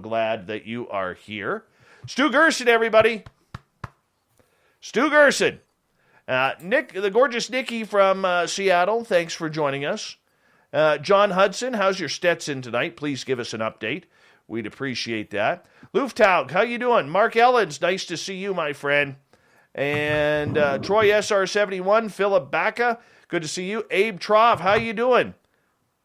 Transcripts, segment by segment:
glad that you are here. Stu Gerson, everybody. Stu Gerson. Nick, the gorgeous Nikki from Seattle, thanks for joining us. John Hudson, how's your Stetson tonight? Please give us an update. We'd appreciate that. Luftaug, how you doing? Mark Ellens, nice to see you, my friend. And Troy SR71, Philip Baca, good to see you. Abe Trov, how you doing?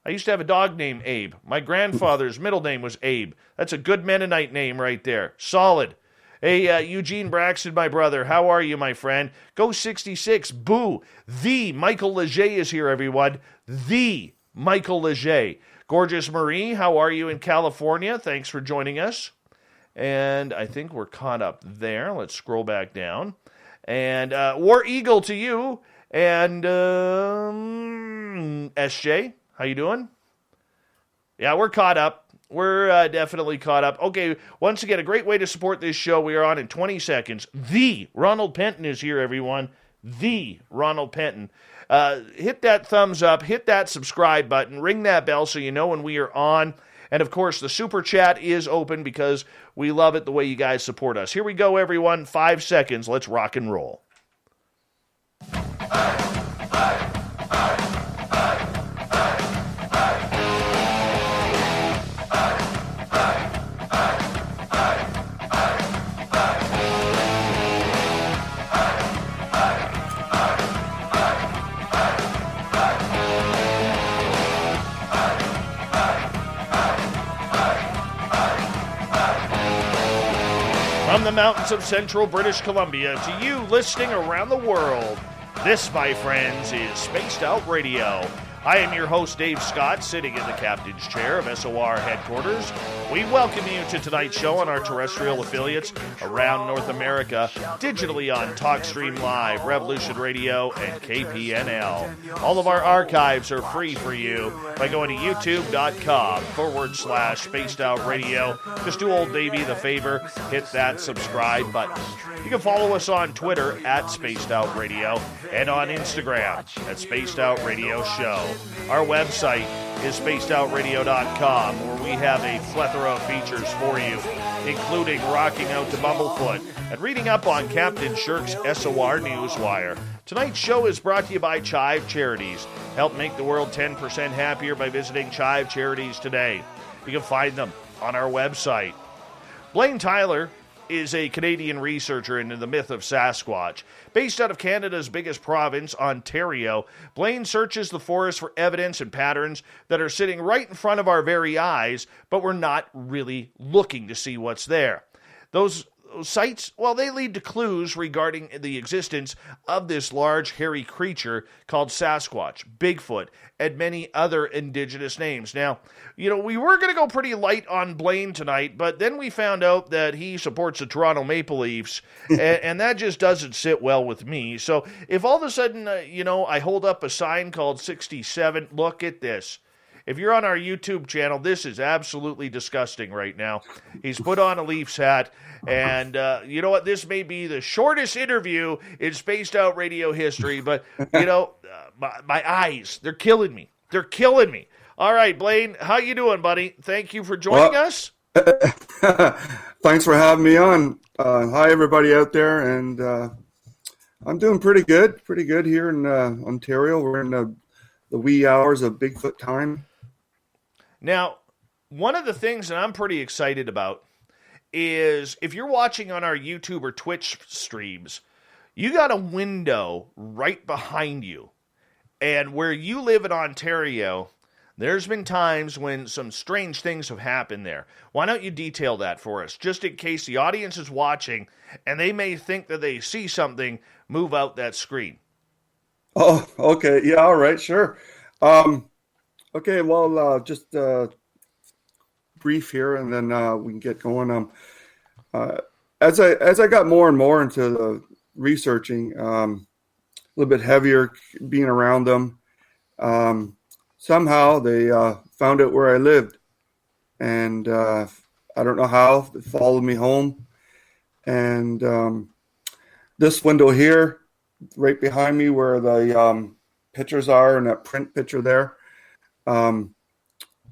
I used to have a dog named Abe. My grandfather's middle name was Abe. That's a good Mennonite name right there. Solid. Hey, Eugene Braxton, my brother, how are you, my friend? Go 66, boo. The Michael Leger is here, everyone. The Michael Leger. Gorgeous Marie, how are you in California? Thanks for joining us. And I think we're caught up there. Let's scroll back down. And War Eagle to you. And SJ, how you doing? Yeah, we're caught up. We're definitely caught up. Okay, once again, a great way to support this show. We are on in 20 seconds. The Ronald Penton is here, everyone. The Ronald Penton. Hit that thumbs up. Hit that subscribe button. Ring that bell so you know when we are on. And, of course, the Super Chat is open because we love it the way you guys support us. Here we go, everyone. 5 seconds. Let's rock and roll. From the mountains of central British Columbia to you listening around the world, this, my friends, is Spaced Out Radio. I am your host, Dave Scott, sitting in the captain's chair of SOR headquarters. We welcome you to tonight's show on our terrestrial affiliates around North America, digitally on TalkStream Live, Revolution Radio, and KPNL. All of our archives are free for you by going to youtube.com/Spaced Out Radio. Just do old Davey the favor, hit that subscribe button. You can follow us on Twitter at Spaced Out Radio and on Instagram at Spaced Out Radio Show. Our website is spacedoutradio.com, where we have a plethora of features for you, including rocking out to Bumblefoot and reading up on Captain Shirk's SOR Newswire. Tonight's show is brought to you by Chive Charities. Help make the world 10% happier by visiting Chive Charities today. You can find them on our website. Blayne Tyler is a Canadian researcher into the myth of Sasquatch. Based out of Canada's biggest province, Ontario, Blayne searches the forest for evidence and patterns that are sitting right in front of our very eyes, but we're not really looking to see what's there. Those sites, well, they lead to clues regarding the existence of this large, hairy creature called Sasquatch, Bigfoot, and many other indigenous names. Now, you know, we were going to go pretty light on Blayne tonight, but then we found out that he supports the Toronto Maple Leafs, and that just doesn't sit well with me. So if all of a sudden, I hold up a sign called 67, look at this. If you're on our YouTube channel, this is absolutely disgusting right now. He's put on a Leafs hat, and you know what? This may be the shortest interview in Spaced Out Radio history, but, my eyes, they're killing me. They're killing me. All right, Blayne, how you doing, buddy? Thank you for joining us. Thanks for having me on. Hi, everybody out there, and I'm doing pretty good here in Ontario. We're in the wee hours of Bigfoot time. Now, one of the things that I'm pretty excited about is if you're watching on our YouTube or Twitch streams, you got a window right behind you. And where you live in Ontario, there's been times when some strange things have happened there. Why don't you detail that for us, just in case the audience is watching and they may think that they see something move out that screen? Oh, okay. Yeah, all right, sure. Okay, well, just brief here, and then we can get going. As I got more and more into the researching, a little bit heavier being around them, somehow they found out where I lived, and I don't know how. They followed me home, and this window here, right behind me, where the pictures are, and that print picture there.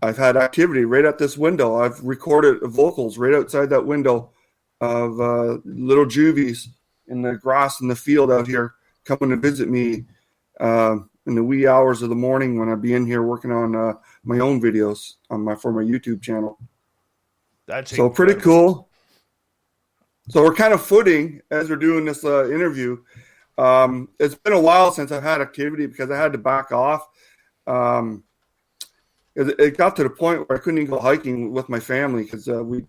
I've had activity right at this window. I've recorded vocals right outside that window of little juvies in the grass in the field out here coming to visit me in the wee hours of the morning when I'd be in here working on my own videos for my YouTube channel. That's so incredible. Pretty cool. So we're kind of footing as we're doing this interview. It's been a while since I've had activity because I had to back off. It got to the point where I couldn't even go hiking with my family because we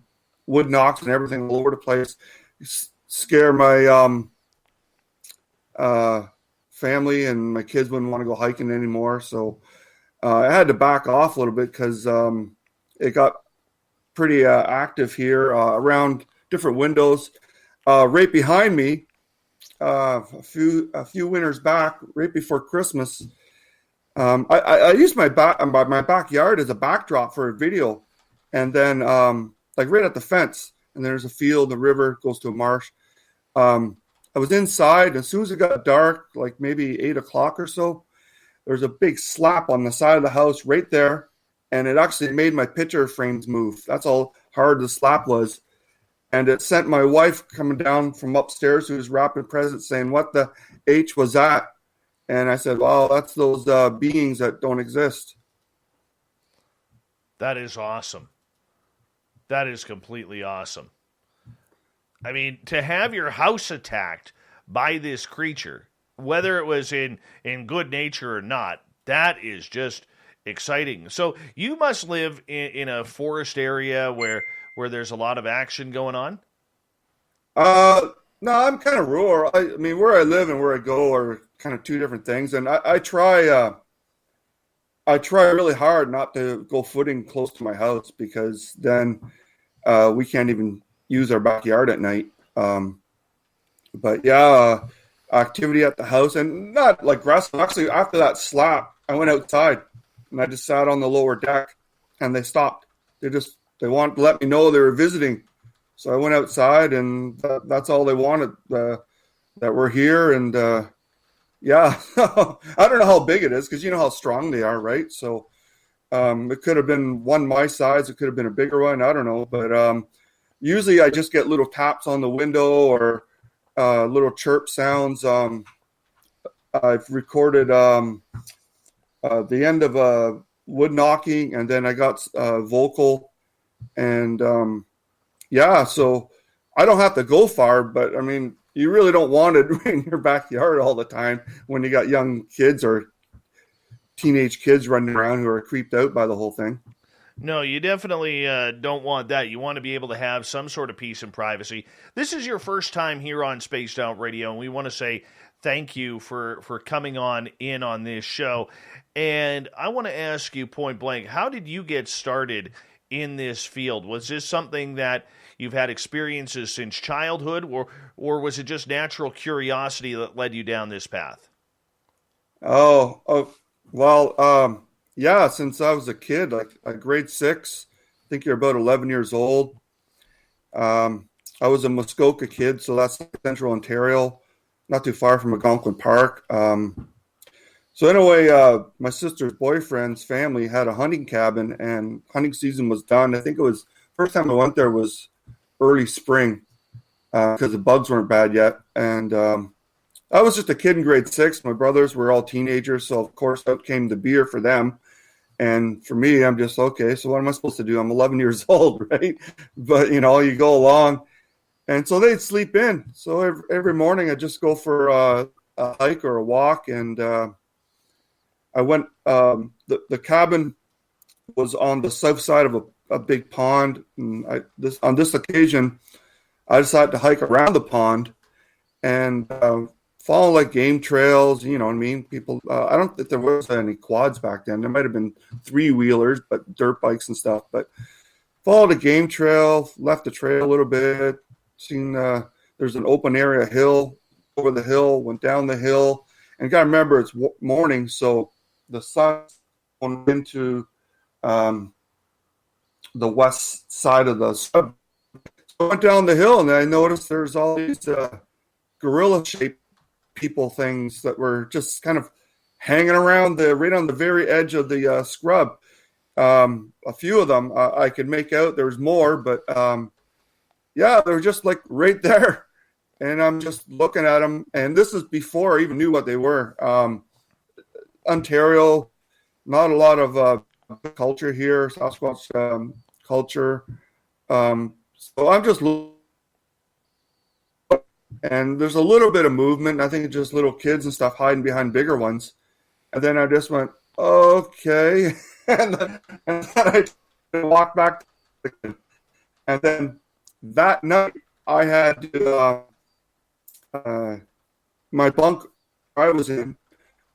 wood knocks and everything all over the place scare my family, and my kids wouldn't want to go hiking anymore. So I had to back off a little bit because it got pretty active here around different windows. Right behind me, a few winters back, right before Christmas, I used my backyard as a backdrop for a video, and then like right at the fence, and there's a field, the river goes to a marsh. I was inside. As soon as it got dark, like maybe 8 o'clock or so, there was a big slap on the side of the house right there, and it actually made my picture frames move. That's how hard the slap was. And it sent my wife coming down from upstairs, who was wrapping presents, saying, "What the H was that?" And I said, "Well, that's those beings that don't exist." That is awesome. That is completely awesome. I mean, to have your house attacked by this creature, whether it was in good nature or not, that is just exciting. So you must live in a forest area where there's a lot of action going on? No, I'm kind of rural. I mean, where I live and where I go are kind of two different things. And I try really hard not to go footing close to my house because then we can't even use our backyard at night. But yeah, activity at the house, and not like wrestling. Actually, after that slap, I went outside and I just sat on the lower deck, and they stopped. They wanted to let me know they were visiting. So I went outside, and that's all they wanted, that we're here. And yeah, I don't know how big it is because you know how strong they are, right? So it could have been one my size. It could have been a bigger one. I don't know. But usually I just get little taps on the window or little chirp sounds. I've recorded the end of a wood knocking, and then I got vocal. And yeah, so I don't have to go far, but I mean, you really don't want it in your backyard all the time when you got young kids or teenage kids running around who are creeped out by the whole thing. No, you definitely don't want that. You want to be able to have some sort of peace and privacy. This is your first time here on Spaced Out Radio, and we want to say thank you for coming in on this show. And I want to ask you point blank, how did you get started in this field? Was this something that you've had experiences since childhood, or was it just natural curiosity that led you down this path? Well, yeah, since I was a kid, like grade 6, I think you're about 11 years old. I was a Muskoka kid, so that's central Ontario, not too far from Algonquin Park. So anyway, my sister's boyfriend's family had a hunting cabin, and hunting season was done. I think it was first time I went there was early spring because the bugs weren't bad yet. And I was just a kid in grade 6. My brothers were all teenagers, so of course out came the beer for them. And for me, I'm just, okay, so what am I supposed to do? I'm 11 years old, right? But, you go along. And so they'd sleep in. So every morning I'd just go for a hike or a walk, and I went, the cabin was on the south side of a big pond. And on this occasion, I decided to hike around the pond and follow like game trails. You know what I mean? People, I don't think there was any quads back then. There might have been 3-wheelers, but dirt bikes and stuff. But followed a game trail, left the trail a little bit, seen there's an open area hill over the hill, went down the hill. And you got to remember, it's morning, so the sun's going into the west side of the sub. So I went down the hill, and I noticed there's all these gorilla-shaped people things that were just kind of hanging around right on the very edge of the scrub. A few of them I could make out. There was more, but yeah, they were just like right there. And I'm just looking at them. And this is before I even knew what they were. Ontario, not a lot of culture here, Sasquatch culture. So I'm just looking. And there's a little bit of movement. I think it's just little kids and stuff hiding behind bigger ones. And then I just went, okay. and then I walked back. And then that night, I had my bunk I was in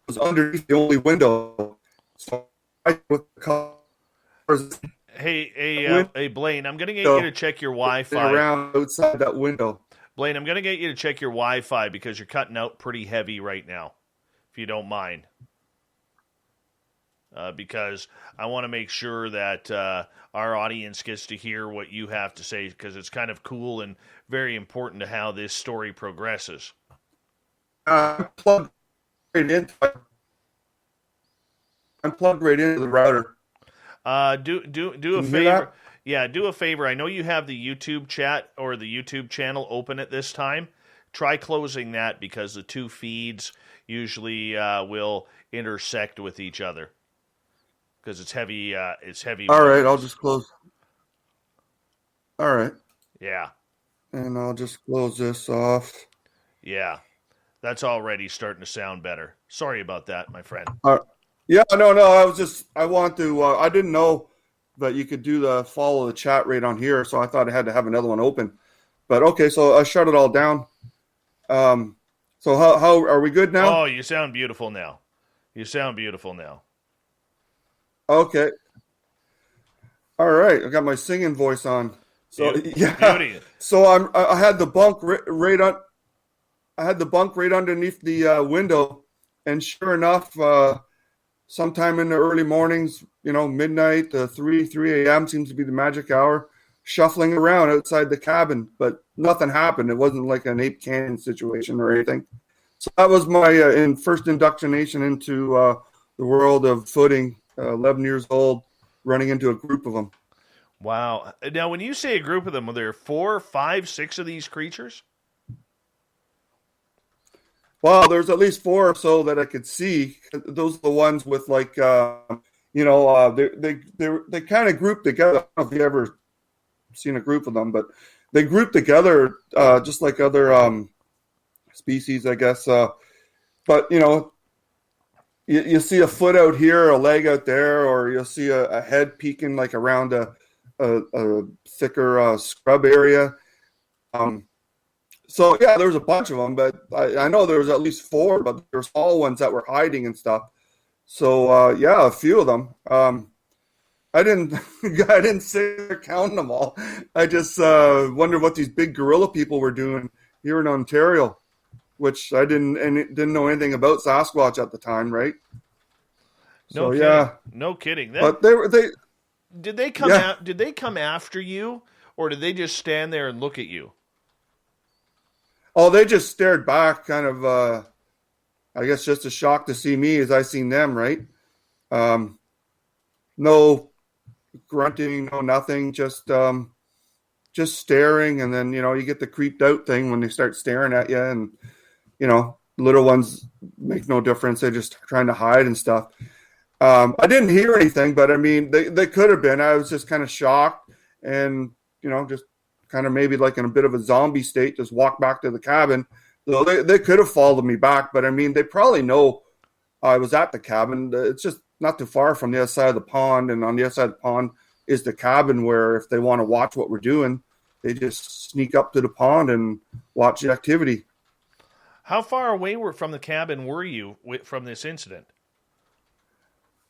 was underneath the only window. So I with the cars. Hey, Blaine, I'm going to get you to check your Wi-Fi. Around outside that window. Blaine, I'm going to get you to check your Wi-Fi because you're cutting out pretty heavy right now, if you don't mind. Because I want to make sure that our audience gets to hear what you have to say because it's kind of cool and very important to how this story progresses. Plugged right in. I'm plugged right into the router. Do a favor. Yeah, do a favor. I know you have the YouTube chat or the YouTube channel open at this time. Try closing that because the two feeds usually will intersect with each other because it's heavy. It's heavy. All right, I'll just close. All right. Yeah. And I'll just close this off. Yeah, that's already starting to sound better. Sorry about that, my friend. Yeah, no. I didn't know that you could do the follow the chat right on here, so I thought I had to have another one open. But okay, so I shut it all down. So how are we good now? Oh, you sound beautiful now. Okay. All right, I got my singing voice on. So yeah. Beauty. So I had the bunk right on. I had the bunk right underneath the window, and sure enough, sometime in the early mornings, midnight, 3 a.m. seems to be the magic hour, shuffling around outside the cabin, but nothing happened. It wasn't like an Ape Canyon situation or anything. So that was my first indoctrination into the world of footing. 11 years old, running into a group of them. Wow. Now, when you say a group of them, were there 4, 5, 6 of these creatures? Well, there's at least 4 or so that I could see. Those are the ones with like, they kind of group together. I don't know if you ever seen a group of them, but they group together just like other species, I guess. But you see a foot out here, a leg out there, or you'll see a head peeking like around a thicker scrub area. So yeah, there was a bunch of them, but I know there was at least 4, but there were small ones that were hiding and stuff. So yeah, a few of them. I didn't sit there counting them all. I just wondered what these big gorilla people were doing here in Ontario, which I didn't know anything about Sasquatch at the time, right? No so kidding. Yeah, no kidding. But did they come out? Did they come after you, or did they just stand there and look at you? Oh, they just stared back, kind of, I guess just a shock to see me as I seen them, right? No grunting, no nothing, just staring. And then, you get the creeped out thing when they start staring at you. And, little ones make no difference. They're just trying to hide and stuff. I didn't hear anything, but I mean, they could have been. I was just kind of shocked and, just kind of maybe like in a bit of a zombie state, just walk back to the cabin. So they could have followed me back, but I mean, they probably know I was at the cabin. It's just not too far from the other side of the pond. And on the other side of the pond is the cabin where if they want to watch what we're doing, they just sneak up to the pond and watch the activity. How far away from the cabin were you from this incident?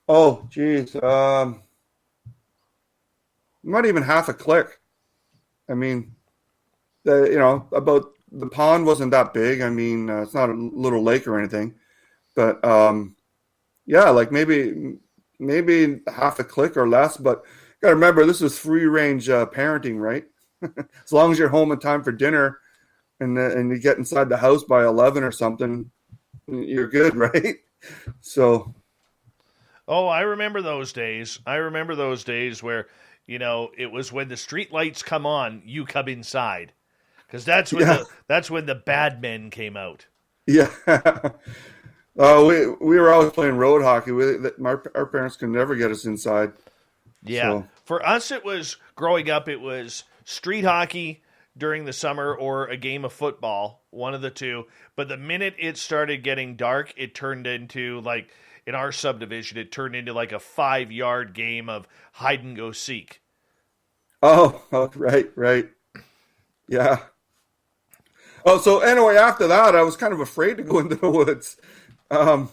Oh, geez. Not even half a click. I mean, about the pond wasn't that big. I mean, it's not a little lake or anything, but yeah, like maybe half a click or less. But you got to remember, this is free range parenting, right? As long as you're home in time for dinner, and you get inside the house by 11 or something, you're good, right? So. Oh, I remember those days. I remember those days where, it was when the street lights come on, you come inside. Because Yeah, that's when the bad men came out. yeah. We were always playing road hockey. Our parents could never get us inside. Yeah. So, For us, growing up, it was street hockey during the summer or a game of football, one of the two. But the minute it started getting dark, it turned into, like, in our subdivision, it turned into like a 5-yard game of hide and go seek. oh, right. Yeah. Oh, so anyway, after that, I was kind of afraid to go into the woods. Um,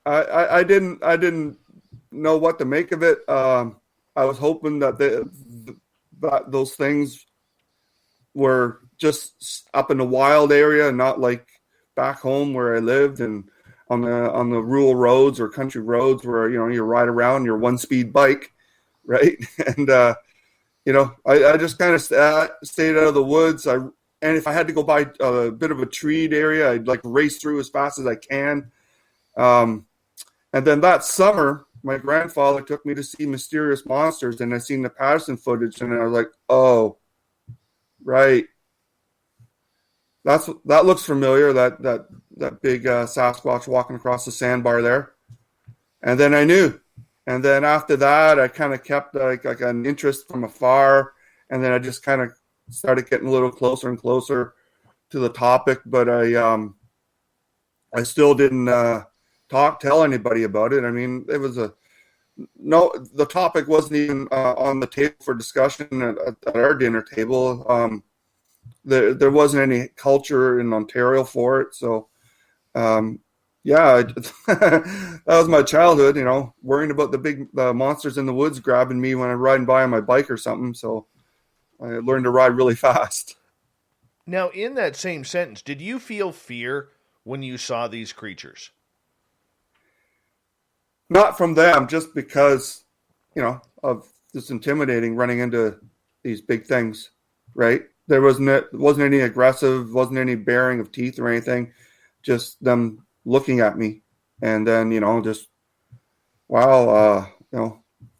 I didn't know what to make of it. I was hoping that that those things were just up in the wild area and not like back home where I lived and on the rural roads or country roads where you ride around your 1-speed bike, right? And I just kind of stayed out of the woods. And if I had to go by a bit of a treed area, I'd like race through as fast as I can. And then that summer, my grandfather took me to see Mysterious Monsters, and I seen the Patterson footage, and I was like, "Oh, right, that looks familiar. That big Sasquatch walking across the sandbar there." And then I knew. And then after that, I kind of kept like an interest from afar, and then I just kind of started getting a little closer and closer to the topic. But I still didn't tell anybody about it. I mean, the topic wasn't even on the table for discussion at our dinner table. There wasn't any culture in Ontario for it. So, yeah, that was my childhood, worrying about the monsters in the woods grabbing me when I'm riding by on my bike or something. So I learned to ride really fast. Now, in that same sentence, did you feel fear when you saw these creatures? Not from them, just because, of this intimidating running into these big things, right? There wasn't any aggressive, wasn't any baring of teeth or anything, just them looking at me. And then, just, wow,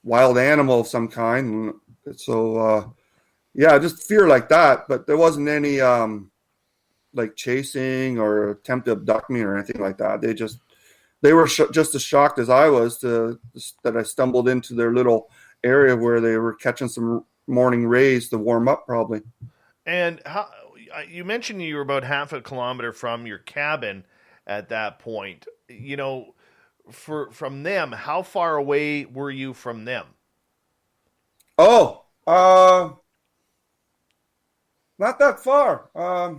wild animal of some kind. And so, yeah, just fear like that. But there wasn't any, like chasing or attempt to abduct me or anything like that. They were just as shocked as I was that I stumbled into their little area where they were catching some morning rays to warm up, probably. And you mentioned you were about half a kilometer from your cabin at that point. From them, how far away were you from them? Oh, not that far. I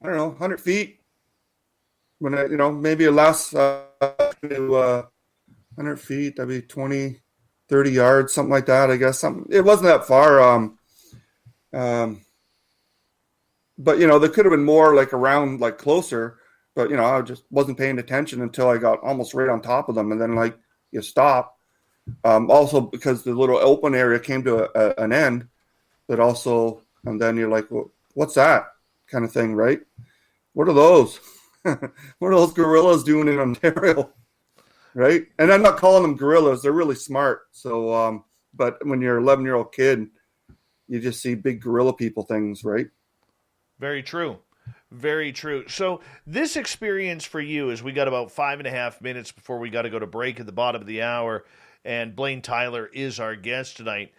don't know, 100 feet. When maybe less to 100 feet, that'd be 20, 30 yards, something like that, I guess. It wasn't that far. But, there could have been more like around, like closer. But, I just wasn't paying attention until I got almost right on top of them. And then, like, you stop. Also, because the little open area came to an end, but also, and then you're like, well, what's that kind of thing, right? What are those? What are those gorillas doing in Ontario? Right? And I'm not calling them gorillas. They're really smart. So, but when you're an 11-year-old kid, you just see big gorilla people things, right? Very true. Very true. So this experience for you is we got about 5.5 minutes before we got to go to break at the bottom of the hour. And Blayne Tyler is our guest tonight.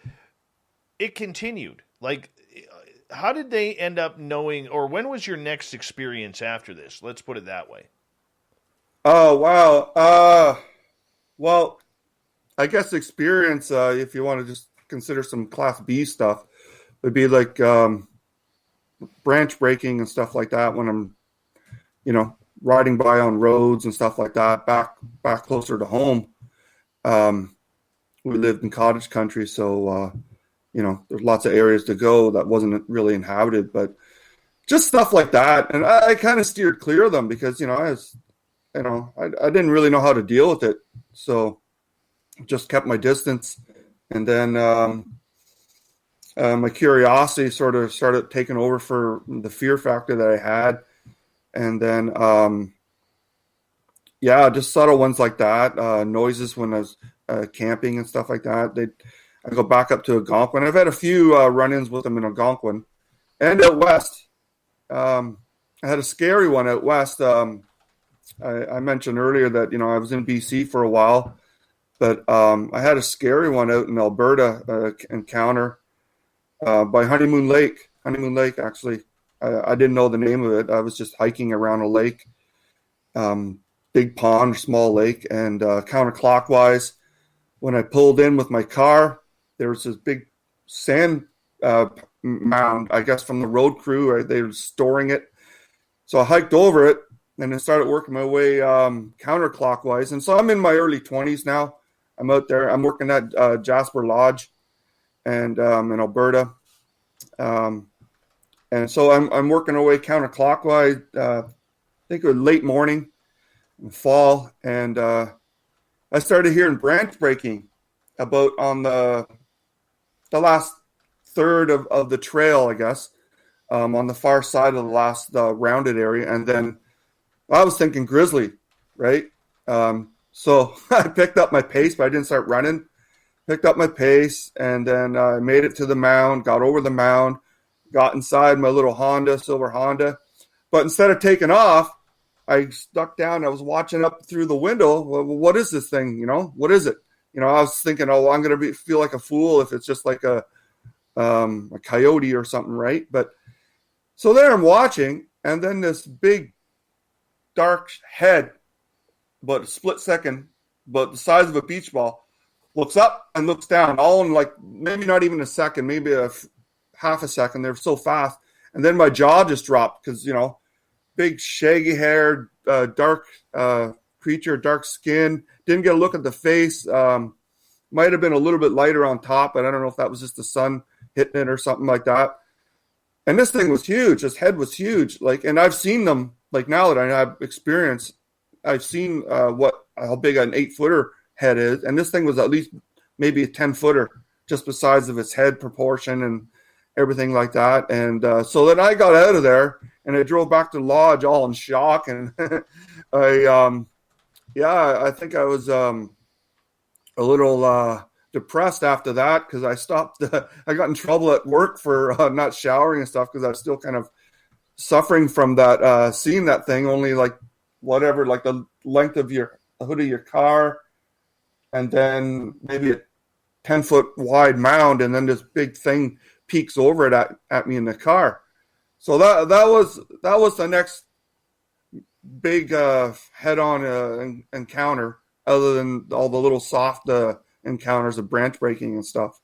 It continued. Like, how did they end up knowing, or when was your next experience after this? Let's put it that way. Oh, wow. Well, I guess experience, if you want to just consider some Class B stuff, would be like branch breaking and stuff like that when I'm, riding by on roads and stuff like that, back closer to home. We lived in cottage country, so there's lots of areas to go that wasn't really inhabited, but just stuff like that. And I kind of steered clear of them because, I didn't really know how to deal with it. So just kept my distance. And then my curiosity sort of started taking over for the fear factor that I had. And then, Yeah, just subtle ones like that. Noises when I was camping and stuff like that. I go back up to Algonquin. I've had a few run-ins with them in Algonquin and out west. I had a scary one out west. I mentioned earlier that I was in BC for a while, but I had a scary one out in Alberta encounter by Honeymoon Lake. Honeymoon Lake, actually. I didn't know the name of it. I was just hiking around a lake, big pond, small lake, and counterclockwise. When I pulled in with my car, there was this big sand mound, I guess, from the road crew. Right? They were storing it. So I hiked over it and then started working my way counterclockwise. And so I'm in my early 20s now. I'm out there. I'm working at Jasper Lodge and in Alberta. And so I'm working away counterclockwise. I think it was late morning, fall, and I started hearing branch breaking about on the last third of the trail, I guess, on the far side of the last rounded area. And then I was thinking grizzly, right? So I picked up my pace, but I didn't start running. Picked up my pace, and then I made it to the mound, got over the mound, got inside my little silver Honda. But instead of taking off, I stuck down. I was watching up through the window. Well, what is this thing? What is it? I was thinking, oh, I'm going to feel like a fool if it's just like a coyote or something, right? But so there I'm watching, and then this big dark head, about a split second, about the size of a beach ball, looks up and looks down, all in like maybe not even a second, maybe half a second. They're so fast. And then my jaw just dropped because, big shaggy haired, dark creature, dark skin. Didn't get a look at the face. Might have been a little bit lighter on top, but I don't know if that was just the sun hitting it or something like that. And this thing was huge. His head was huge. And I've seen them, now that I have experience, I've seen how big an 8-footer head is. And this thing was at least maybe a 10-footer, just the size of its head proportion and everything like that. And so then I got out of there and I drove back to the lodge all in shock. And I think I was a little depressed after that because I stopped. I got in trouble at work for not showering and stuff because I was still kind of suffering from that, seeing that thing only like the length of the hood of your car, and then maybe a 10-foot wide mound, and then this big thing peeks over it at me in the car. So that was the next big head-on encounter, other than all the little soft encounters of branch breaking and stuff.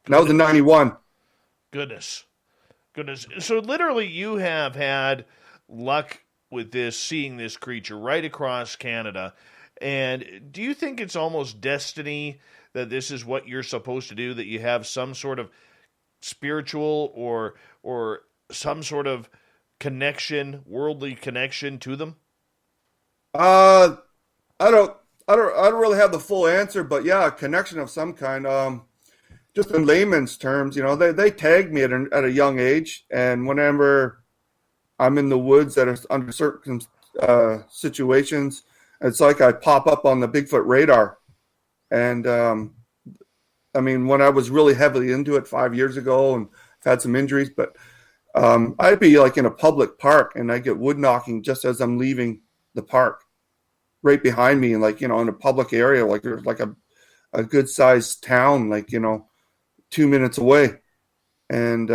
And that was in 91. Goodness. So literally you have had luck with seeing this creature right across Canada. And do you think it's almost destiny that this is what you're supposed to do, that you have some sort of spiritual or some sort of connection, worldly connection to them? I don't really have the full answer, but yeah, a connection of some kind. Just in layman's terms, they tagged me at a young age, and whenever I'm in the woods under certain situations, it's like I pop up on the Bigfoot radar. And when I was really heavily into it 5 years ago, and I've had some injuries, but I'd be like in a public park, and I get wood knocking just as I'm leaving the park, right behind me, and in a public area, like there's like a good sized town, 2 minutes away. And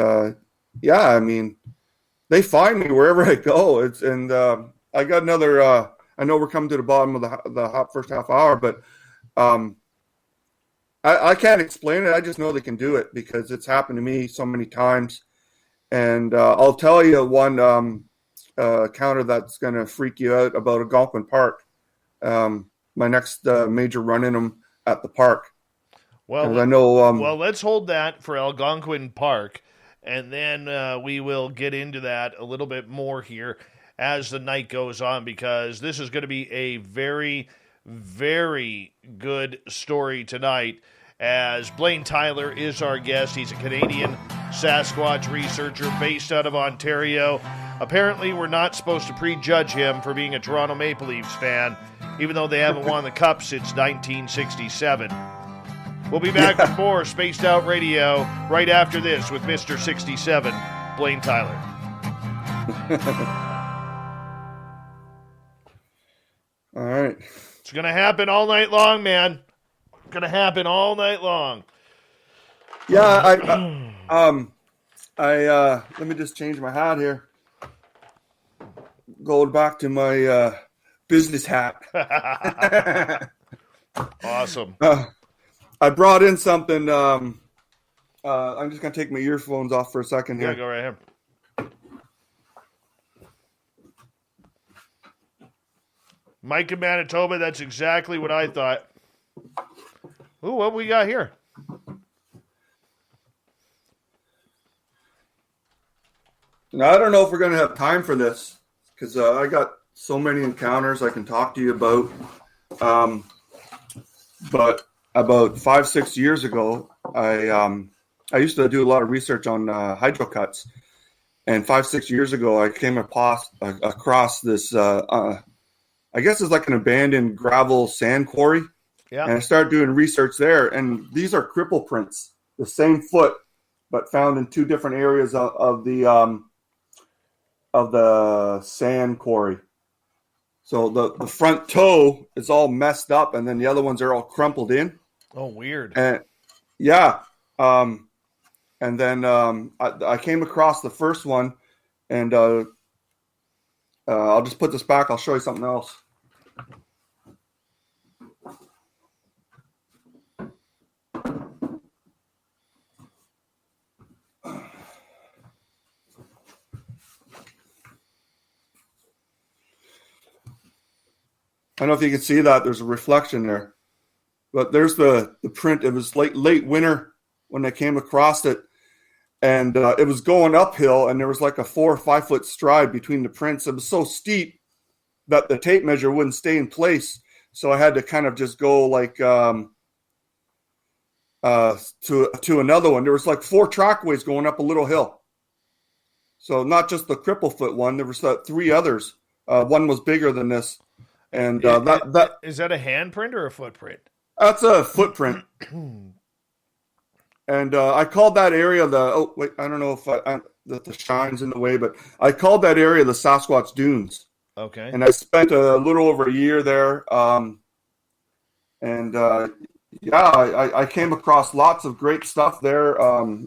they find me wherever I go. I got another. I know we're coming to the bottom of the first half hour, but I can't explain it. I just know they can do it because it's happened to me so many times. And I'll tell you one encounter that's going to freak you out about Algonquin Park. My next major run in them at the park. Well, I know. Well, let's hold that for Algonquin Park, and then we will get into that a little bit more here as the night goes on, because this is going to be a very, very good story tonight, as Blayne Tyler is our guest. He's a Canadian Sasquatch researcher based out of Ontario. Apparently, we're not supposed to prejudge him for being a Toronto Maple Leafs fan, even though they haven't won the Cup since 1967. We'll be back with more Spaced Out Radio right after this with Mr. 67, Blayne Tyler. All right. It's going to happen all night long, man. It's going to happen all night long. Yeah, let me just change my hat here. Going back to my business hat. Awesome. I brought in something. I'm just going to take my earphones off for a second here. Yeah, go right ahead. Mike in Manitoba, that's exactly what I thought. Ooh, what we got here? Now, I don't know if we're going to have time for this because I got so many encounters I can talk to you about. But about 5-6 years ago, I used to do a lot of research on hydrocuts. And 5-6 years ago, I came across this, I guess it's like an abandoned gravel sand quarry. Yeah. And I started doing research there. And these are cripple prints, the same foot, but found in two different areas of the sand quarry. So the front toe is all messed up, and then the other ones are all crumpled in. Oh, weird. And yeah. And then I came across the first one, and I'll just put this back. I'll show you something else. I don't know if you can see that. There's a reflection there. But there's the print. It was late winter when I came across it. And it was going uphill, and there was like a 4 or 5 foot stride between the prints. It was so steep that the tape measure wouldn't stay in place. So I had to kind of just go like to another one. There was like 4 trackways going up a little hill. So not just the cripple foot one. There was 3 others. One was bigger than this. And that is that a handprint or a footprint? That's a footprint. And I called that area I don't know if the shine's in the way, but I called that area the Sasquatch Dunes. Okay. And I spent a little over a year there. I came across lots of great stuff there.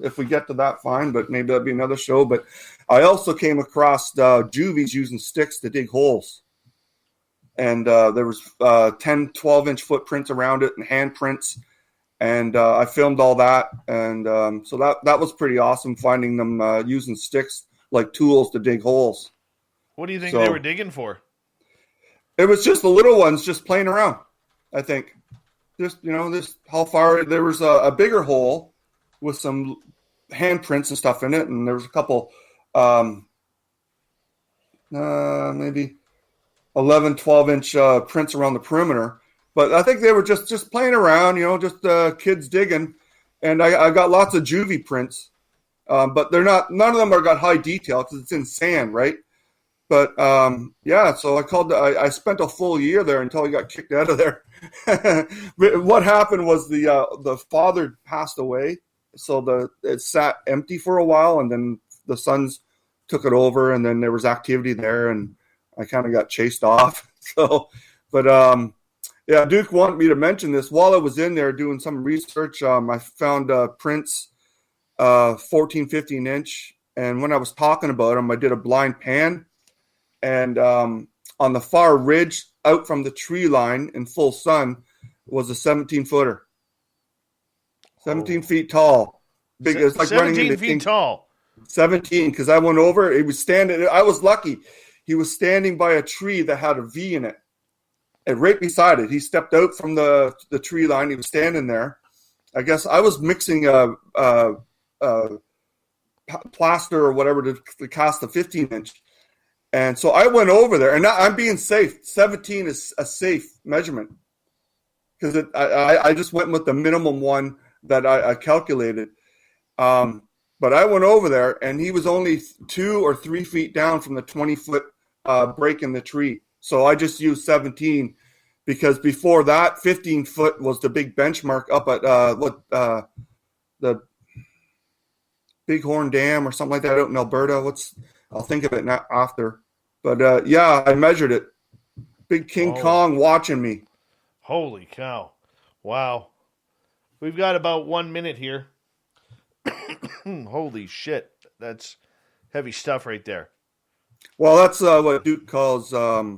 If we get to that, fine, but maybe that'd be another show. But I also came across juvies using sticks to dig holes. And there was 10, 12-inch footprints around it and handprints. And I filmed all that. And so that was pretty awesome, finding them using sticks like tools to dig holes. What do you think they were digging for? It was just the little ones just playing around, I think. Just, this how far there was a bigger hole with some handprints and stuff in it. And there was a couple, maybe 11, 12-inch prints around the perimeter. But I think they were just playing around, just kids digging. And I got lots of juvie prints. But none of them are got high detail because it's in sand, right? But, so I spent a full year there until I got kicked out of there. What happened was the father passed away. So it sat empty for a while, and then the sons took it over, and then there was activity there, and I kind of got chased off. So, but Duke wanted me to mention this. While I was in there doing some research, I found prints, 14, 15 inch. And when I was talking about them, I did a blind pan. And on the far ridge, out from the tree line in full sun, was a 17-footer. 17 feet tall. Big. It was like 17 feet tall. 17, because I went over. He was standing. I was lucky. He was standing by a tree that had a V in it. And right beside it, he stepped out from the tree line. He was standing there. I guess I was mixing plaster or whatever to cast a 15-inch. And so I went over there, and I'm being safe. 17 is a safe measurement because I just went with the minimum one that I calculated. But I went over there, and he was only 2 or 3 feet down from the 20-foot break in the tree. So I just used 17 because before that, 15 foot was the big benchmark up at the Bighorn Dam or something like that out in Alberta. I'll think of it after. But yeah, I measured it. Big King Kong watching me. Holy cow. Wow. We've got about 1 minute here. Holy shit. That's heavy stuff right there. Well, that's what Duke calls a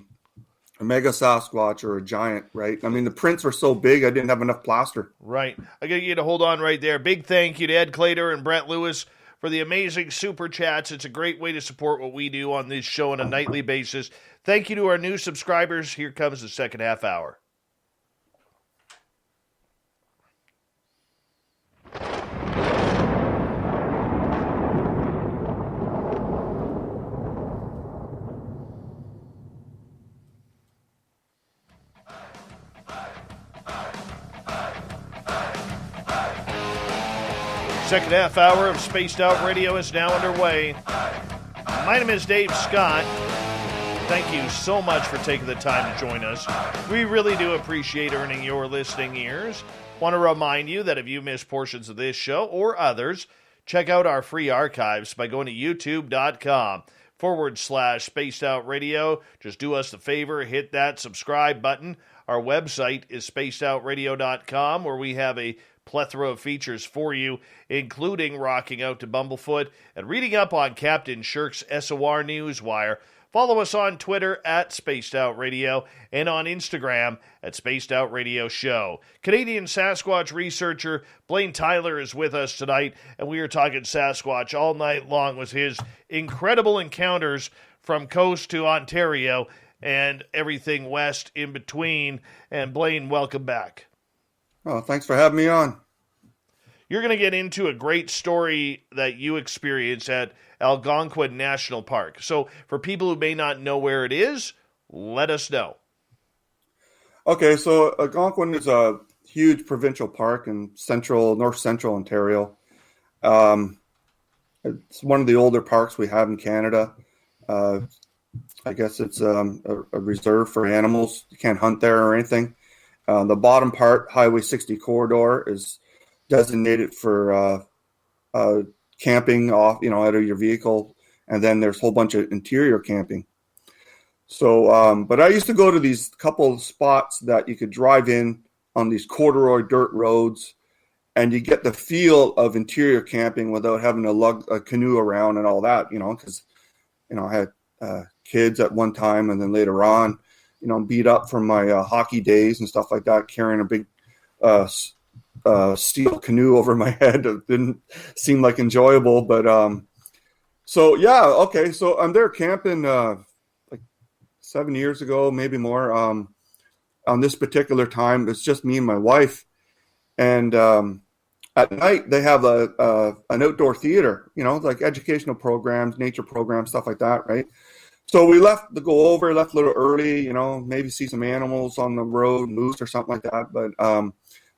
mega Sasquatch or a giant, right? I mean, the prints were so big, I didn't have enough plaster. Right. I got to get you to hold on right there. Big thank you to Ed Clater and Brett Lewis for the amazing super chats. It's a great way to support what we do on this show on a nightly basis. Thank you to our new subscribers. Here comes the second half hour. Second half hour of Spaced Out Radio is now underway. My name is Dave Scott. Thank you so much for taking the time to join us. We really do appreciate earning your listening ears. Want to remind you that if you miss portions of this show or others, check out our free archives by going to youtube.com/Spaced Out Radio. Just do us the favor, hit that subscribe button. Our website is spacedoutradio.com, where we have a plethora of features for you, including rocking out to Bumblefoot and reading up on Captain Shirk's SOR Newswire. Follow us on Twitter at Spaced Out Radio and on Instagram at Spaced Out Radio Show. Canadian Sasquatch researcher Blayne Tyler is with us tonight, and we are talking Sasquatch all night long with his incredible encounters from coast to Ontario and everything west in between. And Blayne, welcome back. Oh, thanks for having me on. You're going to get into a great story that you experienced at Algonquin National Park. So for people who may not know where it is, let us know. Okay, so Algonquin is a huge provincial park in north central Ontario. It's one of the older parks we have in Canada. I guess it's a reserve for animals. You can't hunt there or anything. The bottom part, Highway 60 corridor, is designated for camping off, out of your vehicle, and then there's a whole bunch of interior camping. So, but I used to go to these couple of spots that you could drive in on these corduroy dirt roads, and you get the feel of interior camping without having to lug a canoe around and all that, because, I had kids at one time, and then later on, beat up from my hockey days and stuff like that, carrying a big steel canoe over my head. It didn't seem like enjoyable, but so yeah, okay. So I'm there camping like 7 years ago, maybe more. On this particular time, it's just me and my wife, and at night they have an outdoor theater, like educational programs, nature programs, stuff like that, right? So we left a little early, maybe see some animals on the road, moose or something like that. But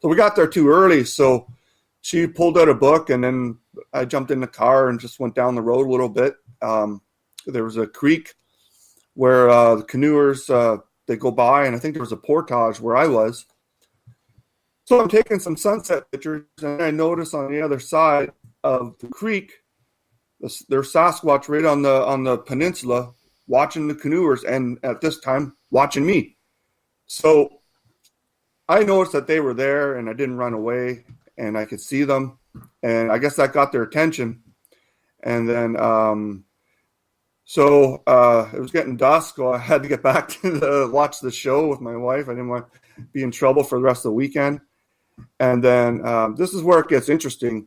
so we got there too early. So she pulled out a book, and then I jumped in the car and just went down the road a little bit. There was a creek where the canoers, they go by, and I think there was a portage where I was. So I'm taking some sunset pictures, and I notice on the other side of the creek, there's Sasquatch right on the peninsula, watching the canoers, and at this time watching me. So I noticed that they were there, and I didn't run away, and I could see them, and I guess that got their attention. And then so it was getting dusk, so I had to get back to watch the show with my wife. I didn't want to be in trouble for the rest of the weekend. And then this is where it gets interesting.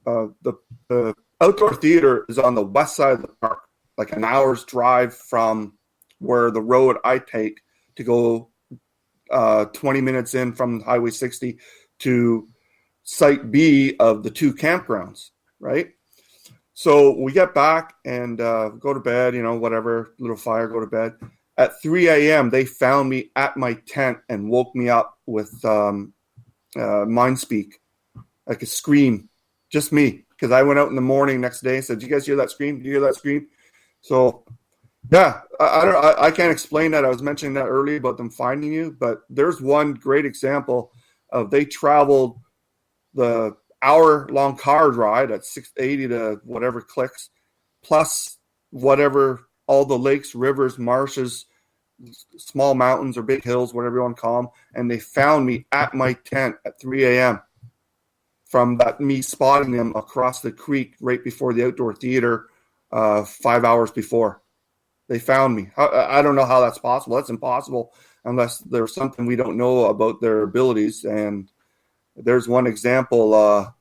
The outdoor theater is on the west side of the park, like an hour's drive from where the road I take to go 20 minutes in from Highway 60 to Site B of the two campgrounds, right? So we get back and go to bed, whatever, little fire, go to bed. At 3 a.m., they found me at my tent and woke me up with mind speak, like a scream, just me. Because I went out in the morning next day and said, "Did you guys hear that scream? Did you hear that scream?" So Yeah, I can't explain that. I was mentioning that earlier about them finding you, but there's one great example of they traveled the hour-long car ride at 680 to whatever clicks, plus whatever all the lakes, rivers, marshes, small mountains or big hills, whatever you want to call them, and they found me at my tent at 3 a.m. from that me spotting them across the creek right before the outdoor theater 5 hours before. They found me. I don't know how that's possible. That's impossible unless there's something we don't know about their abilities. And there's one example, of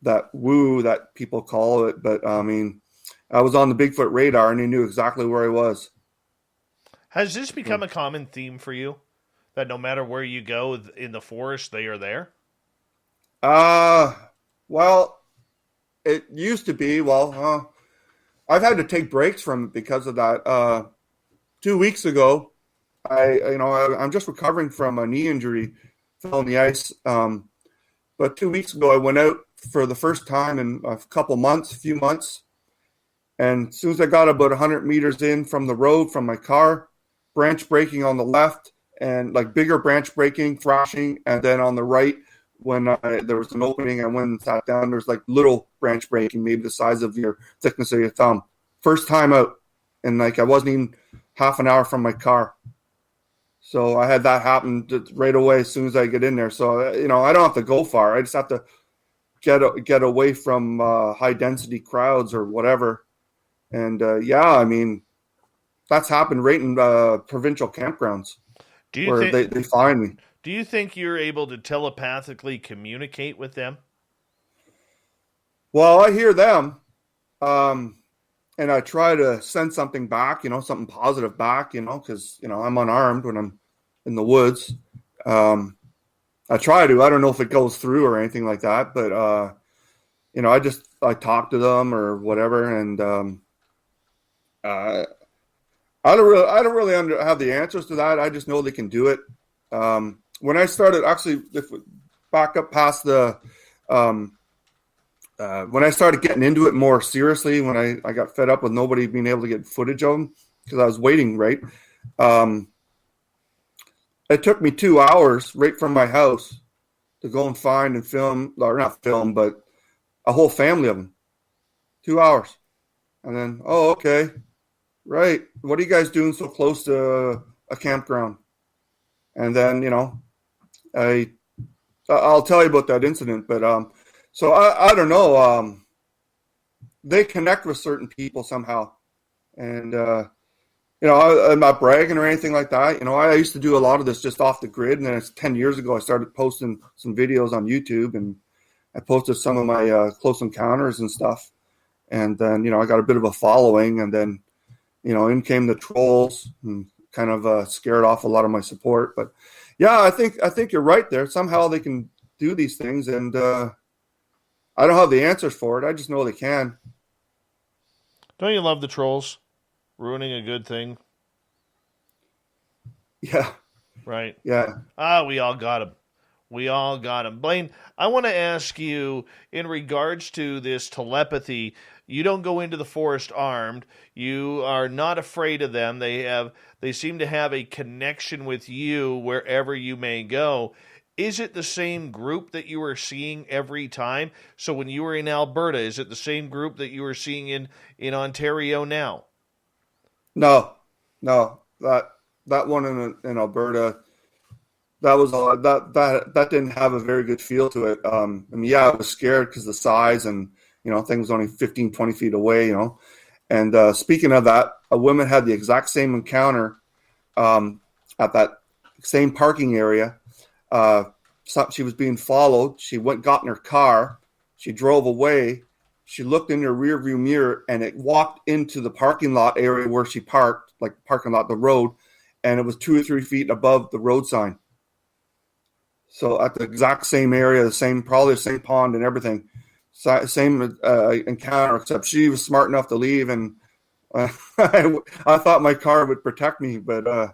that woo that people call it. But I mean, I was on the Bigfoot radar and he knew exactly where I was. Has this become a common theme for you? That no matter where you go in the forest, they are there? Well, it used to be. I've had to take breaks from it because of that. 2 weeks ago, I'm just recovering from a knee injury, fell on the ice. But 2 weeks ago, I went out for the first time in a few months. And as soon as I got about 100 meters in from the road, from my car, branch breaking on the left and like bigger branch breaking, thrashing. And then on the right, when there was an opening, I went and sat down. There's like little branch breaking, maybe the size of your thickness of your thumb. First time out. And like I wasn't even half an hour from my car. So I had that happen right away as soon as I get in there. So, I don't have to go far. I just have to get away from high density crowds or whatever. And I mean, that's happened right in provincial campgrounds where they find me. Do you think you're able to telepathically communicate with them? Well, I hear them, and I try to send something back, something positive back, because, I'm unarmed when I'm in the woods. I try to. I don't know if it goes through or anything like that, but, I talk to them or whatever, and I don't really have the answers to that. I just know they can do it. When I started, actually, if we back up past the, when I started getting into it more seriously, when I got fed up with nobody being able to get footage of them because I was waiting, right? It took me 2 hours right from my house to go and find and film, or not film, but a whole family of them. 2 hours. And then, okay. Right. What are you guys doing so close to a campground? And then, I'll tell you about that incident, but so I don't know. They connect with certain people somehow, and I'm not bragging or anything like that. I used to do a lot of this just off the grid, and then it's 10 years ago I started posting some videos on YouTube, and I posted some of my close encounters and stuff, and then I got a bit of a following, and then in came the trolls and kind of scared off a lot of my support. But yeah, I think you're right there. Somehow they can do these things, and I don't have the answers for it. I just know they can. Don't you love the trolls ruining a good thing? Yeah. Right. Yeah. We all got them. We all got them. Blayne, I want to ask you, in regards to this telepathy, you don't go into the forest armed. You are not afraid of them. They seem to have a connection with you wherever you may go. Is it the same group that you are seeing every time? So when you were in Alberta, is it the same group that you are seeing in Ontario now? No. That one in Alberta, that was that didn't have a very good feel to it. I mean, I was scared because the size and thing was only 15, 20 feet away. And speaking of that, a woman had the exact same encounter at that same parking area. She was being followed. She got in her car. She drove away. She looked in her rearview mirror, and it walked into the parking lot area where she parked, like parking lot, the road, and it was 2 or 3 feet above the road sign. So at the exact same area, probably the same pond and everything, same encounter, except she was smart enough to leave, and I thought my car would protect me, but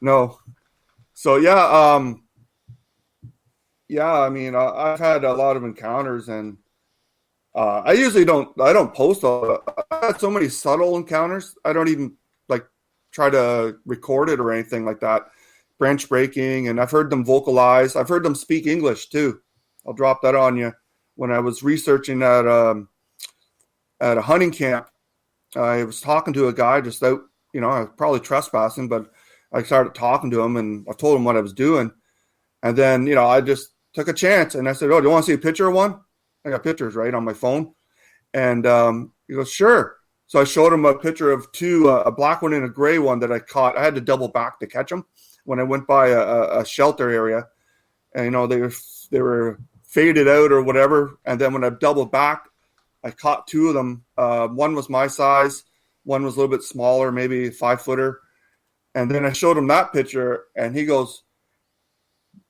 no. So I mean, I've had a lot of encounters, and I usually I don't post I had so many subtle encounters. I don't even like try to record it or anything like that. Branch breaking, and I've heard them vocalize. I've heard them speak English too. I'll drop that on you. When I was researching at a hunting camp, I was talking to a guy just out, I was probably trespassing, but I started talking to him and I told him what I was doing. And then, I just took a chance and I said, "Oh, do you want to see a picture of one?" I got pictures right on my phone. And he goes, "Sure." So I showed him a picture of two, a black one and a gray one that I caught. I had to double back to catch them when I went by a shelter area. And, they were faded out or whatever. And then when I doubled back, I caught two of them. One was my size. One was a little bit smaller, maybe 5-footer. And then I showed him that picture, and he goes,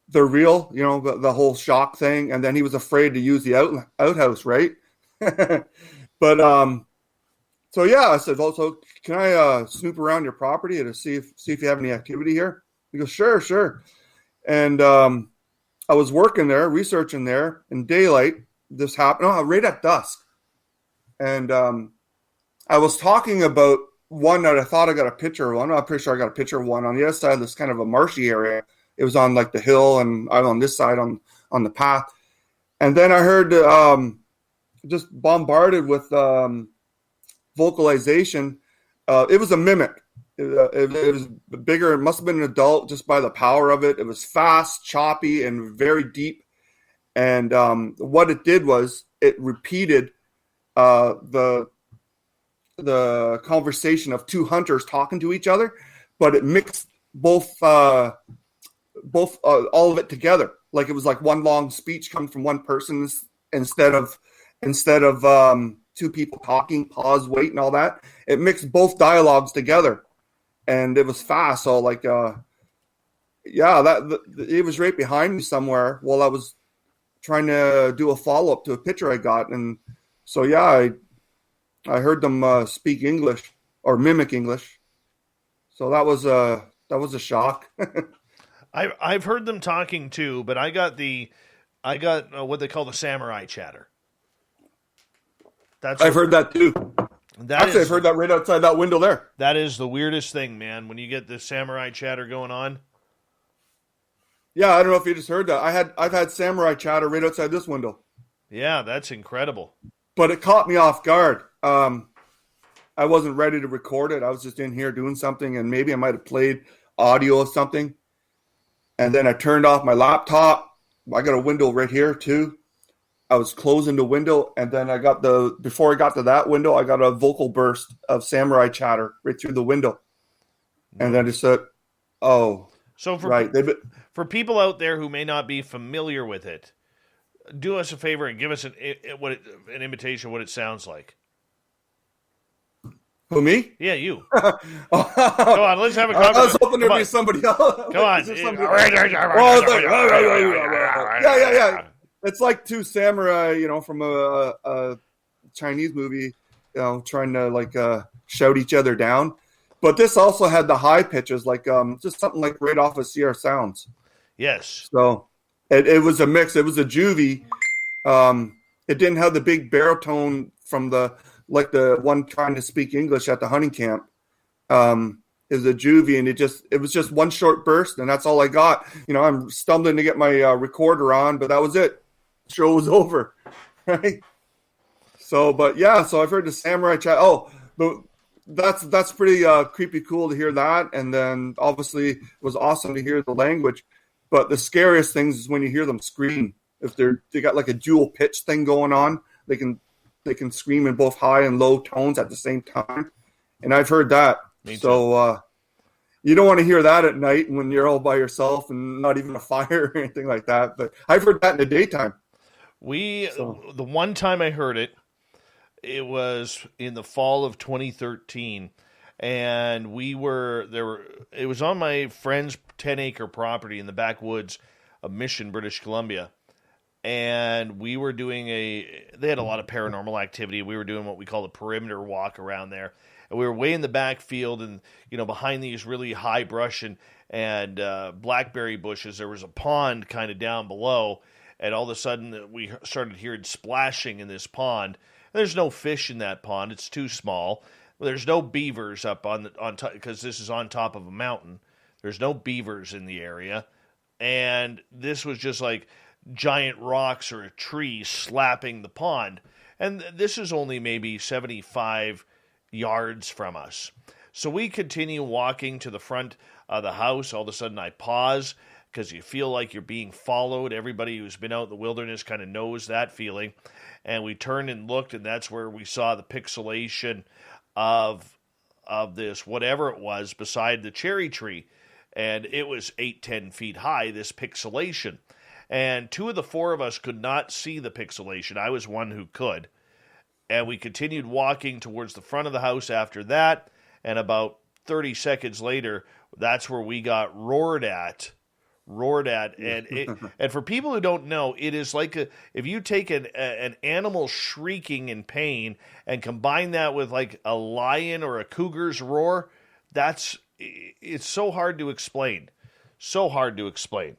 "They're real," the whole shock thing. And then he was afraid to use the outhouse, right? But so yeah, I said, "Well, so can I snoop around your property to see if you have any activity here?" He goes, "Sure." And I was working there, researching there in daylight. This happened right at dusk. And I was talking about one that I thought I got a picture of one. I'm pretty sure I got a picture of one on the other side of this kind of a marshy area. It was on like the hill, and I'm on this side on the path. And then I heard just bombarded with vocalization. It was a mimic. It was bigger. It must have been an adult just by the power of it. It was fast, choppy, and very deep. And what it did was it repeated the conversation of two hunters talking to each other, but it mixed both all of it together. Like it was like one long speech coming from one person instead of two people talking, pause, wait, and all that. It mixed both dialogues together, and it was fast. So like, it was right behind me somewhere while I was trying to do a follow up to a picture I got, and so yeah, I heard them speak English or mimic English. So that was a shock. I've heard them talking too, but I got what they call the samurai chatter. I've heard that too. I've heard that right outside that window there. That is the weirdest thing, man. When you get the samurai chatter going on. Yeah, I don't know if you just heard that. I've had samurai chatter right outside this window. Yeah, that's incredible. But it caught me off guard. I wasn't ready to record it. I was just in here doing something, and maybe I might have played audio of something. And then I turned off my laptop. I got a window right here too. I was closing the window, and then before I got to that window, I got a vocal burst of samurai chatter right through the window. And then I said, "Oh." So for people out there who may not be familiar with it, do us a favor and give us an imitation of what it sounds like. Who, me? Yeah, you. Come on, let's have a conversation. I was hoping there'd be somebody else. Come on. Yeah. It's like two samurai, from a Chinese movie, trying to shout each other down. But this also had the high pitches, like just something like right off of CR Sounds. Yes. So it was a mix. It was a juvie. It didn't have the big baritone from the one trying to speak English at the hunting camp. It was a juvie, and it was just one short burst, and that's all I got. I'm stumbling to get my recorder on, but that was it. The show was over, right? So, but yeah, so I've heard the samurai chat. Oh, that's pretty creepy cool to hear that, and then obviously it was awesome to hear the language. But the scariest things is when you hear them scream. If they got like a dual pitch thing going on, they can scream in both high and low tones at the same time. And I've heard that. So you don't want to hear that at night when you're all by yourself and not even a fire or anything like that. But I've heard that in the daytime. The one time I heard it, it was in the fall of 2013, and it was on my friend's 10-acre property in the backwoods of Mission, British Columbia. And we were doing they had a lot of paranormal activity. We were doing what we call the perimeter walk around there. And we were way in the back field and, behind these really high brush and blackberry bushes. There was a pond kind of down below. and all of a sudden we started hearing splashing in this pond. There's no fish in that pond; it's too small. There's no beavers up on top because this is on top of a mountain. There's no beavers in the area, and this was just like giant rocks or a tree slapping the pond. And this is only maybe 75 yards from us. So we continue walking to the front of the house. All of a sudden I pause because you feel like you're being followed. Everybody who's been out in the wilderness kind of knows that feeling. And we turned and looked, and that's where we saw the pixelation of this, whatever it was, beside the cherry tree. And it was 8-10 feet high, this pixelation. And 2 of the 4 of us could not see the pixelation. I was one who could. And we continued walking towards the front of the house after that. And about 30 seconds later, that's where we got roared at. And for people who don't know, it is like if you take an animal shrieking in pain and combine that with like a lion or a cougar's roar, it's so hard to explain. So hard to explain.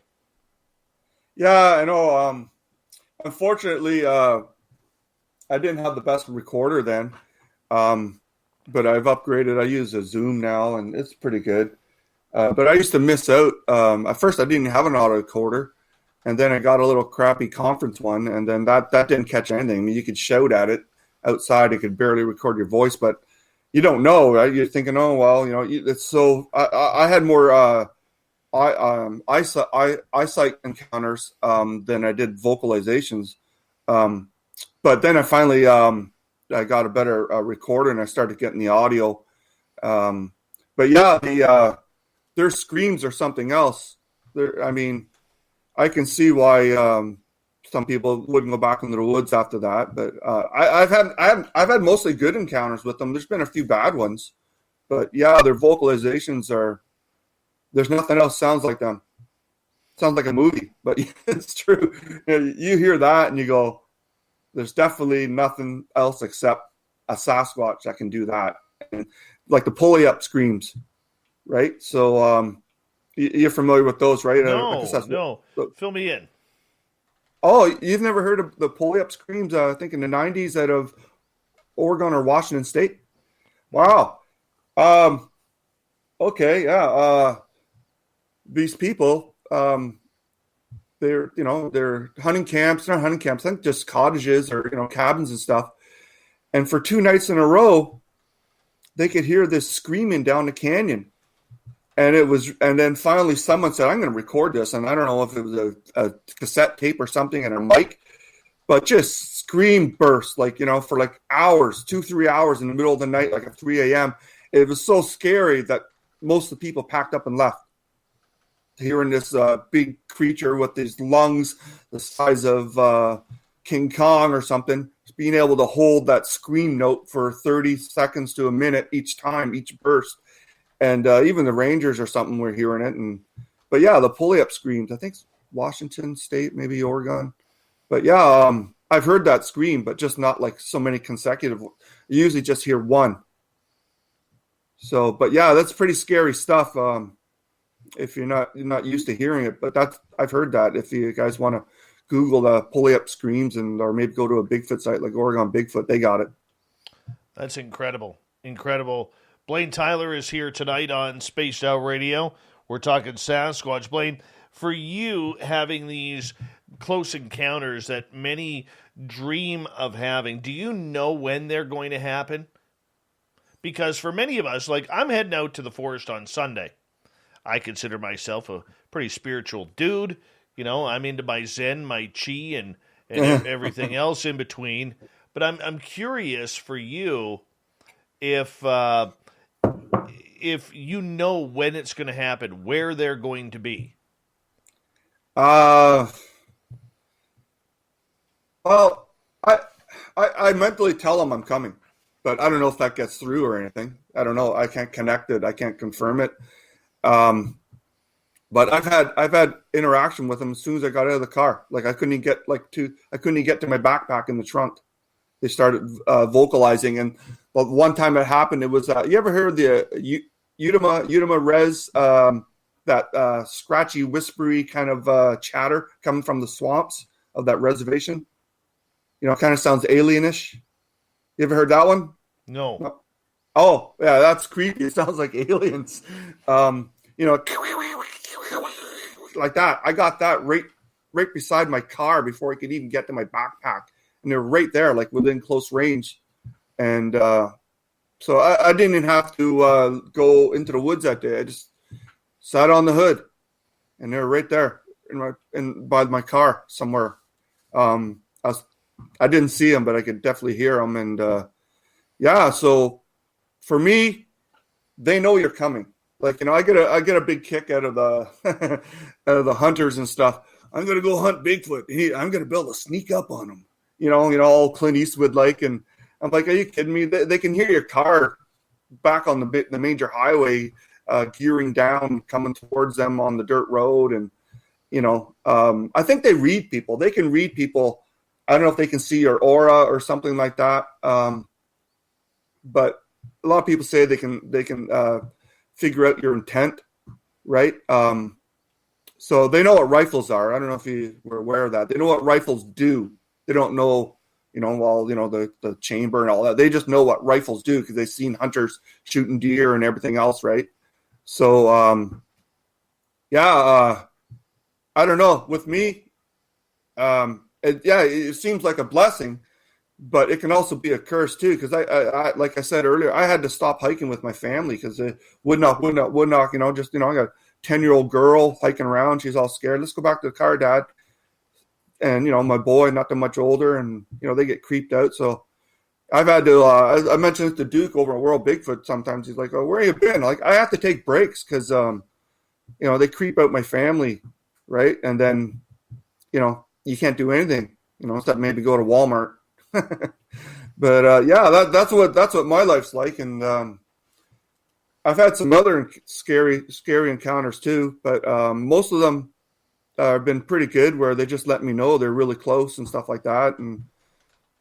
Yeah, I know. Unfortunately, I didn't have the best recorder then, but I've upgraded. I use a Zoom now, and it's pretty good. But I used to miss out. At first, I didn't have an auto recorder, and then I got a little crappy conference one, and then that didn't catch anything. I mean, you could shout at it outside; it could barely record your voice, but you don't know, right? You're thinking, oh well, it's so. I had more eyesight encounters than I did vocalizations. But then I finally I got a better recorder, and I started getting the audio. But yeah, their screams are something else. I mean, I can see why some people wouldn't go back into the woods after that. But I've had mostly good encounters with them. There's been a few bad ones, but yeah, their vocalizations are. There's nothing else sounds like them. Sounds like a movie, but it's true. You hear that and you go, there's definitely nothing else except a Sasquatch that can do that. And like the pulley up screams, right? So you're familiar with those, right? No. Fill me in. Oh, you've never heard of the pulley up screams, I think in the 90s out of Oregon or Washington State? Wow. Okay, yeah. These people, they're hunting camps, not hunting camps, I think just cottages or, cabins and stuff. And for 2 nights in a row, they could hear this screaming down the canyon. And then finally someone said, I'm going to record this. And I don't know if it was a cassette tape or something and a mic, but just scream burst, for like hours, 2-3 hours in the middle of the night, like at 3 a.m. It was so scary that most of the people packed up and left. Hearing this big creature with these lungs the size of King Kong or something, being able to hold that scream note for 30 seconds to a minute each time, each burst. And even the Rangers or something were hearing it. But yeah, the pulley up screams, I think Washington State, maybe Oregon. But yeah, I've heard that scream, but just not like so many consecutive. You usually just hear one. So, but yeah, that's pretty scary stuff. If you're not used to hearing it, but I've heard that. If you guys want to Google the pulley up screams or maybe go to a Bigfoot site like Oregon Bigfoot, they got it. That's incredible. Blayne Tyler is here tonight on Spaced Out Radio. We're talking Sasquatch. Blayne, for you having these close encounters that many dream of having, do you know when they're going to happen? Because for many of us, like I'm heading out to the forest on Sunday. I consider myself a pretty spiritual dude. I'm into my Zen, my Chi, and everything else in between. But I'm curious for you if you know when it's going to happen, where they're going to be. Well, I mentally tell them I'm coming, but I don't know if that gets through or anything. I don't know. I can't connect it. I can't confirm it. But I've had interaction with them as soon as I got out of the car. Like I couldn't even get to my backpack in the trunk. They started vocalizing, and one time it happened. It was you ever heard the Utama res that scratchy, whispery kind of chatter coming from the swamps? of that reservation. You know, it kind of sounds alienish. You ever heard that one? No. No. Oh, yeah, that's creepy. It sounds like aliens. You know, like that. I got that right beside my car before I could even get to my backpack. And they're right there, like within close range. And so I didn't even have to go into the woods that day. I just sat on the hood, and they're right there by my car somewhere. I didn't see them, but I could definitely hear them. And yeah, so for me, they know you're coming. Like, you know, I get a big kick out of the out of the hunters and stuff. I'm gonna go hunt Bigfoot. I'm gonna be able to sneak up on him. You know, all Clint Eastwood like. And I'm like, are you kidding me? They can hear your car back on the major highway, gearing down, coming towards them on the dirt road. And you know, I think they read people. They can read people. I don't know if they can see your aura or something like that. But a lot of people say they can figure out your intent, right? So they know what rifles are. I don't know if you were aware of that. They know what rifles do. They don't know, the chamber and all that. They just know what rifles do because they've seen hunters shooting deer and everything else, right? So, I don't know. With me, it seems like a blessing, but it can also be a curse too. Because I like I said earlier, I had to stop hiking with my family because they would not. I got a 10-year-old girl hiking around. She's all scared. Let's go back to the car, Dad. And my boy, not that much older, and they get creeped out. So I've had to. I mentioned it to Duke over at World Bigfoot. Sometimes he's like, "Oh, where have you been?" Like I have to take breaks because they creep out my family, right? And then you can't do anything, except maybe go to Walmart. But that's what my life's like, and I've had some other scary encounters too, but most of them have been pretty good, where they just let me know they're really close and stuff like that. And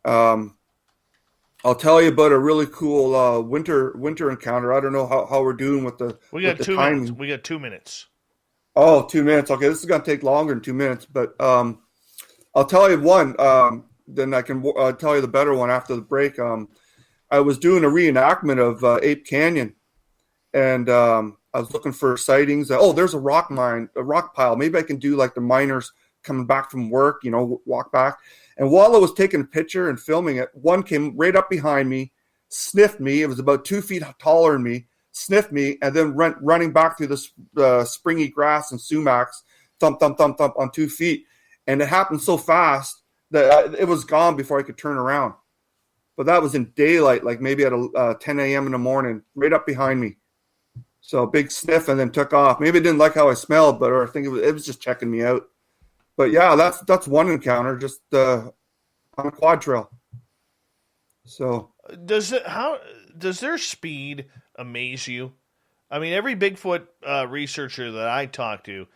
I'll tell you about a really cool winter encounter. I don't know how we're doing with the. We got 2 minutes. We got 2 minutes. Oh, 2 minutes. Okay, this is going to take longer than 2 minutes, but I'll tell you one. Then I can tell you the better one after the break. I was doing a reenactment of Ape Canyon, and I was looking for sightings. There's a rock pile. Maybe I can do like the miners coming back from work, walk back. And while I was taking a picture and filming it, one came right up behind me, sniffed me. It was about 2 feet taller than me, sniffed me, and then running back through the springy grass and sumacs, thump, thump, thump, thump on 2 feet. And it happened so fast that it was gone before I could turn around. But that was in daylight, like maybe at 10 a.m. in the morning, right up behind me. So big sniff and then took off. Maybe it didn't like how I smelled, or I think it was just checking me out. But yeah, that's one encounter just on a quad trail. So does their speed amaze you? I mean, every Bigfoot researcher that I talk to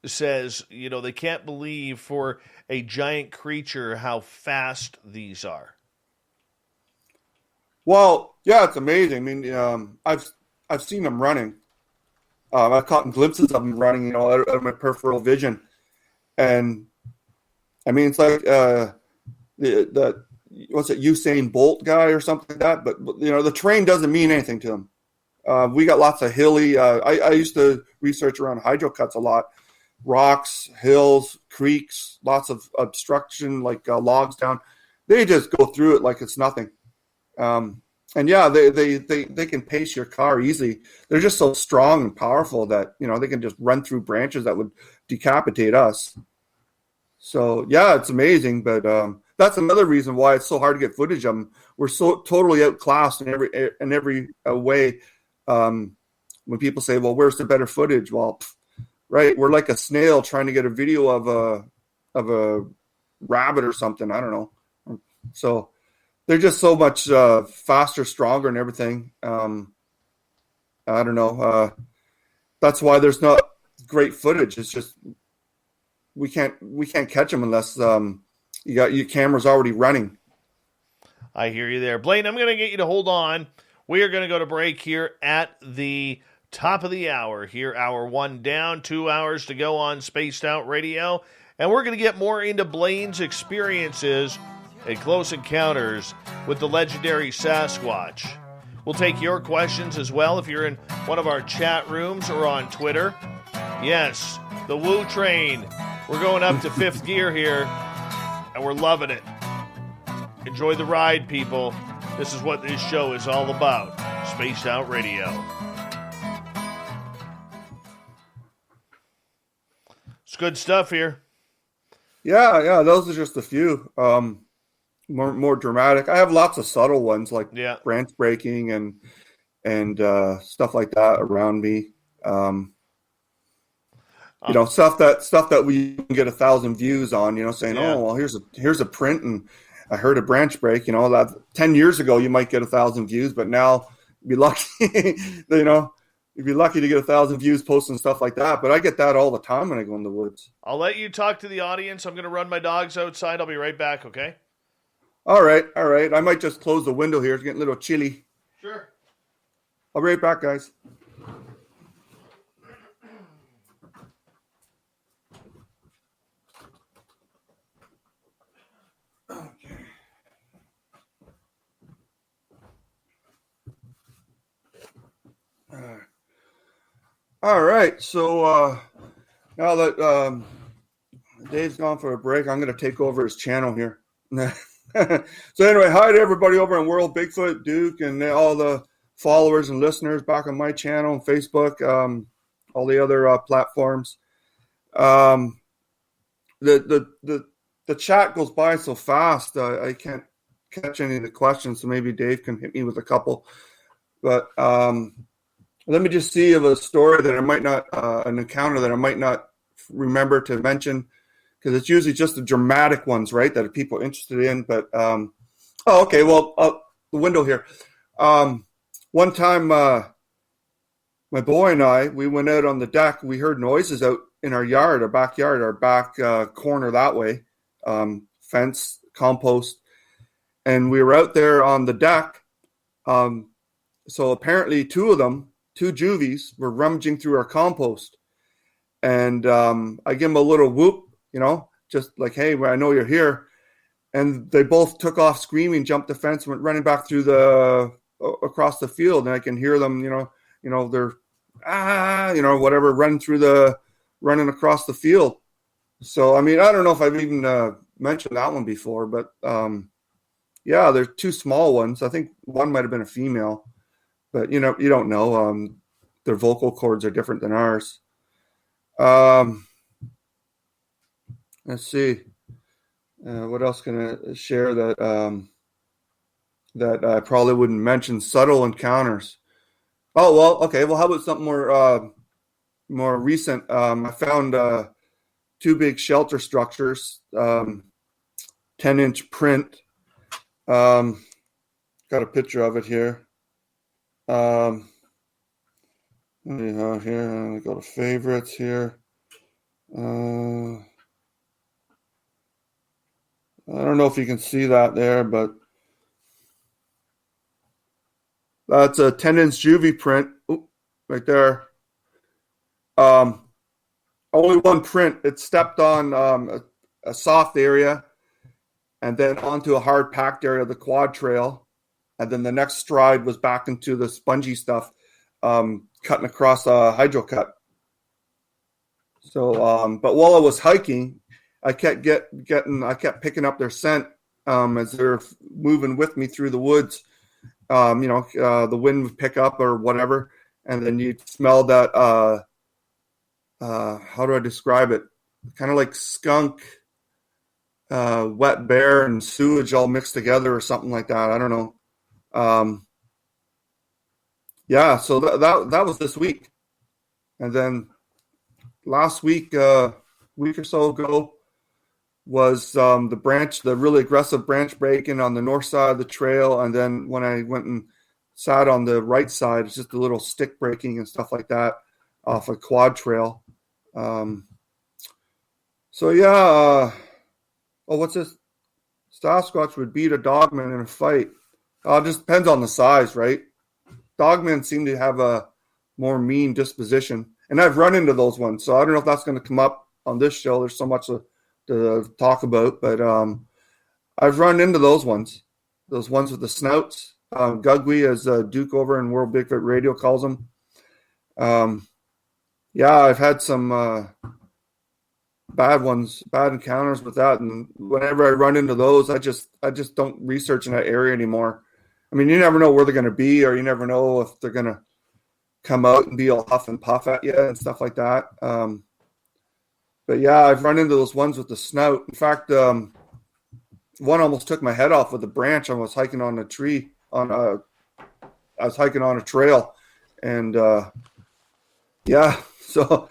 says, they can't believe for a giant creature how fast these are. Well, yeah, it's amazing. I mean, I've seen them running. I've caught glimpses of them running, out of my peripheral vision. And I mean, it's like the what's it, Usain Bolt guy or something like that. But the terrain doesn't mean anything to them. We got lots of hilly. I used to research around hydrocuts a lot, rocks, hills, creeks, lots of obstruction, like logs down. They just go through it like it's nothing. And yeah, they can pace your car easily. They're just so strong and powerful that, they can just run through branches that would decapitate us. So yeah, it's amazing. But that's another reason why it's so hard to get footage of them. We're so totally outclassed in every way. When people say, well, where's the better footage? Well, right. We're like a snail trying to get a video of a rabbit or something. I don't know. So they're just so much faster, stronger, and everything. I don't know. That's why there's not great footage. It's just we can't catch them unless you got your cameras already running. I hear you there, Blaine. I'm going to get you to hold on. We are going to go to break here at the top of the hour. Here, hour one down, 2 hours to go on Spaced Out Radio. And we're going to get more into Blaine's experiences and close encounters with the legendary Sasquatch. We'll take your questions as well if you're in one of our chat rooms or on Twitter. Yes, the Woo Train. We're going up to 5th gear here, and we're loving it. Enjoy the ride, people. This is what this show is all about. Spaced Out Radio. It's good stuff here. Yeah, those are just a few. More dramatic. I have lots of subtle ones like branch breaking and stuff like that around me. Stuff that we can get 1,000 views on. Saying, oh well, here's a print and I heard a branch break. That 10 years ago you might get 1,000 views, but now you'd be lucky. You'd be lucky to get 1,000 views posting stuff like that. But I get that all the time when I go in the woods. I'll let you talk to the audience. I'm going to run my dogs outside. I'll be right back. Okay. All right. I might just close the window here. It's getting a little chilly. Sure. I'll be right back, guys. Okay. All right. So now that Dave's gone for a break, I'm going to take over his channel here. So anyway, hi to everybody over on World Bigfoot, Duke, and all the followers and listeners back on my channel and Facebook, all the other platforms. The chat goes by so fast, I can't catch any of the questions, so maybe Dave can hit me with a couple. But let me just see of a story that I might not, an encounter that I might not remember to mention, because it's usually just the dramatic ones, right, that people are interested in. But, okay, well, the window here. One time, my boy and I, we went out on the deck. We heard noises out in our yard, our backyard, our back corner that way, fence, compost. And we were out there on the deck. So apparently two juvies were rummaging through our compost. And I give them a little whoop, just like, hey, I know you're here. And they both took off screaming, jumped the fence, went running back through across the field. And I can hear them, they're, whatever, running across the field. So, I mean, I don't know if I've even mentioned that one before, but there's two small ones. I think one might have been a female, but you don't know. Their vocal cords are different than ours. Let's see. What else can I share that I probably wouldn't mention? Subtle encounters. Oh, well, okay. Well, how about something more recent? I found two big shelter structures, 10-inch print. Got a picture of it here. Here, let me go to favorites here. I don't know if you can see that there, but that's a 10-inch juvie print. Oop, right there. Only one print. It stepped on a soft area and then onto a hard packed area of the quad trail. And then the next stride was back into the spongy stuff, cutting across a hydro cut. So, but while I was hiking, I kept picking up their scent as they're moving with me through the woods. The wind would pick up or whatever, and then you'd smell that. How do I describe it? Kind of like skunk, wet bear, and sewage all mixed together, or something like that. I don't know. So that was this week, and then last week, week or so ago, was the really aggressive branch breaking on the north side of the trail. And then when I went and sat on the right side, it's just a little stick breaking and stuff like that off a quad trail. What's this? Sasquatch would beat a dogman in a fight. It just depends on the size, right? Dogmen seem to have a more mean disposition. And I've run into those ones. So I don't know if that's going to come up on this show. There's so much to talk about, but I've run into those ones with the snouts. Gugwe, as Duke over in World Bigfoot Radio calls them. Yeah, I've had some bad encounters with that, and whenever I run into those, I just don't research in that area anymore. I mean, you never know where they're going to be, or you never know if they're going to come out and be all huff and puff at you and stuff like that. But yeah, I've run into those ones with the snout. In fact, one almost took my head off with a branch. I was hiking on a tree I was hiking on a trail, and yeah, so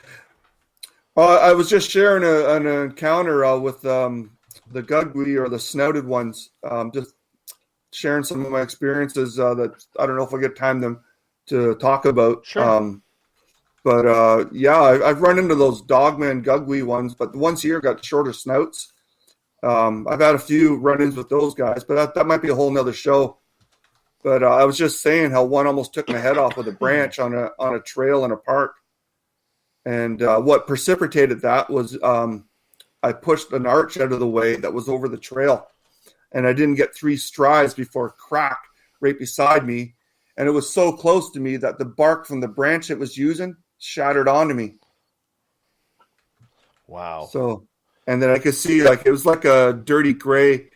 I was just sharing an encounter with the gugwe, or the snouted ones, just sharing some of my experiences that I don't know if I'll get time to talk about. Sure. But yeah, I've run into those dogman gugwe ones, but the ones here got shorter snouts. I've had a few run-ins with those guys, but that might be a whole nother show. But I was just saying how one almost took my head off with a branch on a trail in a park. And what precipitated that was I pushed an arch out of the way that was over the trail. And I didn't get 3 strides before a crack right beside me. And it was so close to me that the bark from the branch it was using shattered onto me. Wow. So, and then I could see, like, it was like a dirty gray.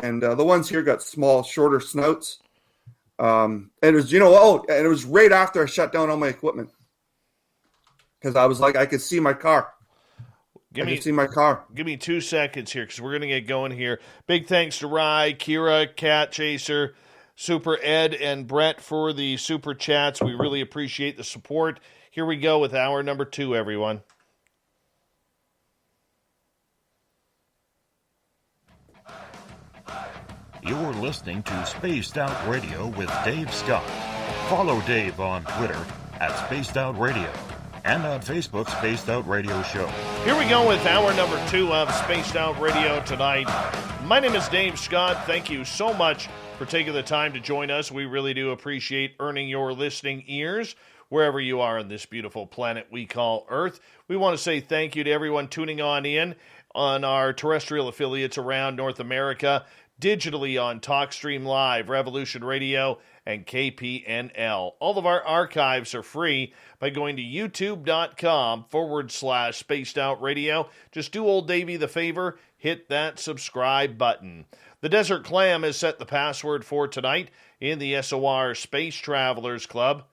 And the ones here got small, shorter snouts. And it was, and it was right after I shut down all my equipment. Because I was like, I could see my car. Give me 2 seconds here, because we're going to get going here. Big thanks to Rye, Kira, Cat Chaser, Super Ed, and Brett for the super chats. We really appreciate the support. Here we go with hour number 2, everyone. You're listening to Spaced Out Radio with Dave Scott. Follow Dave on Twitter at Spaced Out Radio and on Facebook, Spaced Out Radio Show. Here we go with hour number 2 of Spaced Out Radio tonight. My name is Dave Scott. Thank you so much for taking the time to join us. We really do appreciate earning your listening ears wherever you are on this beautiful planet we call Earth. We want to say thank you to everyone tuning in on our terrestrial affiliates around North America, digitally on TalkStream Live, Revolution Radio, and KPNL. All of our archives are free by going to youtube.com/Spaced Out Radio. Just do old Davey the favor, hit that subscribe button. The Desert Clam has set the password for tonight in the SOR Space Travelers Club.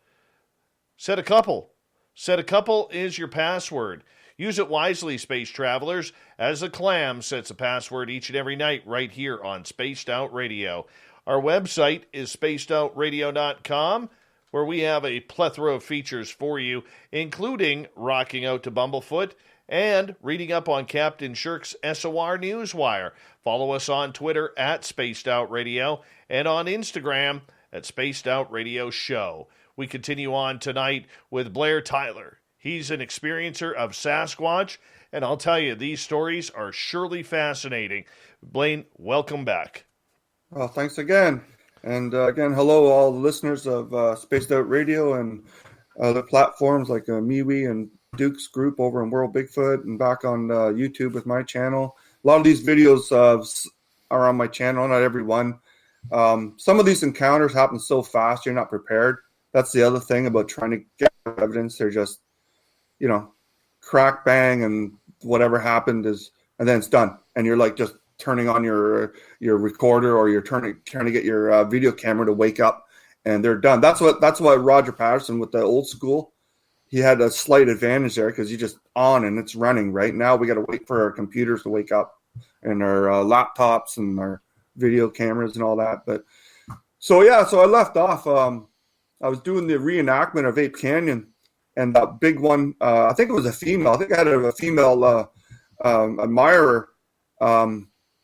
Set a couple. Set a couple is your password. Use it wisely, Space Travelers, as the Clam sets a password each and every night right here on Spaced Out Radio. Our website is spacedoutradio.com, where we have a plethora of features for you, including rocking out to Bumblefoot and reading up on Captain Shirk's SOR Newswire. Follow us on Twitter at Spaced Out Radio and on Instagram at Spaced Out Radio Show. We continue on tonight with Blayne Tyler. He's an experiencer of Sasquatch, and I'll tell you, these stories are surely fascinating. Blayne, welcome back. Well, thanks again. And again, hello, all the listeners of Spaced Out Radio and other platforms like MeWe and Duke's group over in World Bigfoot, and back on YouTube with my channel. A lot of these videos are on my channel, not every one. Some of these encounters happen so fast, you're not prepared. That's the other thing about trying to get evidence. They're just, crack, bang, and whatever happened and then it's done. And you're like just turning on your recorder, or you're trying to get your video camera to wake up, and they're done. That's why Roger Patterson with the old school, he had a slight advantage there, because you just on and it's running. Right now we got to wait for our computers to wake up, and our laptops and our video cameras and all that. But so I left off. I was doing the reenactment of Ape Canyon, and that big one, I think it was a female. I think I had a female admirer,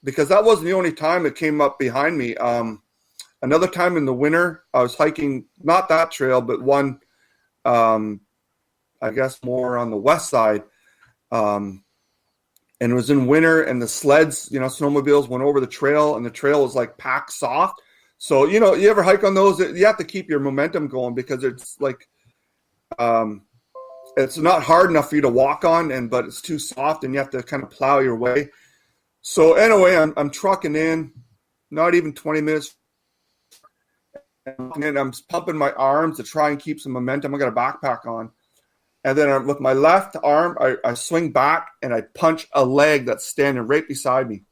because that wasn't the only time it came up behind me. Another time in the winter, I was hiking, not that trail, but one, I guess more on the west side. And it was in winter, and the sleds, snowmobiles went over the trail, and the trail was like packed soft. So, you ever hike on those, you have to keep your momentum going, because it's like, it's not hard enough for you to walk on, but it's too soft, and you have to kind of plow your way. So anyway, I'm trucking in, not even 20 minutes. And I'm pumping my arms to try and keep some momentum. I got a backpack on. And then with my left arm, I swing back and I punch a leg that's standing right beside me.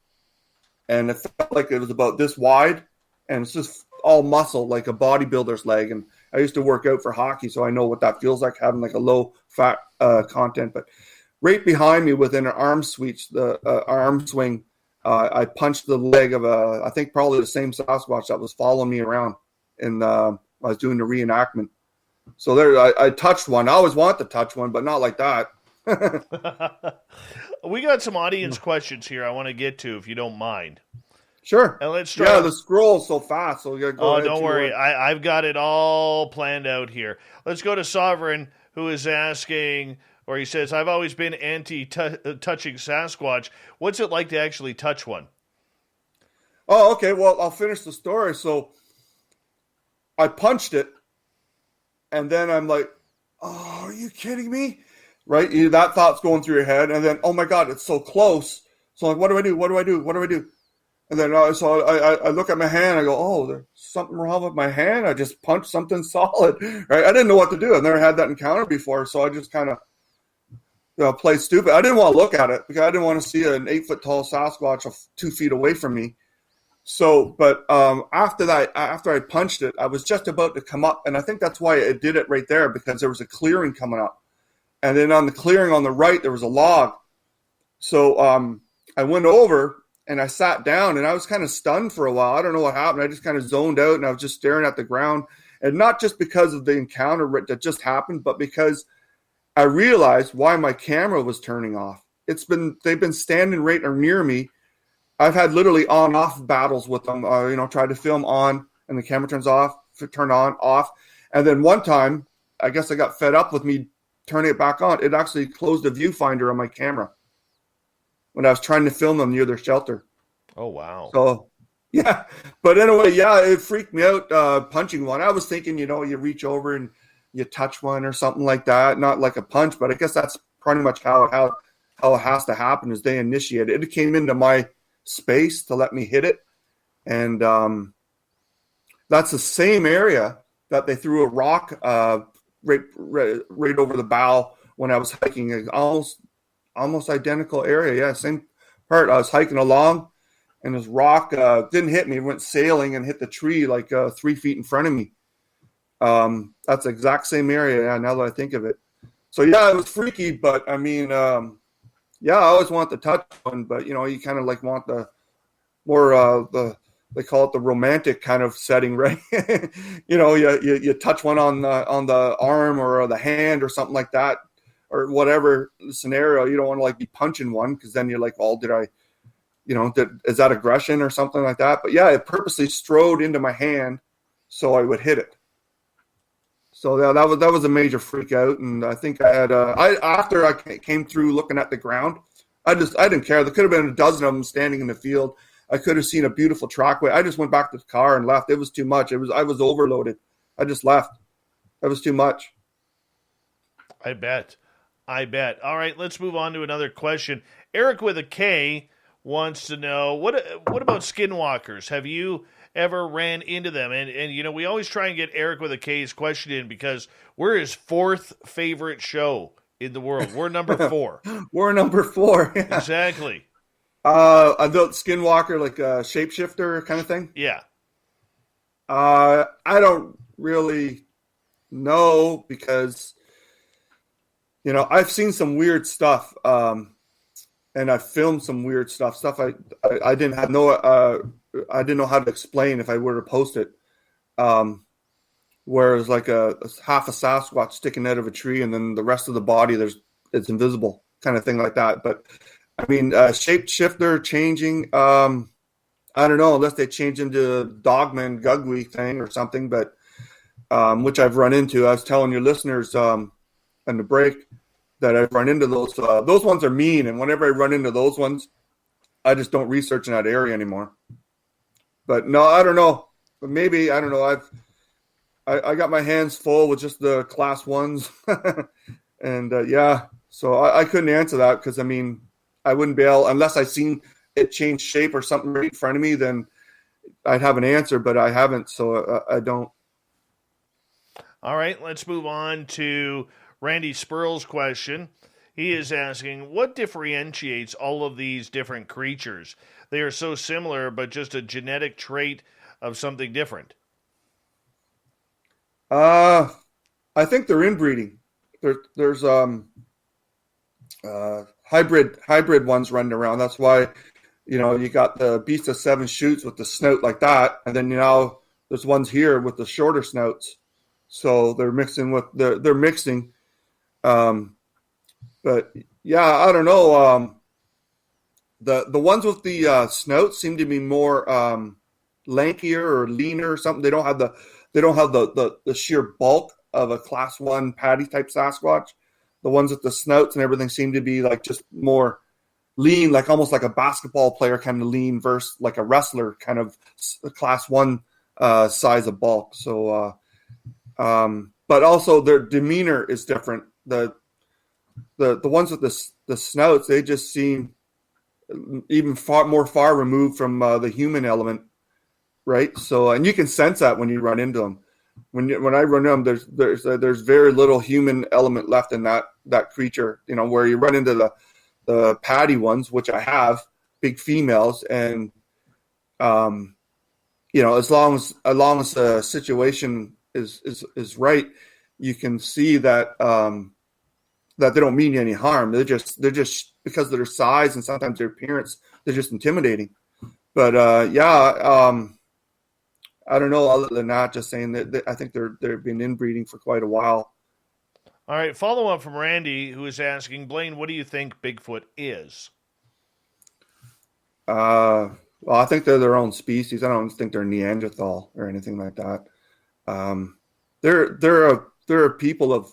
And it felt like it was about this wide. And it's just all muscle, like a bodybuilder's leg. And I used to work out for hockey, so I know what that feels like, having like a low fat content. But right behind me within an arm switch, the arm swing, I punched the leg of I think probably the same Sasquatch that was following me around. And I was doing the reenactment. So there, I touched one. I always want to touch one, but not like that. We got some audience questions here I want to get to, if you don't mind. Sure. And let's start. Yeah, the scroll's so fast, so you gotta go. Oh, don't worry. I've got it all planned out here. Let's go to Sovereign, who is asking, or he says, I've always been anti-touching Sasquatch. What's it like to actually touch one? Oh, okay. Well, I'll finish the story. So I punched it, and then I'm like, oh, are you kidding me? Right? That thought's going through your head, and then, oh my God, it's so close. So I'm like, what do I do? What do I do? What do I do? And then so I look at my hand. I go, oh, there's something wrong with my hand. I just punched something solid. Right? I didn't know what to do. I've never had that encounter before, so I just kind of played stupid. I didn't want to look at it because I didn't want to see an 8-foot-tall Sasquatch 2 feet away from me. So, but after that, after I punched it, I was just about to come up, and I think that's why it did it right there, because there was a clearing coming up. And then on the clearing on the right, there was a log. So I went over, and I sat down, and I was kind of stunned for a while. I don't know what happened. I just kind of zoned out, and I was just staring at the ground. And not just because of the encounter that just happened, but because I realized why my camera was turning off. They've been standing right near me. I've had literally on-off battles with them. Tried to film on, and the camera turns off, turn on, off. And then one time, I guess I got fed up with me turning it back on. It actually closed the viewfinder on my camera when I was trying to film them near their shelter. Oh, wow. So, yeah. But anyway, yeah, it freaked me out punching one. I was thinking, you reach over and you touch one or something like that. Not like a punch, but I guess that's pretty much how it has to happen is they initiate it. It came into my space to let me hit it. And that's the same area that they threw a rock right over the bow when I was hiking. Almost identical area. Yeah, same part. I was hiking along, and this rock didn't hit me. It went sailing and hit the tree like 3 feet in front of me. That's the exact same area now that I think of it. So, yeah, it was freaky, but, I mean, I always want the touch one, but, you kind of like want the more they call it the romantic kind of setting, right? You touch one on the arm or the hand or something like that, or whatever scenario. You don't want to like be punching one because then you're like, well, is that aggression or something like that? But yeah, it purposely strode into my hand so I would hit it. So that was a major freak out, and I think I had after I came through looking at the ground, I didn't care. There could have been a dozen of them standing in the field. I could have seen a beautiful trackway. I just went back to the car and left. It was too much. I was overloaded. I just left. That was too much. I bet. All right, let's move on to another question. Eric with a K wants to know, what about skinwalkers? Have you ever ran into them? And we always try and get Eric with a K's question in because we're his 4th favorite show in the world. We're number 4. We're number 4. Yeah. Exactly. Adult skinwalker, like a shapeshifter kind of thing? Yeah. I don't really know because, I've seen some weird stuff, and I've filmed some weird stuff I didn't have I didn't know how to explain if I were to post it. Whereas like a half a Sasquatch sticking out of a tree and then the rest of the body, it's invisible kind of thing like that. But I mean, shapeshifter changing, I don't know, unless they change into Dogman Gugly thing or something, but which I've run into. I was telling your listeners on the break that I've run into those. Those ones are mean, and whenever I run into those ones, I just don't research in that area anymore. But no, I don't know. But maybe, I don't know. I got my hands full with just the class 1s. And so I couldn't answer that because, I mean, I wouldn't be able, unless I seen it changed shape or something right in front of me, then I'd have an answer, but I haven't, so I don't. All right, let's move on to Randy Spurl's question. He is asking, what differentiates all of these different creatures? They are so similar, but just a genetic trait of something different. I think they're inbreeding. There's hybrid ones running around. That's why, you got the beast of seven shoots with the snout like that, and then there's ones here with the shorter snouts. So they're mixing. But yeah, I don't know. The ones with the snouts seem to be more lankier or leaner or something. They don't have the sheer bulk of a class 1 patty type Sasquatch. The ones with the snouts and everything seem to be like just more lean, like almost like a basketball player kind of lean versus like a wrestler kind of class 1 size of bulk. So, but also their demeanor is different. The ones with the snouts, they just seem even far removed from the human element, right? So, and you can sense that when you run into them. When I run into them, there's very little human element left in that creature. Where you run into the patty ones, which I have, big females, and as long as the situation is right, you can see that that they don't mean you any harm. They're just because of their size and sometimes their appearance, they're just intimidating. But I don't know. Other than that, just saying that I think they've been inbreeding for quite a while. All right, follow up from Randy, who is asking, Blayne, what do you think Bigfoot is? Well, I think they're their own species. I don't think they're Neanderthal or anything like that. They're a people of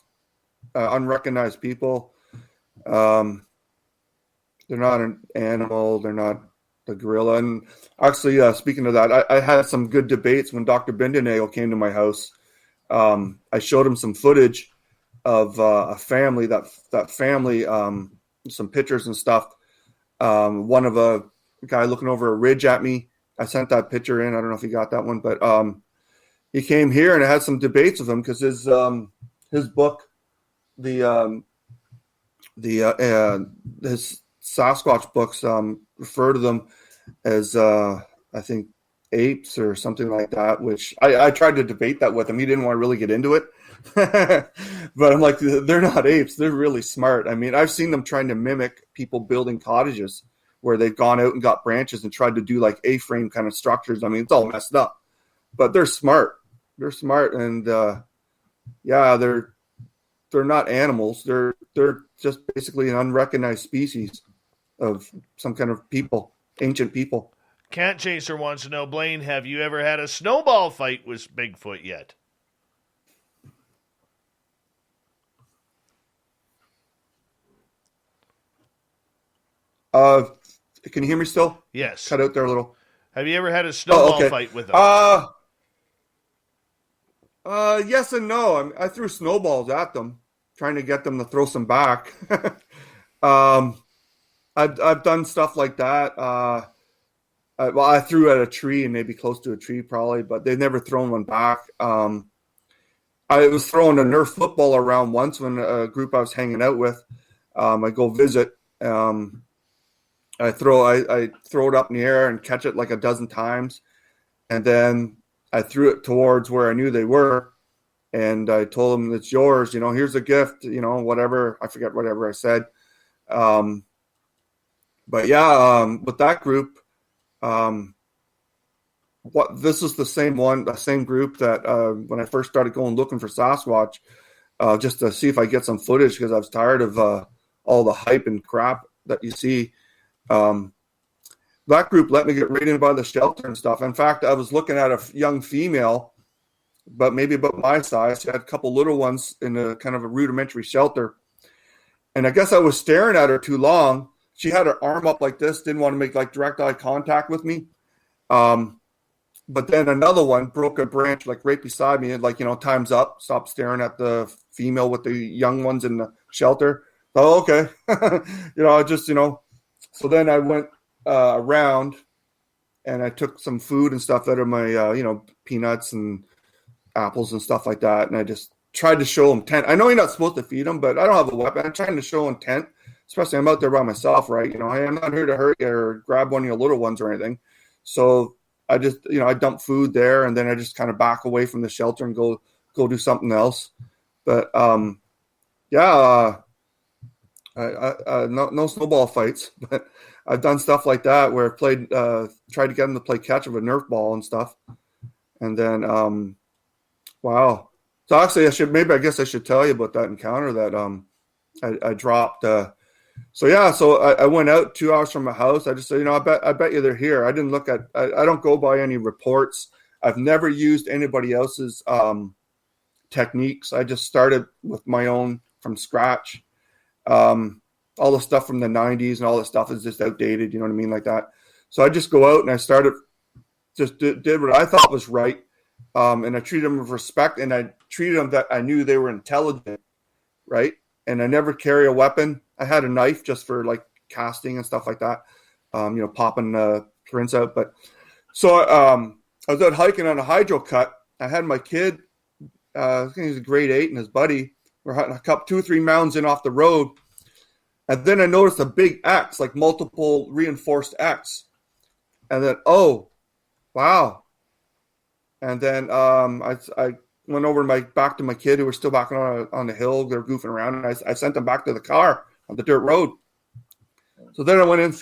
unrecognized people. They're not an animal. They're not the gorilla. And actually, speaking of that, I had some good debates when Dr. Bendenagel came to my house. I showed him some footage of a family, that family, some pictures and stuff. One of a guy looking over a ridge at me. I sent that picture in. I don't know if he got that one, but he came here and I had some debates with him because his book, his Sasquatch books refer to them as I think apes or something like that, which I tried to debate that with him. He didn't want to really get into it. But I'm like, they're not apes. They're really smart. I mean, I've seen them trying to mimic people building cottages where they've gone out and got branches and tried to do like A-frame kind of structures. I mean, it's all messed up, but they're smart. They're smart. And they're not animals. They're just basically an unrecognized species of some kind of people, ancient people. Cat Chaser wants to know, Blayne, have you ever had a snowball fight with Bigfoot yet? Can you hear me still? Yes. Cut out there a little. Have you ever had a snowball fight with them? Yes and no. I threw snowballs at them, trying to get them to throw some back. I've done stuff like that. I threw at a tree and maybe close to a tree probably, but they've never thrown one back. I was throwing a Nerf football around once when a group I was hanging out with. I go visit. I throw it up in the air and catch it like a dozen times, and then I threw it towards where I knew they were, and I told them, "It's yours. Here's a gift. Whatever." I forget whatever I said. But yeah, with that group, this is the same group that when I first started going looking for Sasquatch, just to see if I get some footage because I was tired of all the hype and crap that you see. That group let me get right in by the shelter and stuff. In fact, I was looking at a young female, but maybe about my size. She had a couple little ones in a kind of a rudimentary shelter. And I guess I was staring at her too long. She had her arm up like this, didn't want to make like direct eye contact with me. But then another one broke a branch like right beside me and time's up. Stop staring at the female with the young ones in the shelter. Oh, okay. So then I went around, and I took some food and stuff out of my, peanuts and apples and stuff like that. And I just tried to show intent. I know you're not supposed to feed them, but I don't have a weapon. I'm trying to show intent, especially I'm out there by myself, right? I'm not here to hurt you or grab one of your little ones or anything. So I just, I dump food there, and then I just kind of back away from the shelter and go do something else. But no snowball fights, but I've done stuff like that where I've tried to get them to play catch with a Nerf ball and stuff. And then, wow. So actually I guess I should tell you about that encounter that I dropped. So I went out 2 hours from my house. I just said, I bet you they're here. I didn't look at, I don't go by any reports. I've never used anybody else's techniques. I just started with my own from scratch. All the stuff from the 90s and all that stuff is just outdated. You know what I mean? Like that. So I just go out and I started, just did what I thought was right. And I treated them with respect, and I treated them that I knew they were intelligent. Right. And I never carry a weapon. I had a knife just for like casting and stuff like that. Popping prints out. But so I was out hiking on a hydro cut. I had my kid, I think he was grade 8, and his buddy. We're hunting a couple, 2 or 3 mountains in off the road. And then I noticed a big X, like multiple reinforced X. And then, oh, wow. And then I went over back to my kid who was still back on the hill. They were goofing around, and I sent them back to the car on the dirt road. So then I went in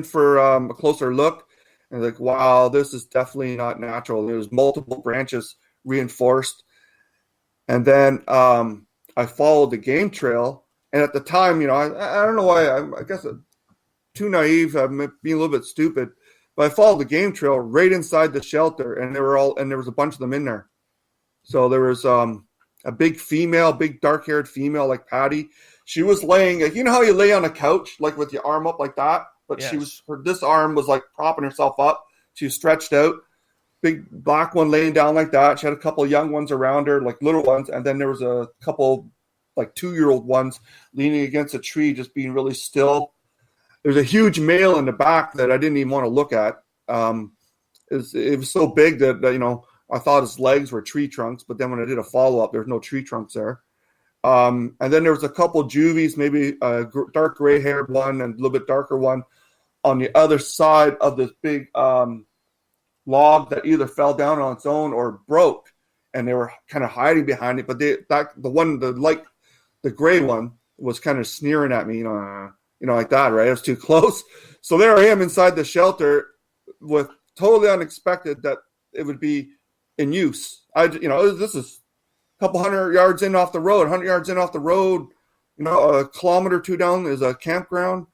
for a closer look, and like, wow, this is definitely not natural. There was multiple branches reinforced. And then I followed the game trail. And at the time, I don't know why, I guess too naive, I'm being a little bit stupid, but I followed the game trail right inside the shelter, and there was a bunch of them in there. So there was a big dark-haired female like Patty. She was laying, like, how you lay on a couch, like with your arm up like that? But yes. This arm was like propping herself up. She was stretched out. Big black one laying down like that. She had a couple of young ones around her, like little ones, and then there was a couple like 2-year-old ones leaning against a tree, just being really still. There's a huge male in the back that I didn't even want to look at. It was so big that, I thought his legs were tree trunks, but then when I did a follow-up, there's no tree trunks there. And then there was a couple juvies, maybe a dark gray-haired one and a little bit darker one on the other side of this big log that either fell down on its own or broke, and they were kind of hiding behind it. But the gray one was kind of sneering at me, like that, right? It was too close. So there I am inside the shelter with totally unexpected that it would be in use. This is a couple 100 yards in off the road, 100 yards in off the road, a kilometer or 2 down is a campground.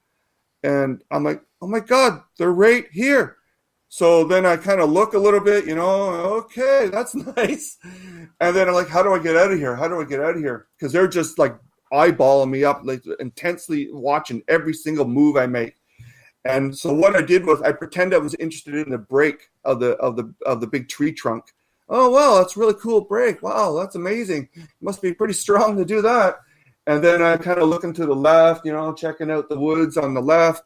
And I'm like, oh my God, they're right here. So then I kind of look a little bit, okay, that's nice. And then I'm like, how do I get out of here? Because they're just like eyeballing me up, like intensely watching every single move I make. And so what I did was I pretended I was interested in the break of the big tree trunk. Oh, wow, that's a really cool break. Wow, that's amazing. Must be pretty strong to do that. And then I kind of looking to the left, checking out the woods on the left.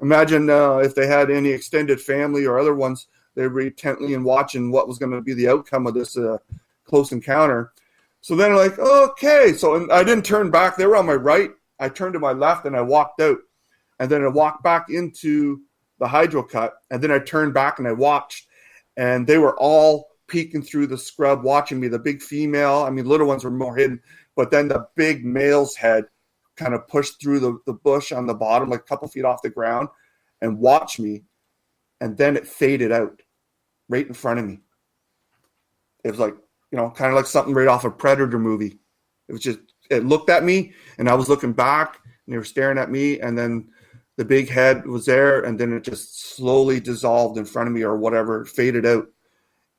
Imagine if they had any extended family or other ones, they'd be intently and watching what was going to be the outcome of this close encounter. So then I'm like, okay. So I didn't turn back. They were on my right. I turned to my left and I walked out. And then I walked back into the hydro cut. And then I turned back and I watched. And they were all peeking through the scrub, watching me. The big female, little ones were more hidden. But then the big male's head kind of pushed through the bush on the bottom, like a couple feet off the ground, and watched me. And then it faded out right in front of me. It was like, kind of like something right off a Predator movie. It was just, it looked at me, and I was looking back, and they were staring at me, and then the big head was there, and then it just slowly dissolved in front of me or whatever, faded out.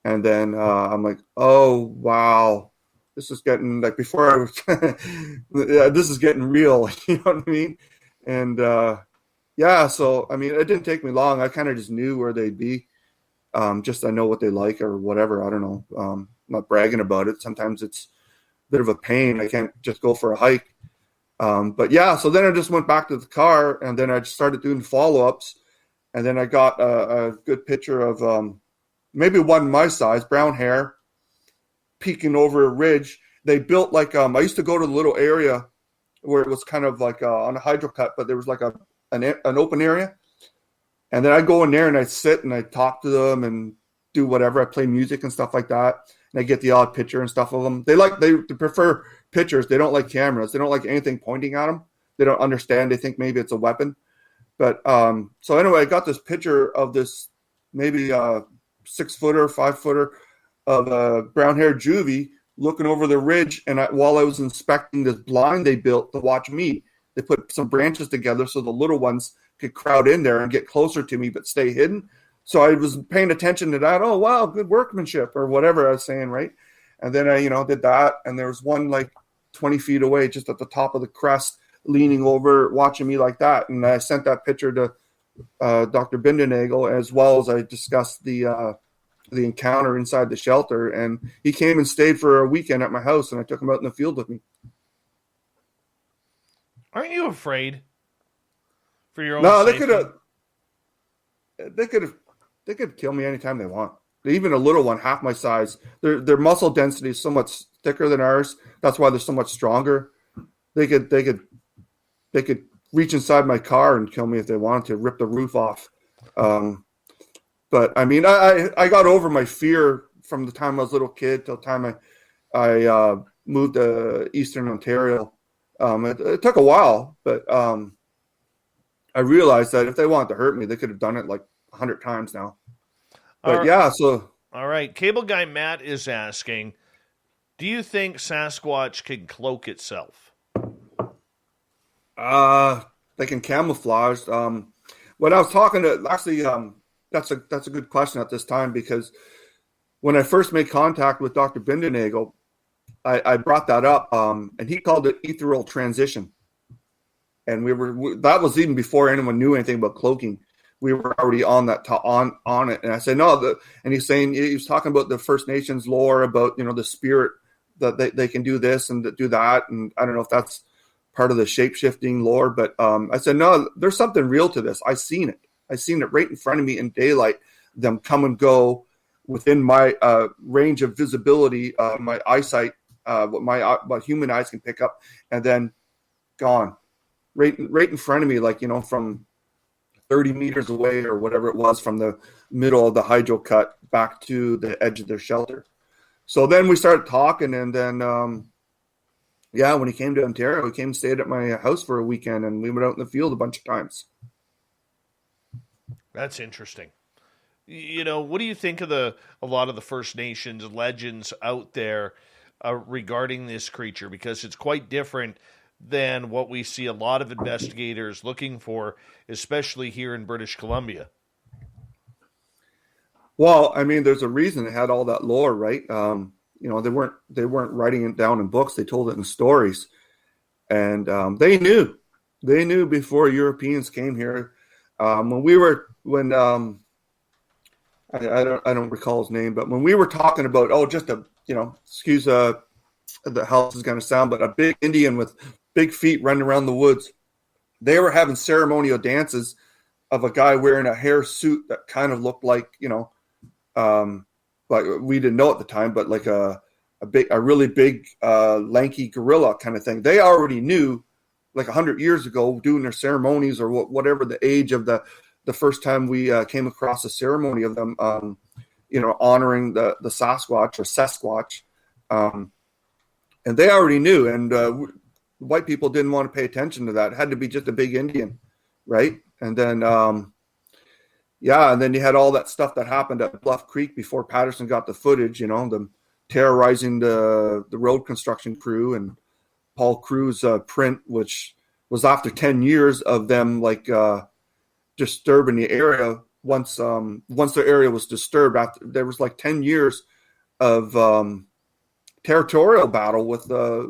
And then I'm like, oh, wow. This is getting, like, before I was, this is getting real, you know what I mean? And, so, it didn't take me long. I kind of just knew where they'd be. I know what they like or whatever. I don't know. I'm not bragging about it. Sometimes it's a bit of a pain. I can't just go for a hike. But yeah, so then I just went back to the car, and then I just started doing follow-ups, and then I got a good picture of maybe one my size, brown hair, peeking over a ridge. They built like I used to go to the little area where it was kind of like on a hydro cut, but there was like an open area, and then I'd go in there and I'd sit and I'd talk to them and do whatever. I play music and stuff like that, and I get the odd picture and stuff of them. They prefer pictures. They don't like cameras. They don't like anything pointing at them. They don't understand. They think maybe it's a weapon. But so anyway, I got this picture of this maybe 6-footer, 5-footer of a brown-haired juvie looking over the ridge. And while I was inspecting this blind they built to watch me, they put some branches together so the little ones could crowd in there and get closer to me but stay hidden. So I was paying attention to that. Oh, wow, good workmanship, or whatever I was saying, right? And then I, did that. And there was one like 20 feet away, just at the top of the crest, leaning over, watching me like that. And I sent that picture to Dr. Bindenagel, as well as I discussed the encounter inside the shelter. And he came and stayed for a weekend at my house, and I took him out in the field with me. Aren't you afraid for your own No, safety? They could kill me anytime they want. Even a little one, half my size, their muscle density is so much thicker than ours. That's why they're so much stronger. They could reach inside my car and kill me if they wanted to, rip the roof off. But I mean, I got over my fear from the time I was a little kid till the time I moved to Eastern Ontario. It took a while, but I realized that if they wanted to hurt me, they could have done it like 100 times now. But yeah, so. All right. Cable Guy Matt is asking, do you think Sasquatch can cloak itself? They can camouflage. When I was talking to, actually, that's a good question at this time, because when I first made contact with Dr. Bindenagel, I brought that up, and he called it ethereal transition. And that was even before anyone knew anything about cloaking. We were already on that on it. And I said, no, and he was talking about the First Nations lore about, the spirit that they can do this and do that. And I don't know if that's part of the shape-shifting lore, but I said, no, there's something real to this. I seen it right in front of me in daylight, them come and go within my range of visibility, my eyesight, what human eyes can pick up, and then gone right in front of me, like, from 30 meters away or whatever it was, from the middle of the hydro cut back to the edge of their shelter. So then we started talking, and then, when he came to Ontario, he came and stayed at my house for a weekend, and we went out in the field a bunch of times. That's interesting. What do you think of a lot of the First Nations legends out there regarding this creature? Because it's quite different than what we see a lot of investigators looking for, especially here in British Columbia. Well, I mean, there's a reason they had all that lore, right? They weren't writing it down in books. They told it in stories, and they knew before Europeans came here. I don't recall his name, but when we were talking about, excuse the how this is going to sound, but a big Indian with big feet running around the woods, they were having ceremonial dances of a guy wearing a hair suit that kind of looked like, like we didn't know at the time, but like a really big, lanky gorilla kind of thing. They already knew, like 100 years ago, doing their ceremonies or whatever the age of the first time we came across a ceremony of them, honoring the Sasquatch or Sasquatch. And they already knew, and white people didn't want to pay attention to that. It had to be just a big Indian, right? And then, and then you had all that stuff that happened at Bluff Creek before Patterson got the footage, them terrorizing the road construction crew, and Paul Crew's print, which was after 10 years of them disturbing the area. Once the area was disturbed, after there was like 10 years of territorial battle with the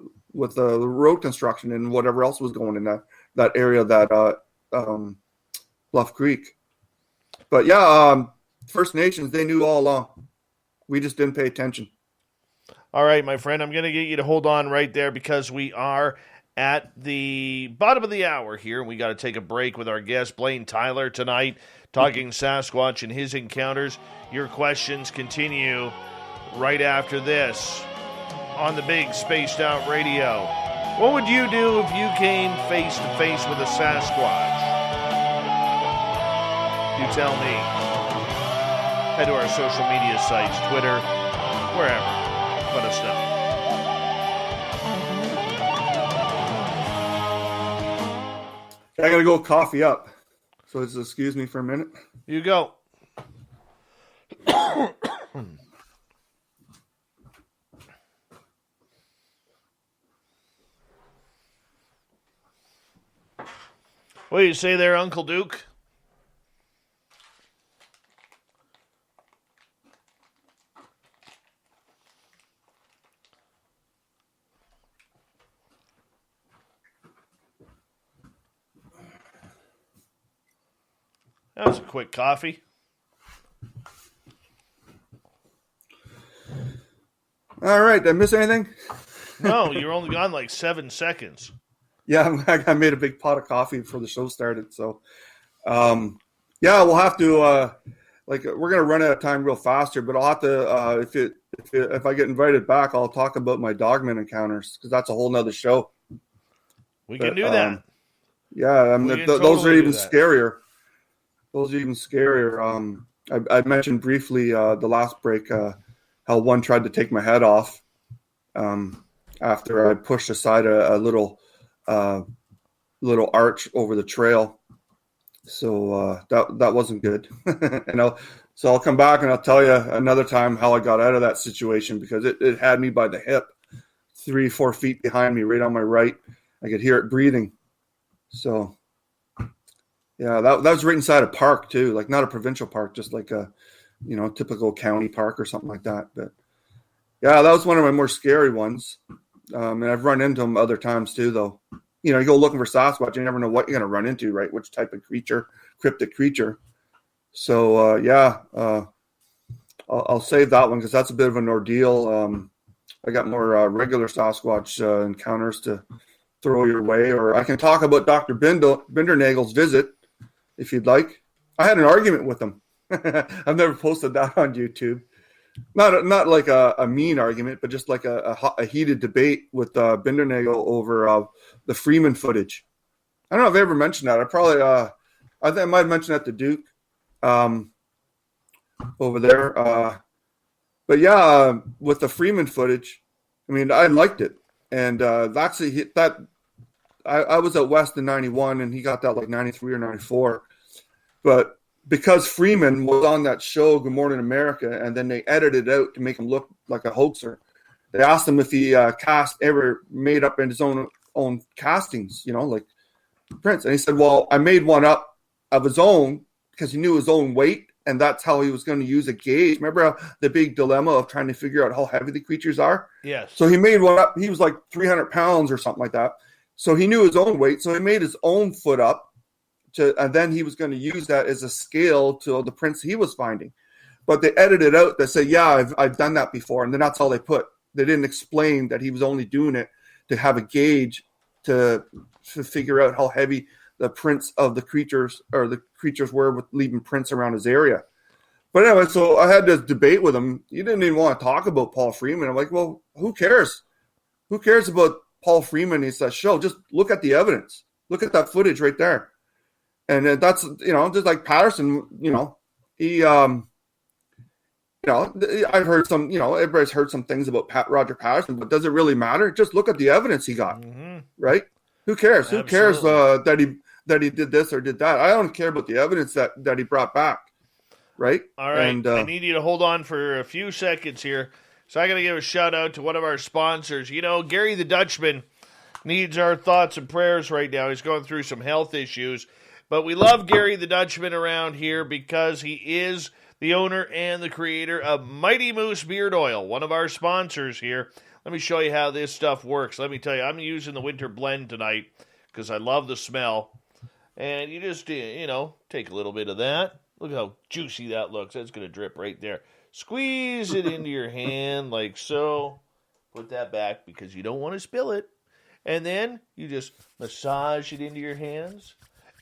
road construction and whatever else was going in that area, that Bluff Creek. But First Nations, they knew all along. We just didn't pay attention. All right, my friend, I'm going to get you to hold on right there, because we are at the bottom of the hour here. We got to take a break with our guest, Blayne Tyler, tonight, talking Sasquatch and his encounters. Your questions continue right after this on the big Spaced Out Radio. What would you do if you came face to face with a Sasquatch? You tell me. Head to our social media sites, Twitter, wherever. Let us know. I gotta go coffee up. So just excuse me for a minute. You go. What do you say there, Uncle Duke? That was a quick coffee. All right, did I miss anything? No, you're only gone like 7 seconds. Yeah, I made a big pot of coffee before the show started. So, yeah, we'll have to, we're going to run out of time real faster, but I'll have to, if I get invited back, I'll talk about my dogman encounters, because that's a whole nother show. We can do that. Yeah, those are even scarier. Those are even scarier. I mentioned briefly the last break how one tried to take my head off after I pushed aside a little arch over the trail. So that wasn't good. So I'll come back and I'll tell you another time how I got out of that situation, because it had me by the hip, 3-4 feet behind me, right on my right. I could hear it breathing. So. Yeah, that was right inside a park too, like not a provincial park, just like a, typical county park or something like that. But yeah, that was one of my more scary ones. And I've run into them other times too, though. You go looking for Sasquatch, you never know what you're going to run into, right? Which type of creature, cryptic creature. So I'll save that one because that's a bit of an ordeal. I got more regular Sasquatch encounters to throw your way, or I can talk about Dr. Bindernagel's visit. If you'd like. I had an argument with him. I've never posted that on YouTube. Not like a mean argument, but just like a heated debate with Bindernagel over the Freeman footage. I don't know if I ever mentioned that. I think I might have mentioned that to Duke over there. But yeah, with the Freeman footage, I mean, I liked it. And actually, I was at West in 91, and he got that like 93 or 94. But because Freeman was on that show, Good Morning America, and then they edited it out to make him look like a hoaxer, they asked him if he ever made up in his own castings, like Prince. And he said, well, I made one up of his own because he knew his own weight, and that's how he was going to use a gauge. Remember the big dilemma of trying to figure out how heavy the creatures are? Yes. So he made one up. He was like 300 pounds or something like that. So he knew his own weight. So he made his own foot up. And then he was going to use that as a scale to the prints he was finding. But they edited out. They said, yeah, I've done that before. And then that's all they put. They didn't explain that he was only doing it to have a gauge to figure out how heavy the prints of the creatures were with leaving prints around his area. But anyway, so I had this debate with him. He didn't even want to talk about Paul Freeman. I'm like, well, who cares? Who cares about Paul Freeman? He says, show, just look at the evidence. Look at that footage right there. And that's, just like Patterson, he, I've heard some, everybody's heard some things about Roger Patterson, but does it really matter? Just look at the evidence he got, right? Who cares? Absolutely. Who cares that he did this or did that? I don't care about the evidence that he brought back, right? All right, and, I need you to hold on for a few seconds here. So I got to give a shout out to one of our sponsors. Gary the Dutchman needs our thoughts and prayers right now. He's going through some health issues. But we love Gary the Dutchman around here because he is the owner and the creator of Mighty Moose Beard Oil, one of our sponsors here. Let me show you how this stuff works. Let me tell you, I'm using the winter blend tonight because I love the smell. And you just, take a little bit of that. Look how juicy that looks. That's going to drip right there. Squeeze it into your hand like so. Put that back because you don't want to spill it. And then you just massage it into your hands.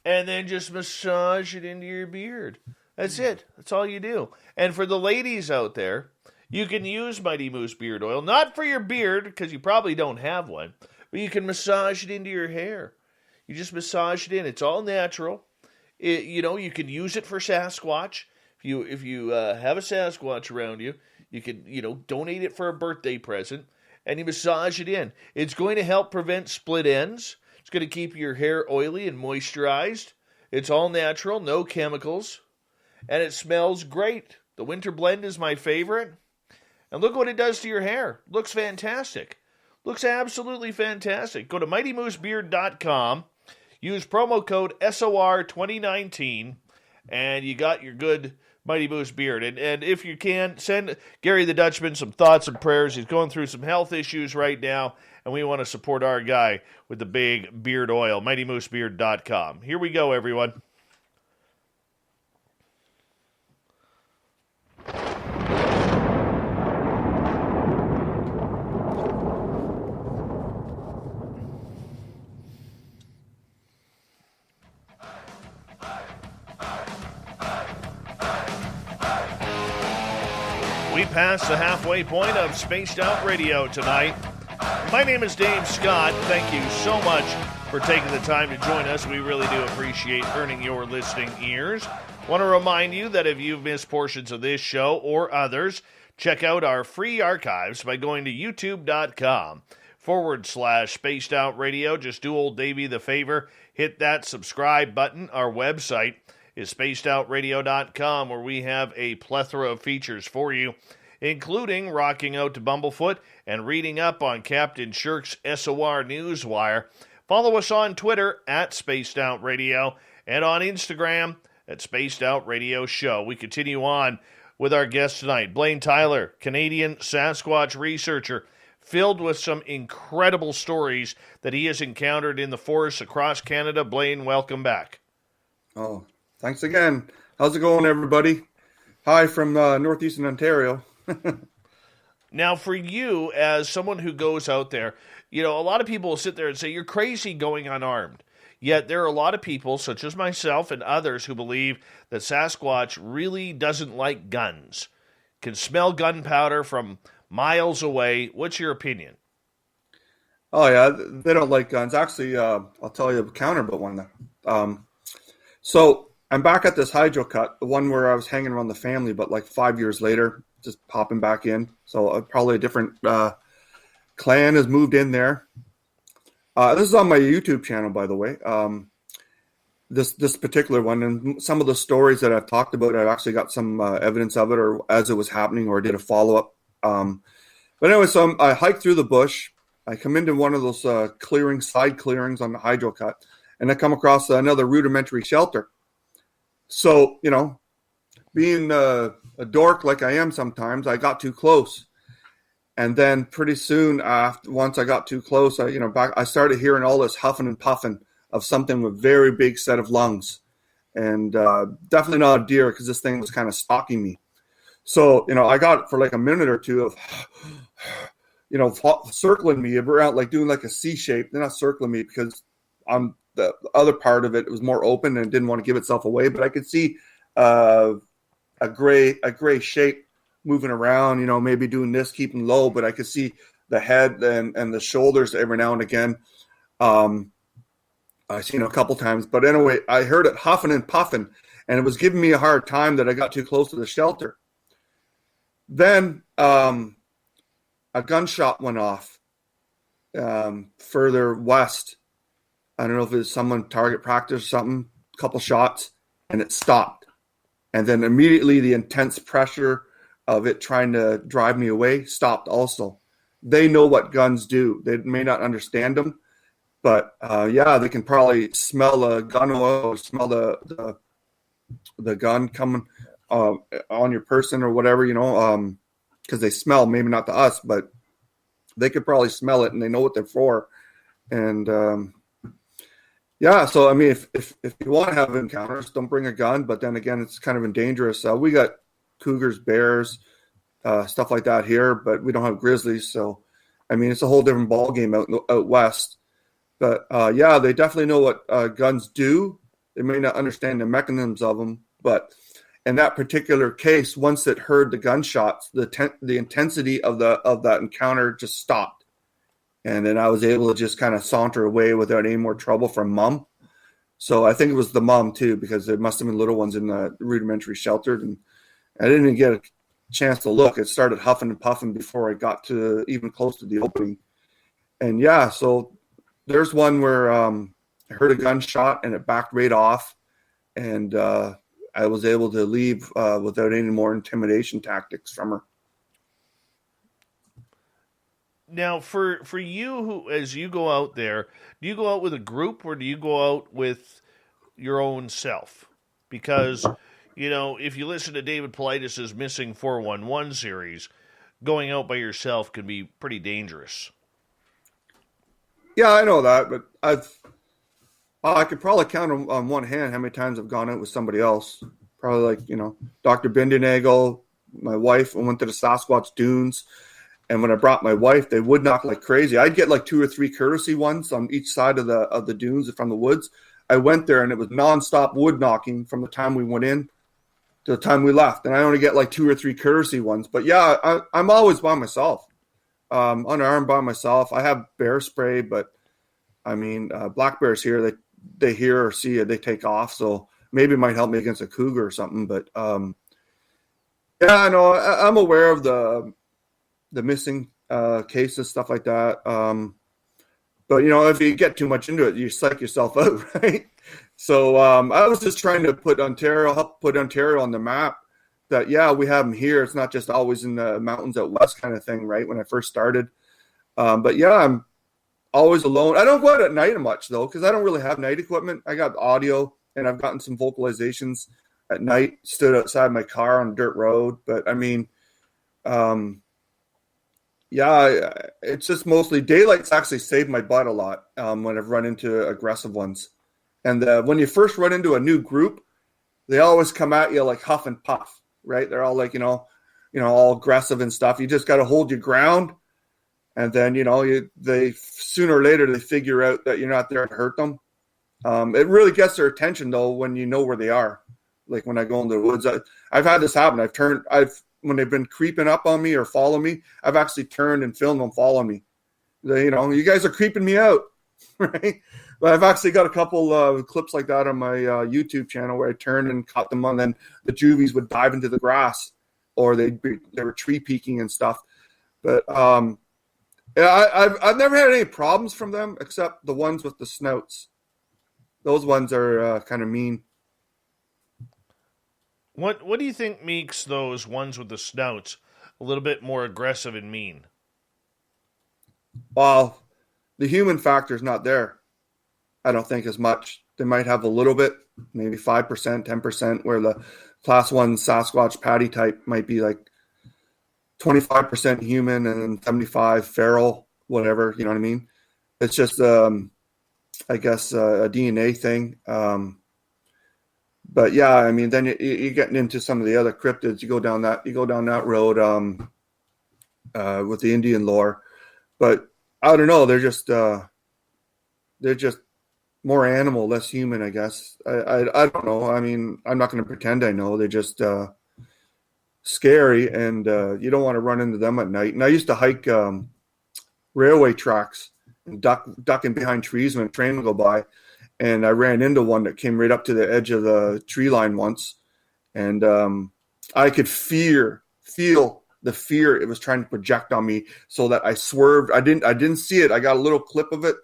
And then just massage it into your beard. That's it. That's all you do. And for the ladies out there, you can use Mighty Moose beard oil. Not for your beard, because you probably don't have one. But you can massage it into your hair. You just massage it in. It's all natural. You can use it for Sasquatch. If you have a Sasquatch around you, you can donate it for a birthday present, and you massage it in. It's going to help prevent split ends. It's going to keep your hair oily and moisturized. It's all natural, no chemicals, and it smells great. The winter blend is my favorite. And look what it does to your hair. Looks fantastic. Looks absolutely fantastic. Go to MightyMooseBeard.com. Use promo code SOR2019, and you got your good Mighty Moose beard. And if you can, send Gary the Dutchman some thoughts and prayers. He's going through some health issues right now, and we want to support our guy with the big beard oil. MightyMooseBeard.com. Here we go, everyone. We passed the halfway point of Spaced Out Radio tonight. My name is Dave Scott. Thank you so much for taking the time to join us. We really do appreciate earning your listening ears. Want to remind you that if you've missed portions of this show or others, check out our free archives by going to youtube.com/Spaced Out Radio. Just do old Davey the favor. Hit that subscribe button. Our website is spacedoutradio.com, where we have a plethora of features for you, including rocking out to Bumblefoot and reading up on Captain Shirk's SOR Newswire. Follow us on Twitter at Spaced Out Radio and on Instagram at Spaced Out Radio Show. We continue on with our guest tonight, Blayne Tyler, Canadian Sasquatch researcher, filled with some incredible stories that he has encountered in the forests across Canada. Blayne, welcome back. Oh, thanks again. How's it going, everybody? Hi from northeastern Ontario. Now, for you, as someone who goes out there, a lot of people will sit there and say, you're crazy going unarmed. Yet there are a lot of people, such as myself and others, who believe that Sasquatch really doesn't like guns, can smell gunpowder from miles away. What's your opinion? Oh, yeah, they don't like guns. Actually, I'll tell you a counter about one. So I'm back at this hydro cut, the one where I was hanging around the family, but like 5 years later, just popping back in. So probably a different clan has moved in there. This is on my YouTube channel, by the way. This particular one, and some of the stories that I've talked about, I've actually got some evidence of it, or as it was happening, or did a follow-up. But anyway, so I hiked through the bush. I come into one of those side clearings on the hydro cut, and I come across another rudimentary shelter. So, being a dork like I am sometimes, I got too close. And then pretty soon once I got too close, I started hearing all this huffing and puffing of something with very big set of lungs. And definitely not a deer, because this thing was kind of stalking me. So, I got for like a minute or two of, circling me around, like doing like a C shape. They're not circling me because on the other part of it was more open and didn't want to give itself away. But I could see a gray shape moving around, maybe doing this, keeping low, but I could see the head and the shoulders every now and again. I've seen it a couple times, but anyway, I heard it huffing and puffing, and it was giving me a hard time that I got too close to the shelter. Then a gunshot went off further west. I don't know if it was someone target practice or something, a couple shots, and it stopped. And then immediately the intense pressure of it trying to drive me away stopped also. They know what guns do. They may not understand them, but they can probably smell a gun oil or smell the gun coming on your person or whatever, because they smell, maybe not to us, but they could probably smell it and they know what they're for. And so I mean, if you want to have encounters, don't bring a gun. But then again, it's kind of dangerous. We got cougars, bears, stuff like that here, but we don't have grizzlies. So, I mean, it's a whole different ball game out west. But yeah, they definitely know what guns do. They may not understand the mechanisms of them, but in that particular case, once it heard the gunshots, the intensity of that encounter just stopped, and then I was able to just kind of saunter away without any more trouble from Mom. So I think it was the mom too, because there must have been little ones in the rudimentary shelter, and I didn't even get a chance to look. It started huffing and puffing before I got to even close to the opening. And yeah, so there's one where I heard a gunshot and it backed right off, and I was able to leave without any more intimidation tactics from her. Now, for you, who as you go out there, do you go out with a group or do you go out with your own self? Because, if you listen to David Paulides' Missing 411 series, going out by yourself can be pretty dangerous. Yeah, I know that, but I could probably count on one hand how many times I've gone out with somebody else. Probably like, Dr. Bindenagel, my wife, I went to the Sasquatch dunes. And when I brought my wife, they would knock like crazy. I'd get like 2 or 3 courtesy ones on each side of the dunes from the woods. I went there and it was nonstop wood knocking from the time we went in to the time we left. And I only get like 2 or 3 courtesy ones. But yeah, I'm always by myself, unarmed by myself. I have bear spray, but I mean, black bears here, they hear or see it, they take off. So maybe it might help me against a cougar or something. But yeah, I know I'm aware of the missing cases, stuff like that. But, if you get too much into it, you psych yourself out, right? So I was just trying to help put Ontario on the map that, yeah, we have them here. It's not just always in the mountains out west kind of thing, right, when I first started. But, yeah, I'm always alone. I don't go out at night much, though, because I don't really have night equipment. I got audio, and I've gotten some vocalizations at night, stood outside my car on a dirt road. But, I mean, yeah, it's just mostly daylight's actually saved my butt a lot when I've run into aggressive ones. And when you first run into a new group, they always come at you like huff and puff, right? They're all like, all aggressive and stuff. You just got to hold your ground. And then, they sooner or later, they figure out that you're not there to hurt them. It really gets their attention, though, when you know where they are. Like when I go into the woods, I've had this happen. When they've been creeping up on me or follow me, I've actually turned and filmed them follow me. You guys are creeping me out, right? But I've actually got a couple clips like that on my YouTube channel where I turned and caught them on. Then the juvies would dive into the grass, or they were tree peeking and stuff. But yeah, I've never had any problems from them except the ones with the snouts. Those ones are kind of mean. What do you think makes those ones with the snouts a little bit more aggressive and mean? Well, the human factor is not there. I don't think as much. They might have a little bit, maybe 5%, 10%, where the class 1 Sasquatch patty type might be like 25% human and 75 feral, whatever, you know what I mean? It's just, I guess, a DNA thing. But yeah, I mean, then you're getting into some of the other cryptids. You go down that road with the Indian lore. But I don't know. They're just more animal, less human, I guess. I don't know. I mean, I'm not going to pretend I know. They're just scary, and you don't want to run into them at night. And I used to hike railway tracks and ducking behind trees when a train would go by. And I ran into one that came right up to the edge of the tree line once. And I could feel the fear it was trying to project on me, so that I swerved. I didn't see it. I got a little clip of it,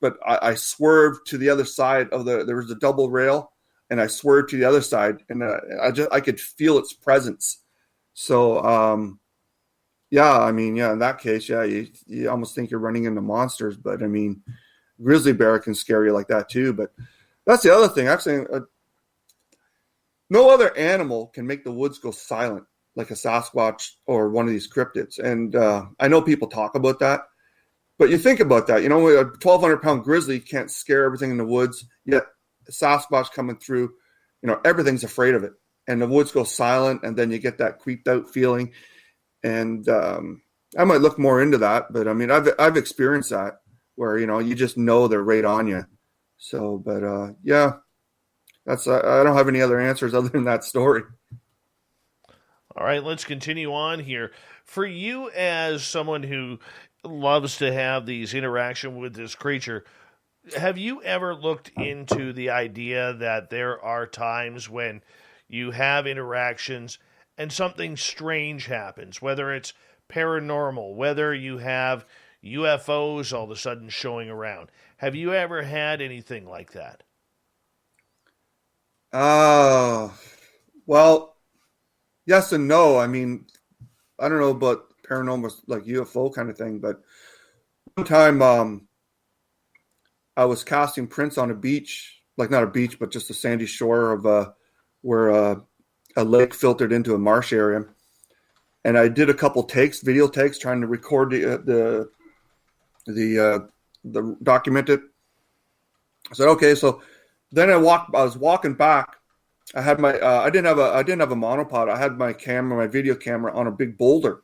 but I swerved to the other side of there was a double rail, and I swerved to the other side, and I could feel its presence. So, yeah, I mean, yeah, in that case, yeah, you almost think you're running into monsters, but I mean, grizzly bear can scare you like that too. But that's the other thing. Actually, no other animal can make the woods go silent like a Sasquatch or one of these cryptids. And I know people talk about that, but you think about that. A 1,200-pound grizzly can't scare everything in the woods, yet a Sasquatch coming through, everything's afraid of it. And the woods go silent, and then you get that creeped out feeling. And I might look more into that, but I mean, I've experienced that. where, you just know they're right on you. So, but yeah, that's I don't have any other answers other than that story. All right, let's continue on here. For you, as someone who loves to have these interaction with this creature, have you ever looked into the idea that there are times when you have interactions and something strange happens, whether it's paranormal, whether you have UFOs all of a sudden showing around? Have you ever had anything like that? Well, yes and no. I mean, I don't know about paranormal, like UFO kind of thing, but one time I was casting prints on a beach, like not a beach, but just a sandy shore of where a lake filtered into a marsh area. And I did a couple takes, video takes, trying to record the document it. I said, okay, so then I was walking back. I had my I didn't have a monopod. I had my video camera on a big boulder.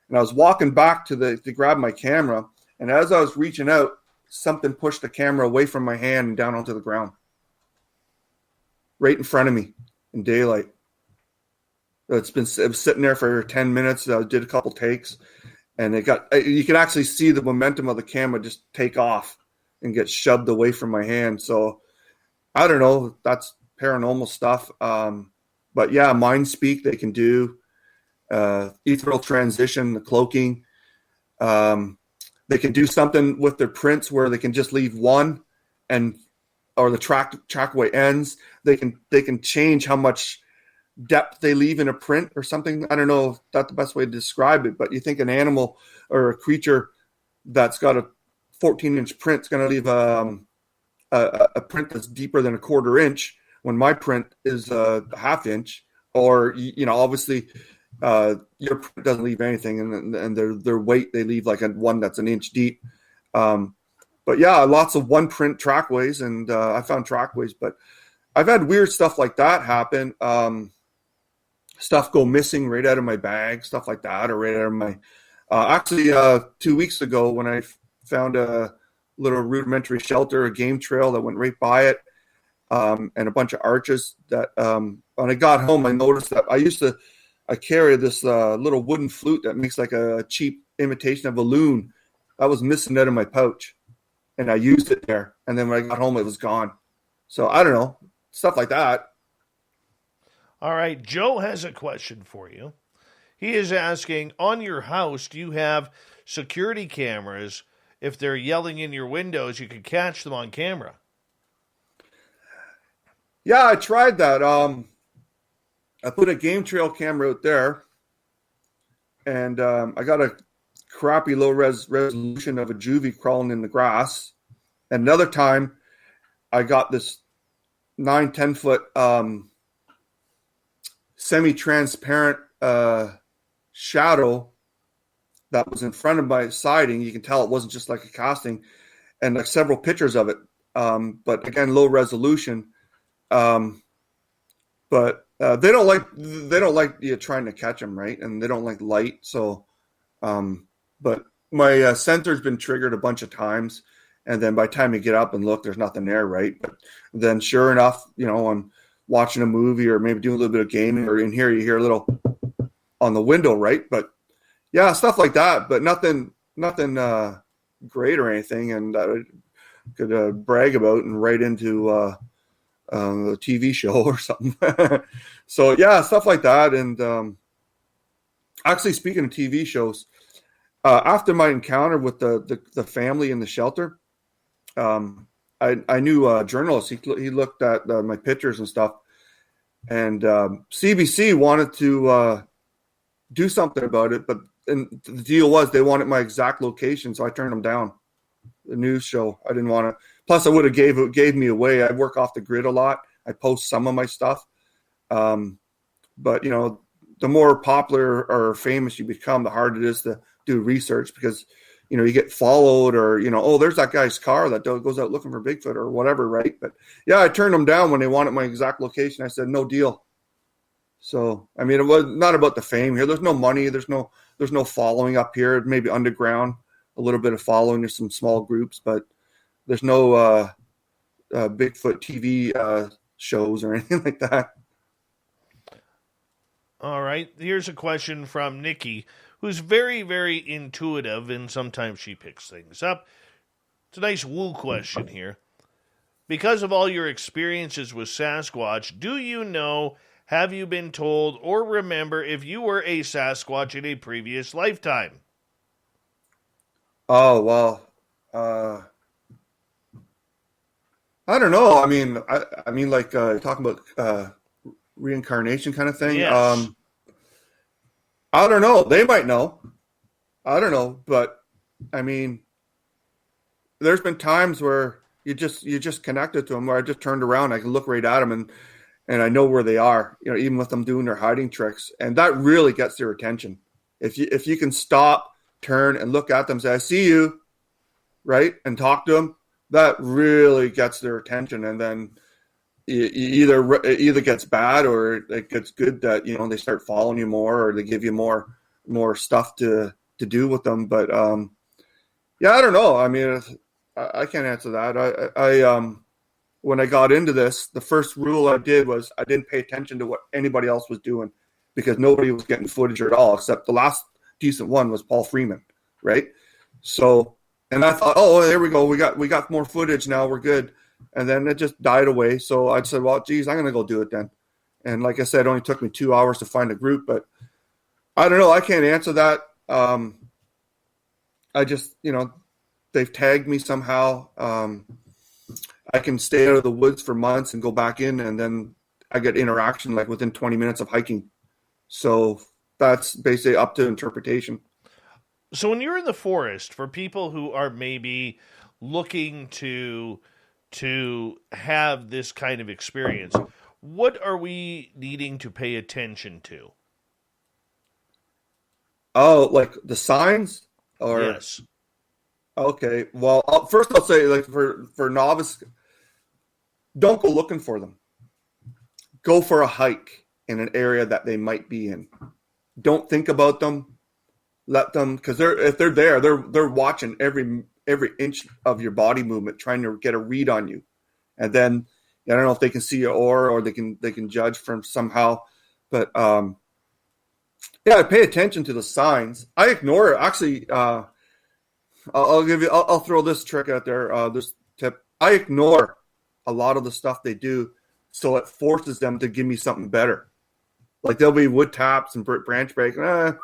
And I was walking back to grab my camera, and as I was reaching out, something pushed the camera away from my hand and down onto the ground. Right in front of me in daylight. It was sitting there for 10 minutes. I did a couple takes, and you could actually see the momentum of the camera just take off and get shoved away from my hand. So I don't know. That's paranormal stuff. But yeah, mind speak they can do. Ethereal transition, the cloaking. They can do something with their prints where they can just leave one or the trackway ends. They can change how much depth they leave in a print or something. I don't know if that's the best way to describe it, but you think an animal or a creature that's got a 14-inch print is going to leave a print that's deeper than a 1/4 inch when my print is a 1/2 inch, or, obviously your print doesn't leave anything, and their weight, they leave like one that's an inch deep. But yeah, lots of one print trackways, and I found trackways, but I've had weird stuff like that happen. Stuff go missing right out of my bag, stuff like that, or right out of my. Actually, 2 weeks ago, when I found a little rudimentary shelter, a game trail that went right by it, and a bunch of arches. That when I got home, I noticed that I carry this little wooden flute that makes like a cheap imitation of a loon. That was missing out of my pouch, and I used it there. And then when I got home, it was gone. So I don't know, stuff like that. All right, Joe has a question for you. He is asking, on your house, do you have security cameras? If they're yelling in your windows, you can catch them on camera. Yeah, I tried that. I put a game trail camera out there, and I got a crappy low resolution of a juvie crawling in the grass. And another time, I got this 9-10 foot semi-transparent shadow that was in front of my siding. You can tell it wasn't just like a casting, and like several pictures of it. But again, low resolution. But they don't like you trying to catch them, right? And they don't like light. So, but my sensor's been triggered a bunch of times, and then by the time you get up and look, there's nothing there, right? But then, sure enough, I'm watching a movie or maybe doing a little bit of gaming, or in here you hear a little on the window, right? But yeah, stuff like that, but nothing great or anything, and I could brag about and write into a TV show or something. So yeah, stuff like that. And actually, speaking of TV shows, after my encounter with the family in the shelter, I knew a journalist. He looked at my pictures and stuff, and CBC wanted to do something about it, but the deal was they wanted my exact location, so I turned them down. The news show, I didn't want to. Plus, I would have gave me away. I work off the grid a lot. I post some of my stuff, but the more popular or famous you become, the harder it is to do research, because you get followed, or oh, there's that guy's car that goes out looking for Bigfoot or whatever, right? But yeah, I turned them down when they wanted my exact location. I said no deal. So I mean, it was not about the fame here. There's no money. There's no following up here. Maybe underground a a little bit of following. There's some small groups, but there's no Bigfoot TV shows or anything like that. All right. Here's a question from Nikki, who's very, very intuitive, and sometimes she picks things up. It's a nice woo question here. Because of all your experiences with Sasquatch, do you know, have you been told, or remember if you were a Sasquatch in a previous lifetime? Oh, well, I don't know. I mean, like talking about reincarnation kind of thing. Yes. I don't know. They might know. I don't know, but I mean, there's been times where you just connected to them, where I just turned around, I can look right at them, and I know where they are. You know, even with them doing their hiding tricks, and that really gets their attention. If you can stop, turn, and look at them, say, "I see you," right, and talk to them, that really gets their attention, and then it either gets bad or it gets good that, you know, they start following you more, or they give you more stuff to do with them. But yeah, I don't know. I mean, I can't answer that. I when I got into this, the first rule I did was I didn't pay attention to what anybody else was doing, because nobody was getting footage at all, except the last decent one was Paul Freeman, right? So, and I thought, oh, there we go, we got more footage now, we're good. And then it just died away. So I said, well, geez, I'm going to go do it then. And like I said, it only took me 2 hours to find a group, but I don't know. I can't answer that. I just, you know, they've tagged me somehow. I can stay out of the woods for months and go back in, and then I get interaction like within 20 minutes of hiking. So that's basically up to interpretation. So when you're in the forest, for people who are maybe looking to have this kind of experience, what are we needing to pay attention to? Oh, like the signs? Or Yes. Okay. Well, first I'll say, like, for novice, don't go looking for them. Go for a hike in an area that they might be in. Don't think about them. Let them, because if they're there, they're watching every inch of your body movement, trying to get a read on you. And then I don't know if they can see your aura, or they can judge from somehow. But yeah, I pay attention to the signs. I ignore it. Actually, I'll throw this trick out there. This tip: I ignore a lot of the stuff they do, so it forces them to give me something better. Like, there'll be wood taps and branch breaking.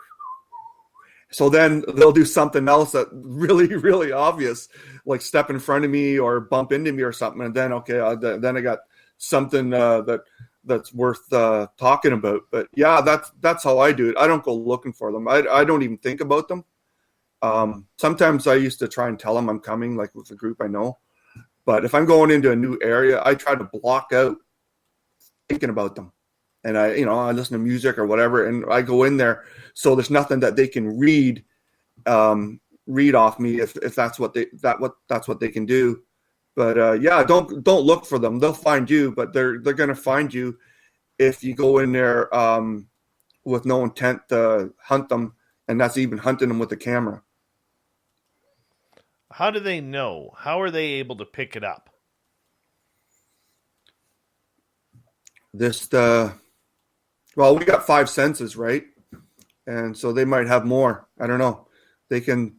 So then they'll do something else that really, really obvious, like step in front of me or bump into me or something. And then, okay, then I got something that's worth talking about. But yeah, that's how I do it. I don't go looking for them. I don't even think about them. Sometimes I used to try and tell them I'm coming, like with a group I know. But if I'm going into a new area, I try to block out thinking about them. And I listen to music or whatever, and I go in there, so there's nothing that they can read off me if that's what they can do. But yeah, don't look for them. They'll find you, but they're going to find you if you go in there with no intent to hunt them, and that's even hunting them with a camera. How do they know? How are they able to pick it up? Well, we got 5 senses, right? And so they might have more. I don't know. They can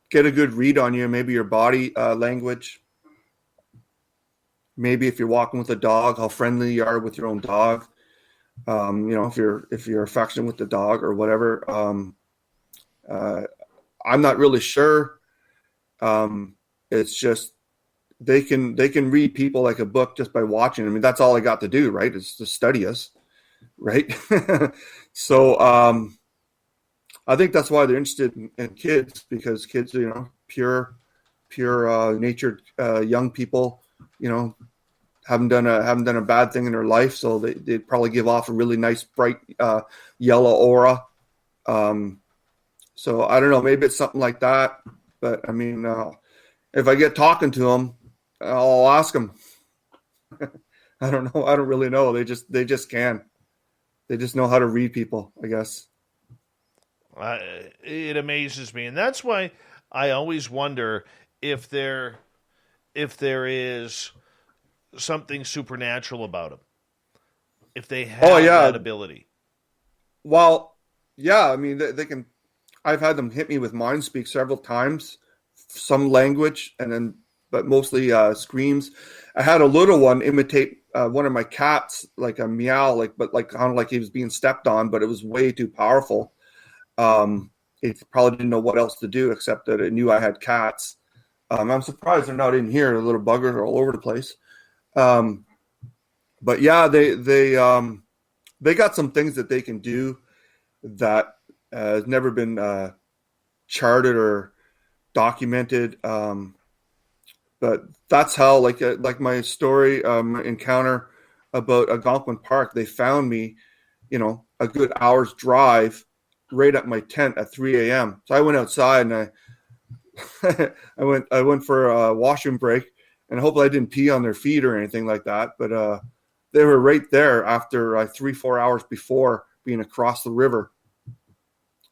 get a good read on you. Maybe your body language. Maybe if you're walking with a dog, how friendly you are with your own dog. If you're affectionate with the dog or whatever. I'm not really sure. It's just they can read people like a book just by watching. I mean, that's all I got to do, right? Is to study us, right? So I think that's why they're interested in kids, because kids, pure natured young people, haven't done a bad thing in their life, so they probably give off a really nice bright yellow aura. So I don't know, maybe it's something like that. But I mean, if I get talking to them, I'll ask them. I don't know. I don't really know. They just can. They just know how to read people, I guess. It amazes me, and that's why I always wonder if there is something supernatural about them, if they have that ability. Well, yeah, I mean, they can. I've had them hit me with mind speak several times, some language, but mostly screams. I had a little one imitate one of my cats, like a meow, but kind of like he was being stepped on, but it was way too powerful. It probably didn't know what else to do except that it knew I had cats. I'm surprised they're not in here. The little buggers are all over the place. But yeah, they got some things that they can do that has never been charted or documented. But that's how, like my story, encounter about Algonquin Park. They found me, a good hour's drive right at my tent at 3 a.m. So I went outside and I went for a washroom break, and hopefully I didn't pee on their feet or anything like that. But they were right there after 3-4 hours before being across the river.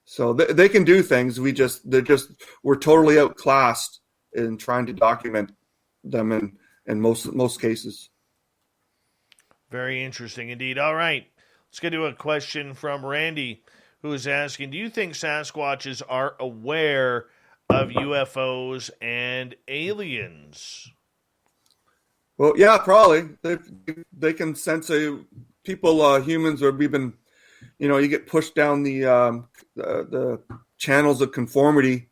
So they can do things. We're totally outclassed in trying to document them in most cases. Very interesting indeed. All right, let's get to a question from Randy, who is asking, do you think Sasquatches are aware of UFOs and aliens? Well, yeah, probably. They can sense humans, or we've been, you get pushed down the channels of conformity,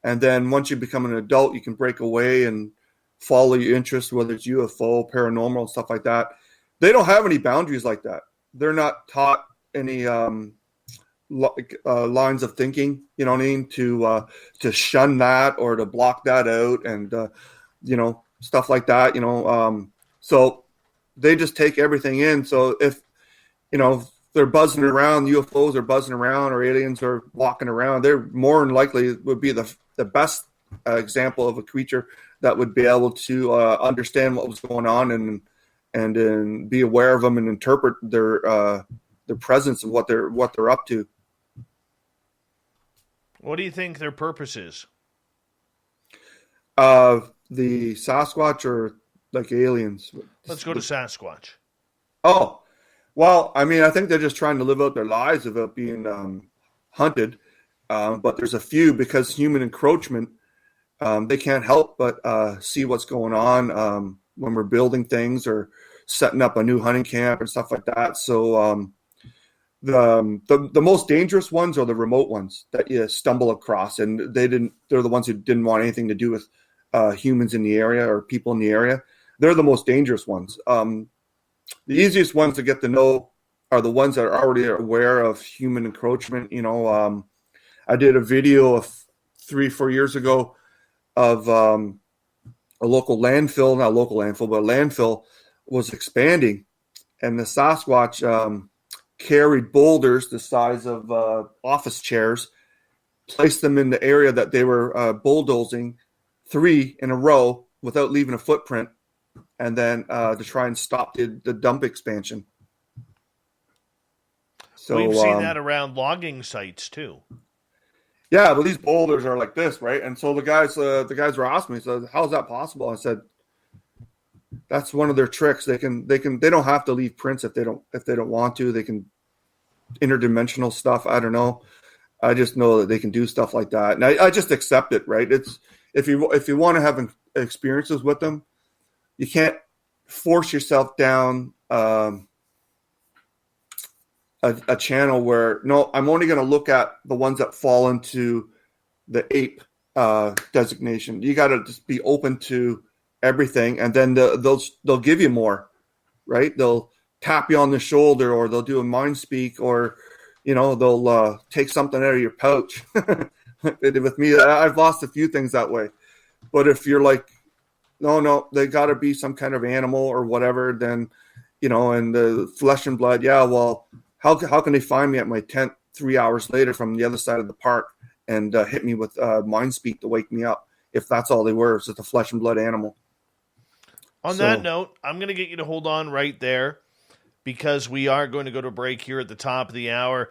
and then once you become an adult, you can break away and follow your interest, whether it's UFO, paranormal, and stuff like that. They don't have any boundaries like that. They're not taught any lines of thinking, you know what I mean, to shun that or to block that out, and stuff like that. So they just take everything in. So if they're buzzing around, UFOs are buzzing around, or aliens are walking around, they're more than likely would be the best example of a creature that would be able to understand what was going on and be aware of them and interpret their presence and what they're up to. What do you think their purpose is? The Sasquatch, or like aliens? Let's go to Sasquatch. Oh, well, I mean, I think they're just trying to live out their lives without being hunted. But there's a few, because human encroachment, they can't help but see what's going on when we're building things or setting up a new hunting camp and stuff like that. So the most dangerous ones are the remote ones that you stumble across, and they're the ones who didn't want anything to do with humans in the area or people in the area. They're the most dangerous ones. The easiest ones to get to know are the ones that are already aware of human encroachment. I did a video of 3-4 years ago of a landfill was expanding, and the Sasquatch carried boulders the size of office chairs, placed them in the area that they were bulldozing, 3 in a row without leaving a footprint, and then to try and stop the dump expansion. So we've seen that around logging sites too. Yeah, but these boulders are like this, right? And so the guys were asking me, so how is that possible? I said, that's one of their tricks. They don't have to leave prints if they don't want to. They can interdimensional stuff. I don't know. I just know that they can do stuff like that, and I just accept it, right? It's if you want to have experiences with them, you can't force yourself down a channel where, no, I'm only going to look at the ones that fall into the ape designation. You got to just be open to everything, and then they'll give you more, right? They'll tap you on the shoulder, or they'll do a mind speak, or they'll take something out of your pouch. With me, I've lost a few things that way. But if you're like, no, they got to be some kind of animal or whatever, then and the flesh and blood, yeah, well, how can they find me at my tent 3 hours later from the other side of the park and hit me with mind speak to wake me up, if that's all they were? It's just a flesh and blood animal. On that note, I'm going to get you to hold on right there, because we are going to go to break here at the top of the hour.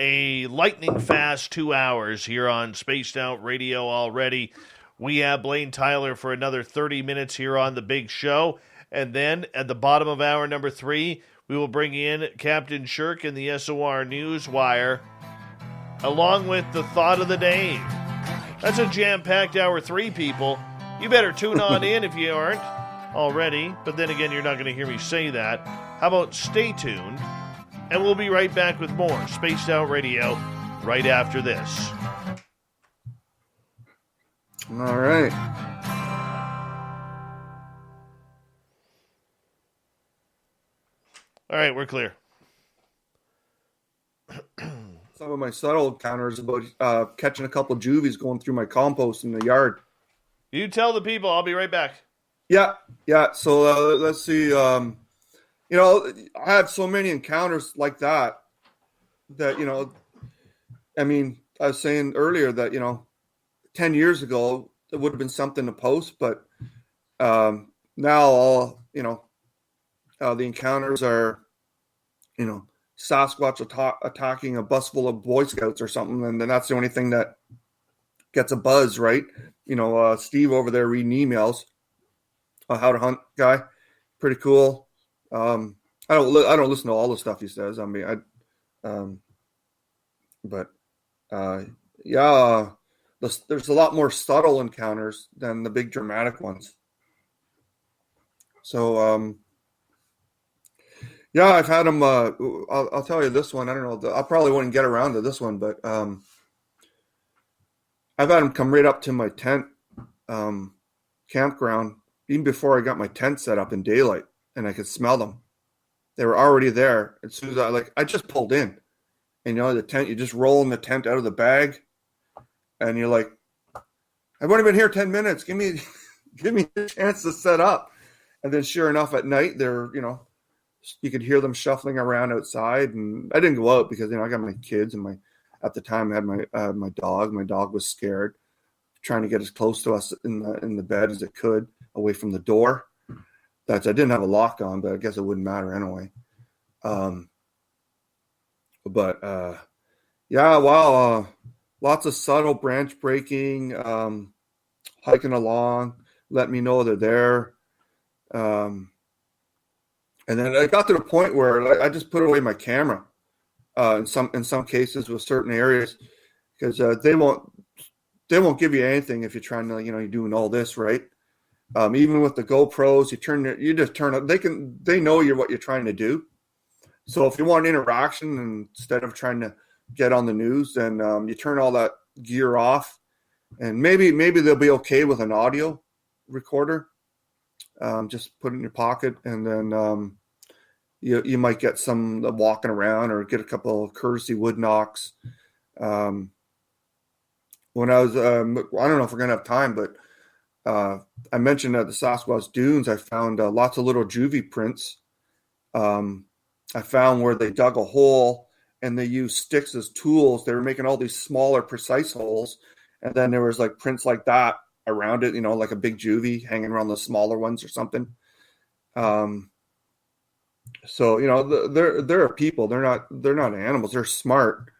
a lightning fast 2 hours here on Spaced Out Radio already. We have Blayne Tyler for another 30 minutes here on the big show. And then at the bottom of hour number 3, we will bring in Captain Shirk and the SOR Newswire, along with the thought of the day. That's a jam-packed hour 3, people. You better tune on in if you aren't already. But then again, you're not going to hear me say that. How about stay tuned? And we'll be right back with more Spaced Out Radio right after this. All right. All right, we're clear. Some of my subtle encounters about catching a couple of juvies going through my compost in the yard. You tell the people. I'll be right back. Yeah. So let's see. I have so many encounters like that I mean, I was saying earlier that, 10 years ago, it would have been something to post, but now the encounters are, Sasquatch attacking a bus full of Boy Scouts or something, and then that's the only thing that gets a buzz, right? Steve over there reading emails, how to hunt guy, pretty cool. I don't listen to all the stuff he says. I mean, there's a lot more subtle encounters than the big dramatic ones. So, I've had them. I'll tell you this one. I don't know. I probably wouldn't get around to this one, but I've had them come right up to my tent campground even before I got my tent set up in daylight, and I could smell them. They were already there as soon as I just pulled in, and the tent. You just roll in the tent out of the bag, and you're like, I've only been here 10 minutes. Give me a chance to set up. And then sure enough, at night, they're, you could hear them shuffling around outside. And I didn't go out because, I got my kids and at the time I had my dog. My dog was scared, trying to get as close to us in the bed as it could, away from the door. I didn't have a lock on, but I guess it wouldn't matter anyway. Lots of subtle branch breaking, hiking along, let me know they're there. And then I got to the point where I just put away my camera in some cases with certain areas, because they won't give you anything if you're trying to, you're doing all this, right? Even with the GoPros, you just turn up. They know what you're trying to do. So if you want interaction instead of trying to get on the news, then you turn all that gear off, and maybe they'll be okay with an audio recorder. Just put it in your pocket, and then you might get some walking around or get a couple of courtesy wood knocks. When I was, I don't know if we're gonna have time, but I mentioned at the Sasquatch Dunes, I found lots of little juvie prints. I found where they dug a hole and they used sticks as tools. They were making all these smaller, precise holes, and then there was prints like that around it, like a big juvie hanging around the smaller ones or something. So they're people. They're not animals. They're smart,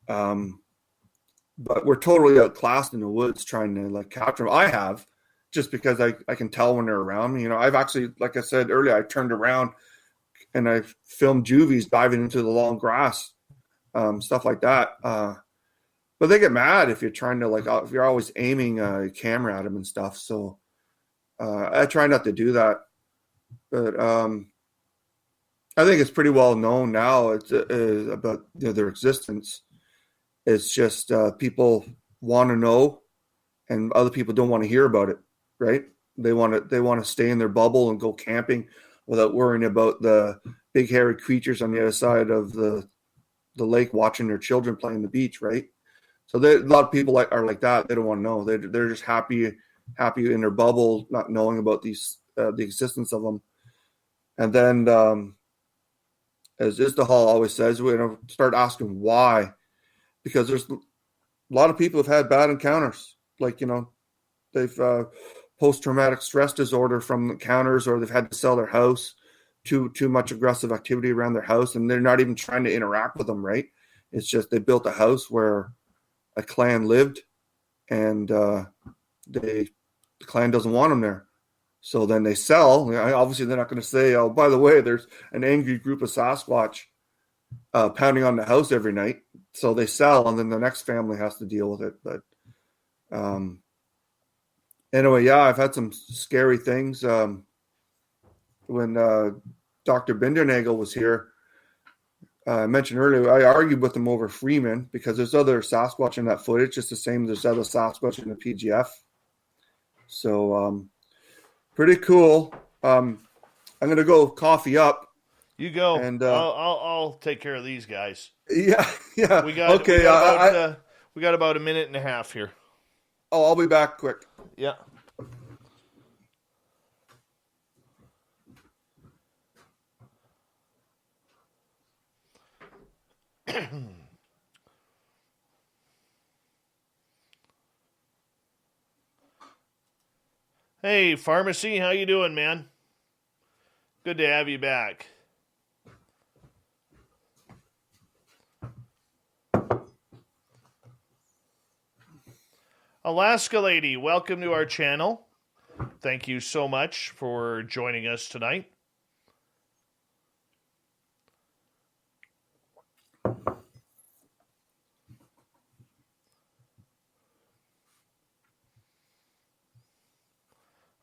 but we're totally outclassed in the woods trying to capture them. I have, just because I can tell when they're around me. I've actually, like I said earlier, I turned around and I filmed juvies diving into the long grass, stuff like that. But they get mad if you're trying to if you're always aiming a camera at them and stuff. So I try not to do that. But I think it's pretty well known now about their existence. It's just people want to know, and other people don't want to hear about it. Right? They want to stay in their bubble and go camping without worrying about the big hairy creatures on the other side of the lake watching their children play on the beach. Right? So a lot of people are like that. They don't want to know. They're just happy in their bubble, not knowing about these the existence of them. And then, as Istahal always says, we start asking why, because there's a lot of people have had bad encounters. They've post-traumatic stress disorder from encounters, or they've had to sell their house, too much aggressive activity around their house, and they're not even trying to interact with them, right? It's just they built a house where a clan lived, and the clan doesn't want them there. So then they sell. Obviously, they're not going to say, "Oh, by the way, there's an angry group of Sasquatch pounding on the house every night." So they sell, and then the next family has to deal with it. But anyway, yeah, I've had some scary things. When Dr. Bindernagel was here, I mentioned earlier, I argued with him over Freeman because there's other Sasquatch in that footage, just the same as there's other Sasquatch in the PGF. So pretty cool. I'm going to go coffee up. You go, and I'll take care of these guys. Yeah. We got about a minute and a half here. Oh, I'll be back quick. Yeah. Hey, Pharmacy, how you doing, man? Good to have you back. Alaska Lady, welcome to our channel. Thank you so much for joining us tonight.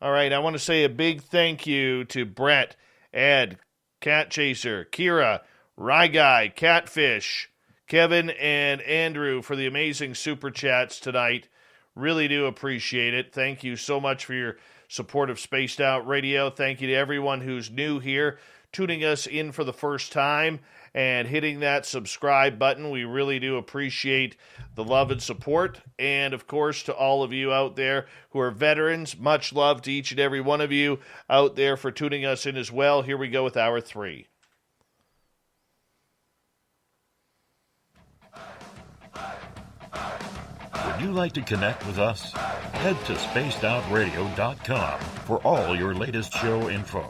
All right, I want to say a big thank you to Brett, Ed, Cat Chaser, Kira, Rye Guy, Catfish, Kevin, and Andrew for the amazing super chats tonight. Really do appreciate it. Thank you so much for your support of Spaced Out Radio. Thank you to everyone who's new here, tuning us in for the first time, and hitting that subscribe button. We really do appreciate the love and support. And, of course, to all of you out there who are veterans, much love to each and every one of you out there for tuning us in as well. Here we go with hour 3. Would you like to connect with us? Head to spacedoutradio.com for all your latest show info.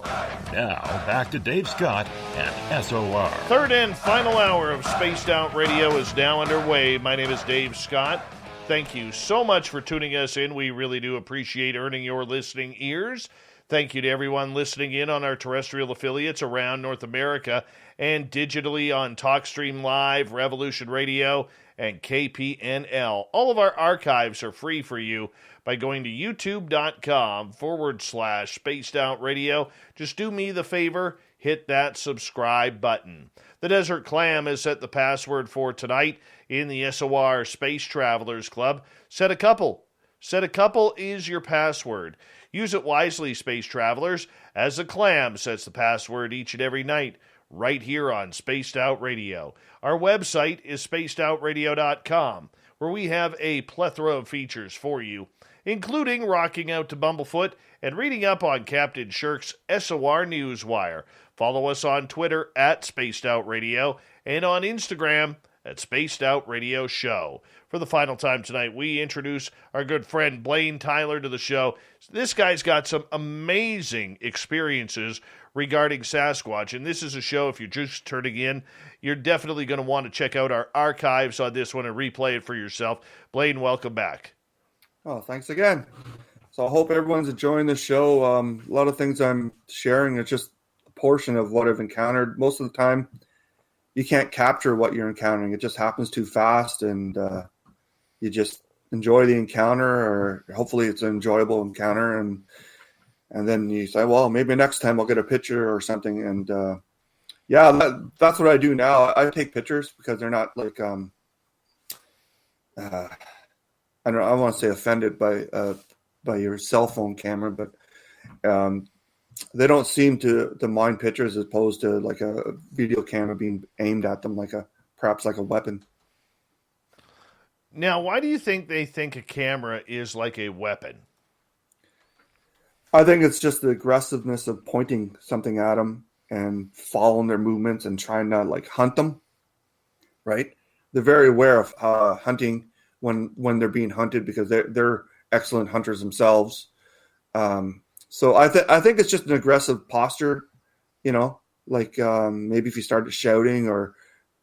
Now, back to Dave Scott and SOR. Third and final hour of Spaced Out Radio is now underway. My name is Dave Scott. Thank you so much for tuning us in. We really do appreciate earning your listening ears. Thank you to everyone listening in on our terrestrial affiliates around North America and digitally on TalkStream Live, Revolution Radio, and KPNL. All of our archives are free for you by going to youtube.com/Spaced Out Radio. Just do me the favor, hit that subscribe button. The Desert Clam has set the password for tonight in the SOR Space Travelers Club. Set a couple. Set a couple is your password. Use it wisely, Space Travelers, as the Clam sets the password each and every night, right here on Spaced Out Radio. Our website is spacedoutradio.com, where we have a plethora of features for you, including rocking out to Bumblefoot and reading up on Captain Shirk's SOR Newswire. Follow us on Twitter at Spaced Out Radio and on Instagram at Spaced Out Radio Show. For the final time tonight, we introduce our good friend Blayne Tyler to the show. This guy's got some amazing experiences regarding Sasquatch, and this is a show, if you're just turning in, you're definitely going to want to check out our archives on this one and replay it for yourself. Blayne, welcome back. Oh, thanks again. So I hope everyone's enjoying the show. A lot of things I'm sharing is just a portion of what I've encountered. Most of the time, you can't capture what you're encountering. It just happens too fast, and you just enjoy the encounter, or hopefully it's an enjoyable encounter, and then you say, well, maybe next time I'll get a picture or something. And that's what I do now. I take pictures because they're not like I don't want to say offended by your cell phone camera, but they don't seem to mind pictures as opposed to like a video camera being aimed at them perhaps like a weapon. Now, why do you think they think a camera is like a weapon? I think it's just the aggressiveness of pointing something at them and following their movements and trying to like hunt them, right? They're very aware of hunting when they're being hunted because they're excellent hunters themselves. So I think it's just an aggressive posture, maybe if you started shouting or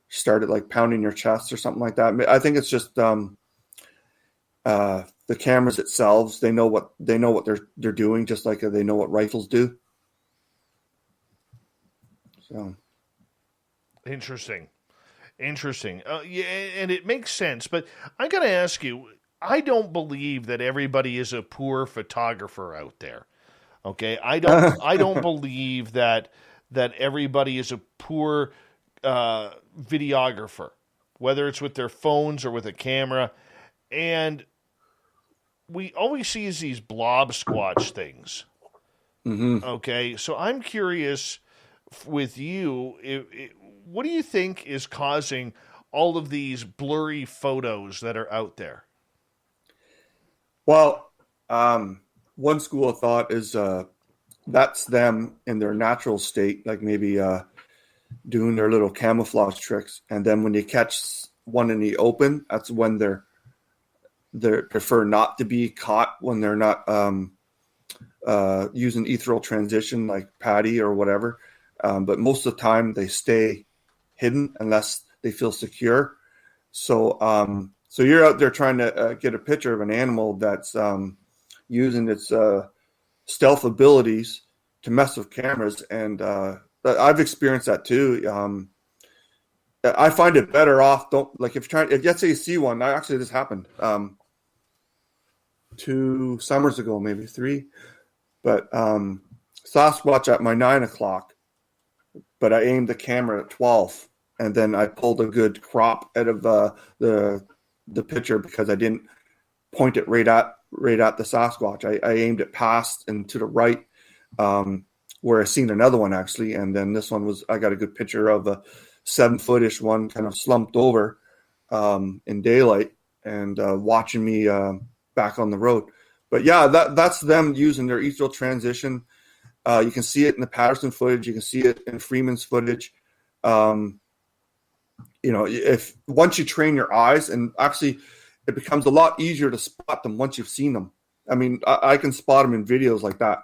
started like pounding your chest or something like that. I think it's just the cameras itself. They know what they're doing, just like they know what rifles do. So interesting. Yeah, and it makes sense. But I got to ask you, I don't believe that everybody is a poor photographer out there. Okay, I don't believe that everybody is a poor videographer, whether it's with their phones or with a camera. And we always see these blob squatch things. Mm-hmm. Okay, so I'm curious with you, what do you think is causing all of these blurry photos that are out there? Well, one school of thought is that's them in their natural state, like maybe doing their little camouflage tricks. And then when you catch one in the open, that's when they prefer not to be caught, when they're not using ethereal transition like Patty or whatever. But most of the time they stay hidden unless they feel secure. So you're out there trying to get a picture of an animal that's using its stealth abilities to mess with cameras. And I've experienced that too. I find it better off. If let's say you see one, actually this happened 2 summers ago, maybe 3, but Sasquatch at my 9 o'clock, but I aimed the camera at 12, and then I pulled a good crop out of the picture because I didn't point it right at the Sasquatch. I aimed it past and to the right, where I seen another one actually, and then this one I got a good picture of a 7-foot-ish one, kind of slumped over in daylight and watching me back on the road. But yeah, that's them using their ethereal transition. You can see it in the Patterson footage. You can see it in Freeman's footage. If once you train your eyes, and actually it becomes a lot easier to spot them once you've seen them. I mean, I can spot them in videos like that,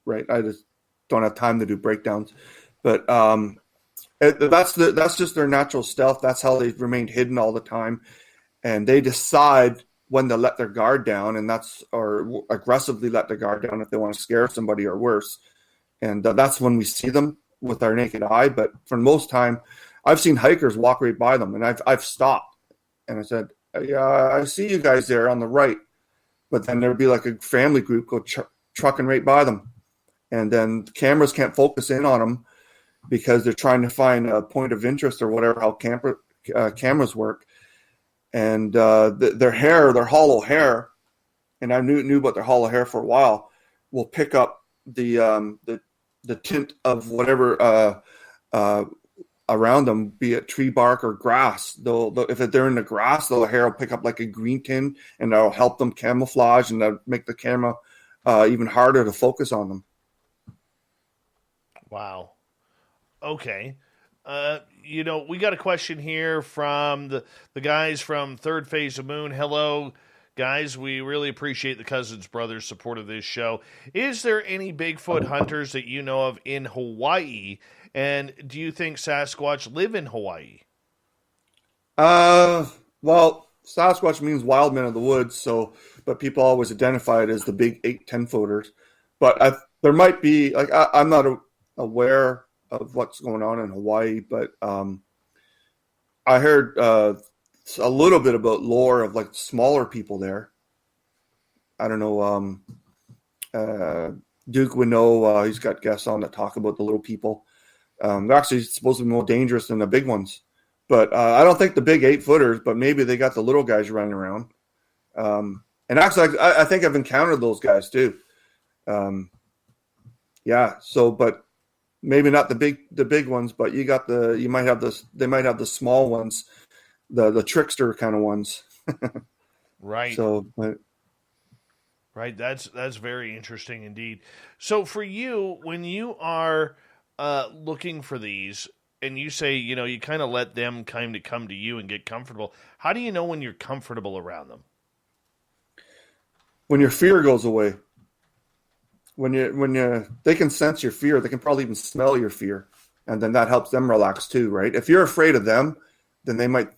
right? I just don't have time to do breakdowns, but that's just their natural stealth. That's how they've remained hidden all the time, and they decide when to let their guard down, or aggressively let their guard down if they want to scare somebody or worse. And that's when we see them with our naked eye. But for the most time, I've seen hikers walk right by them, and I've stopped and I said, "Yeah, I see you guys there on the right," but then there'd be like a family group go trucking right by them, and then the cameras can't focus in on them because they're trying to find a point of interest or whatever, how cameras work. And their hair, their hollow hair, and I knew about their hollow hair for a while, will pick up the tint of whatever around them, be it tree bark or grass. If they're in the grass, the hair will pick up like a green tint, and that'll help them camouflage, and that'll make the camera even harder to focus on them. Wow. Okay. We got a question here from the guys from Third Phase of Moon. Hello, guys. We really appreciate the Cousins Brothers' support of this show. Is there any Bigfoot hunters that you know of in Hawaii? And do you think Sasquatch live in Hawaii? Well, Sasquatch means wild men of the woods, but people always identify it as the big 8-10 footers. But there might be, like, I'm not aware of what's going on in Hawaii, but I heard a little bit about lore of like smaller people there. I don't know. Duke would know. He's got guests on that talk about the little people. They're actually supposed to be more dangerous than the big ones, but I don't think the big 8-footers. But maybe they got the little guys running around. And actually, I think I've encountered those guys too. Yeah. So, but maybe not the big ones, but they might have the small ones, the trickster kind of ones. Right. So, right. That's very interesting indeed. So for you, when you are looking for these, and you say, you kind of let them kind of come to you and get comfortable, how do you know when you're comfortable around them? When your fear goes away. When they can sense your fear, they can probably even smell your fear. and then that helps them relax too, right? If you're afraid of them, then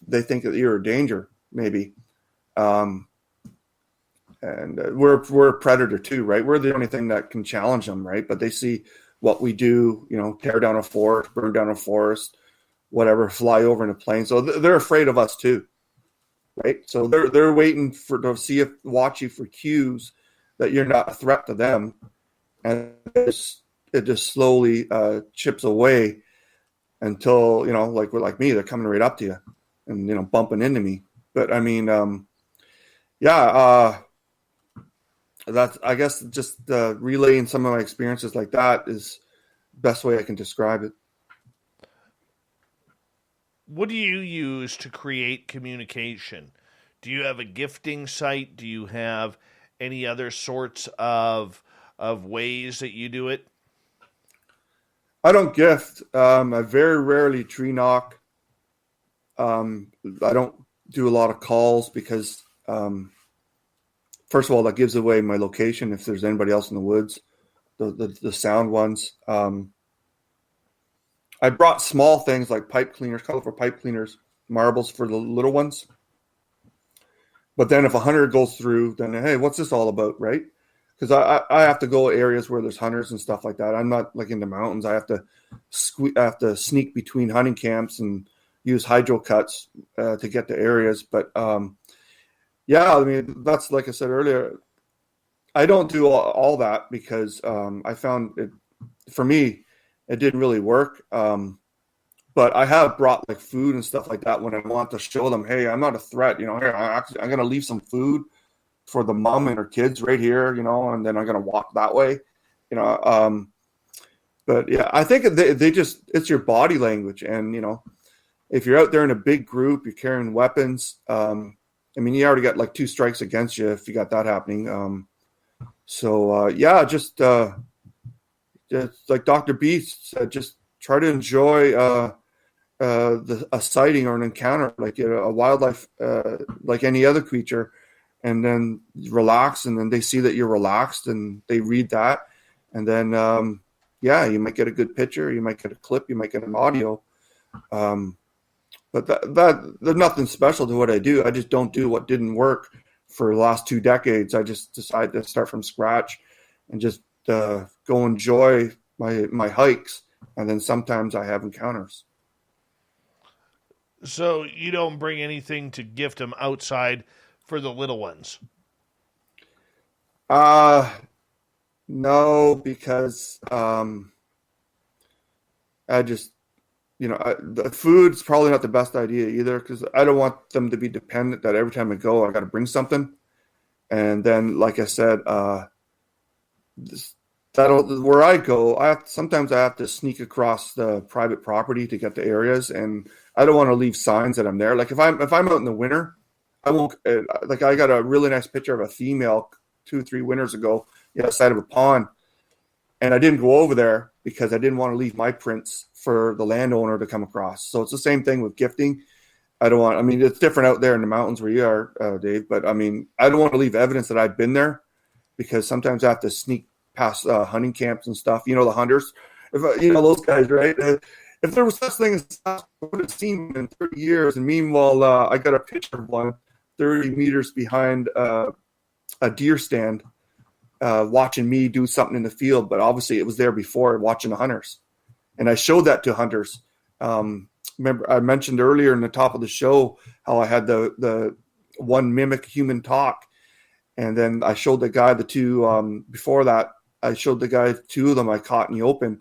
they think that you're a danger, maybe. And we're a predator too, right? We're the only thing that can challenge them, right? But they see what we do, tear down a forest, burn down a forest, whatever, fly over in a plane. So they're afraid of us too, right? So they're waiting to watch you for cues that you're not a threat to them, and it just slowly chips away until like me, they're coming right up to you and bumping into me. But I mean, that's, I guess, just relaying some of my experiences like that is the best way I can describe it. What do you use to create communication? Do you have a gifting site? Do you have any other sorts of ways that you do it? I don't gift. I very rarely tree knock. I don't do a lot of calls because first of all, that gives away my location if there's anybody else in the woods, the sound ones. I brought small things like pipe cleaners, colorful pipe cleaners, marbles for the little ones. But then if a hunter goes through, then, hey, what's this all about, right? Because I have to go areas where there's hunters and stuff like that. I'm not like in the mountains. I have to sneak between hunting camps and use hydro cuts to get to areas. But yeah, I mean, that's like I said earlier. I don't do all that because I found it, for me, it didn't really work. But I have brought like food and stuff like that when I want to show them, hey, I'm not a threat. Here, I'm going to leave some food for the mom and her kids right here, and then I'm going to walk that way, But yeah, I think they just, it's your body language. And, if you're out there in a big group, you're carrying weapons. I mean, you already got like 2 strikes against you if you got that happening. Just like Dr. B said, just try to enjoy a sighting or an encounter, like a wildlife, like any other creature, and then relax. And then they see that you're relaxed and they read that. And then, you might get a good picture. You might get a clip. You might get an audio. But that there's nothing special to what I do. I just don't do what didn't work for the last 2 decades. I just decided to start from scratch and just go enjoy my hikes. And then sometimes I have encounters. So you don't bring anything to gift them outside for the little ones? No, because I just, the food's probably not the best idea either, because I don't want them to be dependent that every time I go, I got to bring something. And then, like I said, where I go, sometimes I have to sneak across the private property to get to areas, and I don't want to leave signs that I'm there. Like if I'm out in the winter, I won't. Like I got a really nice picture of a female 2 or 3 winters ago, outside of a pond, and I didn't go over there because I didn't want to leave my prints for the landowner to come across. So it's the same thing with gifting. I mean, it's different out there in the mountains where you are, Dave, but I mean, I don't want to leave evidence that I've been there, because sometimes I have to sneak past hunting camps and stuff. The hunters, those guys, right? If there was such thing as Sasquatch, I would have seen them in 30 years. And meanwhile, I got a picture of one 30 meters behind a deer stand, watching me do something in the field. But obviously it was there before, watching the hunters. And I showed that to hunters. Remember, I mentioned earlier in the top of the show how I had the one mimic human talk. And then I showed the guy the 2 before that. I showed the guy 2 of them I caught in the open.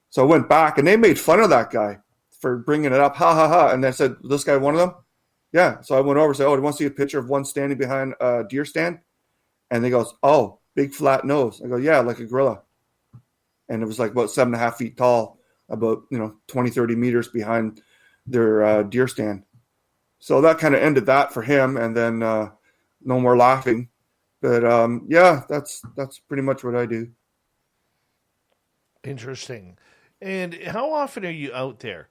So I went back and they made fun of that guy for bringing it up. Ha, ha, ha. And I said, this guy one of them? Yeah. So I went over and said, do you want to see a picture of one standing behind a deer stand? And they goes, oh, big flat nose. I go, yeah, like a gorilla. And it was like about 7.5 feet tall, about 20, 30 meters behind their deer stand. So that kind of ended that for him. And then no more laughing. But that's pretty much what I do. Interesting. And how often are you out there?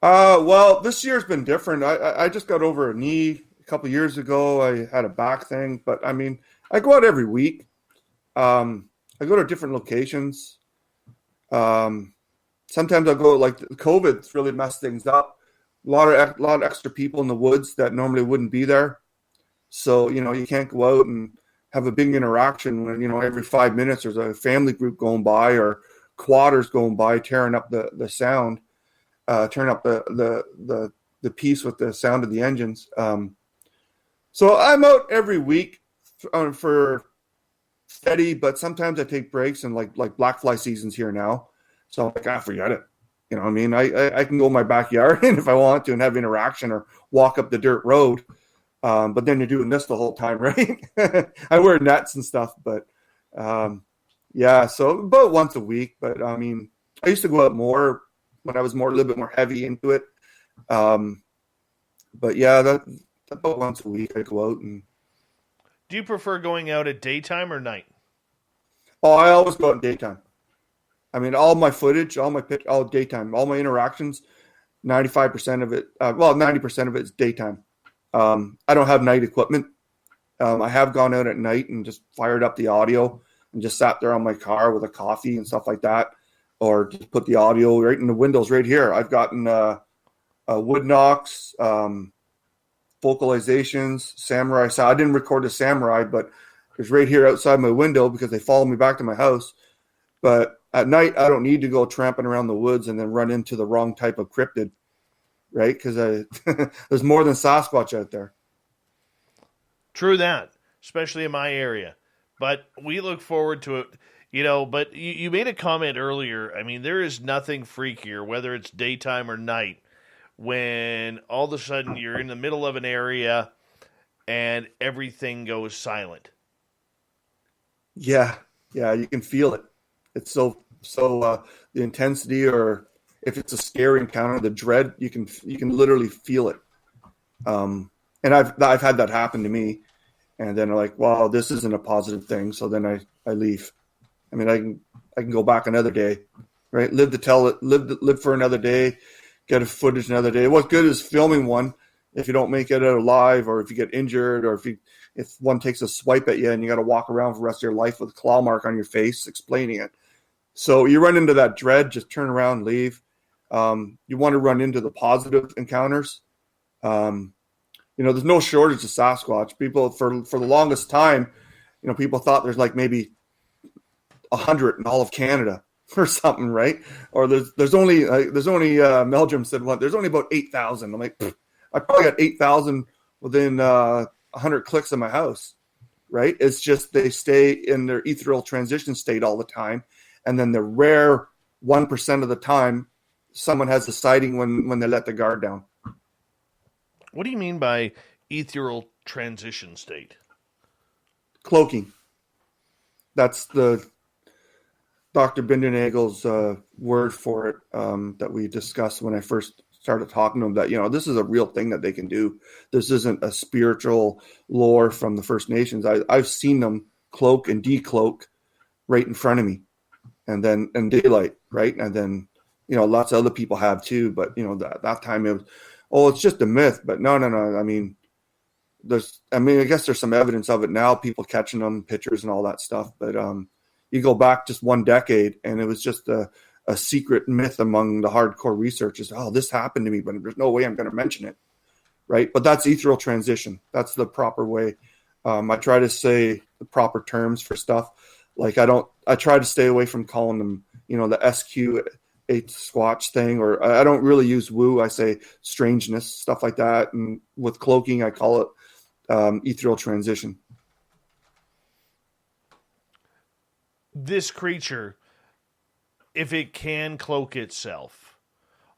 Well, this year's been different. I just got over a knee a couple of years ago. I had a back thing, but I mean, I go out every week. I go to different locations. Sometimes I'll go, like COVID's really messed things up. A lot of extra people in the woods that normally wouldn't be there. So, you can't go out and have a big interaction when, every 5 minutes there's a family group going by or quadders going by, tearing up the sound, tearing up the piece with the sound of the engines. So I'm out every week for steady, but sometimes I take breaks and like black fly season's here now. So I'm like, forget it. You know what I mean? I can go in my backyard and if I want to and have interaction or walk up the dirt road. But then you're doing this the whole time, right? I wear nets and stuff, but so about once a week. But I mean, I used to go out more when I was a little bit more heavy into it. But yeah, that about once a week I go out. And do you prefer going out at daytime or night? Oh, I always go out in daytime. I mean, all my footage, all daytime, all my interactions, 95% of it, 90% of it is daytime. I don't have night equipment. I have gone out at night and just fired up the audio and just sat there on my car with a coffee and stuff like that, or just put the audio right in the windows right here. I've gotten wood knocks, vocalizations, samurai. So I didn't record the samurai, but it's right here outside my window because they follow me back to my house. But at night, I don't need to go tramping around the woods and then run into the wrong type of cryptid, right? Because there's more than Sasquatch out there. True that, especially in my area. But we look forward to it, but you made a comment earlier. I mean, there is nothing freakier, whether it's daytime or night, when all of a sudden you're in the middle of an area and everything goes silent. Yeah, you can feel it. It's so the intensity, or if it's a scary encounter, the dread, you can literally feel it. And I've had that happen to me, and then I'm like, wow, this isn't a positive thing. So then I leave. I mean, I can go back another day, right? Live for another day, get a footage another day. What's good is filming one. If you don't make it out alive, or if you get injured, or if one takes a swipe at you and you got to walk around for the rest of your life with a claw mark on your face explaining it. So you run into that dread, just turn around, leave. You want to run into the positive encounters. There's no shortage of Sasquatch. People for the longest time, people thought there's like maybe 100 in all of Canada or something, right? Or there's only Meldrum said one. There's only about 8,000. I'm like, I probably got 8,000 within 100 clicks of my house, right? It's just they stay in their ethereal transition state all the time. And then the rare 1% of the time, someone has a sighting when they let the guard down. What do you mean by ethereal transition state? Cloaking. That's the Dr. Bindernagel's word for it that we discussed when I first started talking to him, that, this is a real thing that they can do. This isn't a spiritual lore from the First Nations. I've seen them cloak and decloak right in front of me. And then in daylight, right? And then, lots of other people have too. But, that time it was, it's just a myth. But no. I mean, I guess there's some evidence of it now, people catching them, pictures and all that stuff. But you go back just one decade and it was just a secret myth among the hardcore researchers. Oh, this happened to me, but there's no way I'm going to mention it. Right. But that's ethereal transition. That's the proper way. I try to say the proper terms for stuff. Like I try to stay away from calling them, the SQ8 Squatch thing, or I don't really use woo. I say strangeness, stuff like that. And with cloaking, I call it ethereal transition. This creature, if it can cloak itself,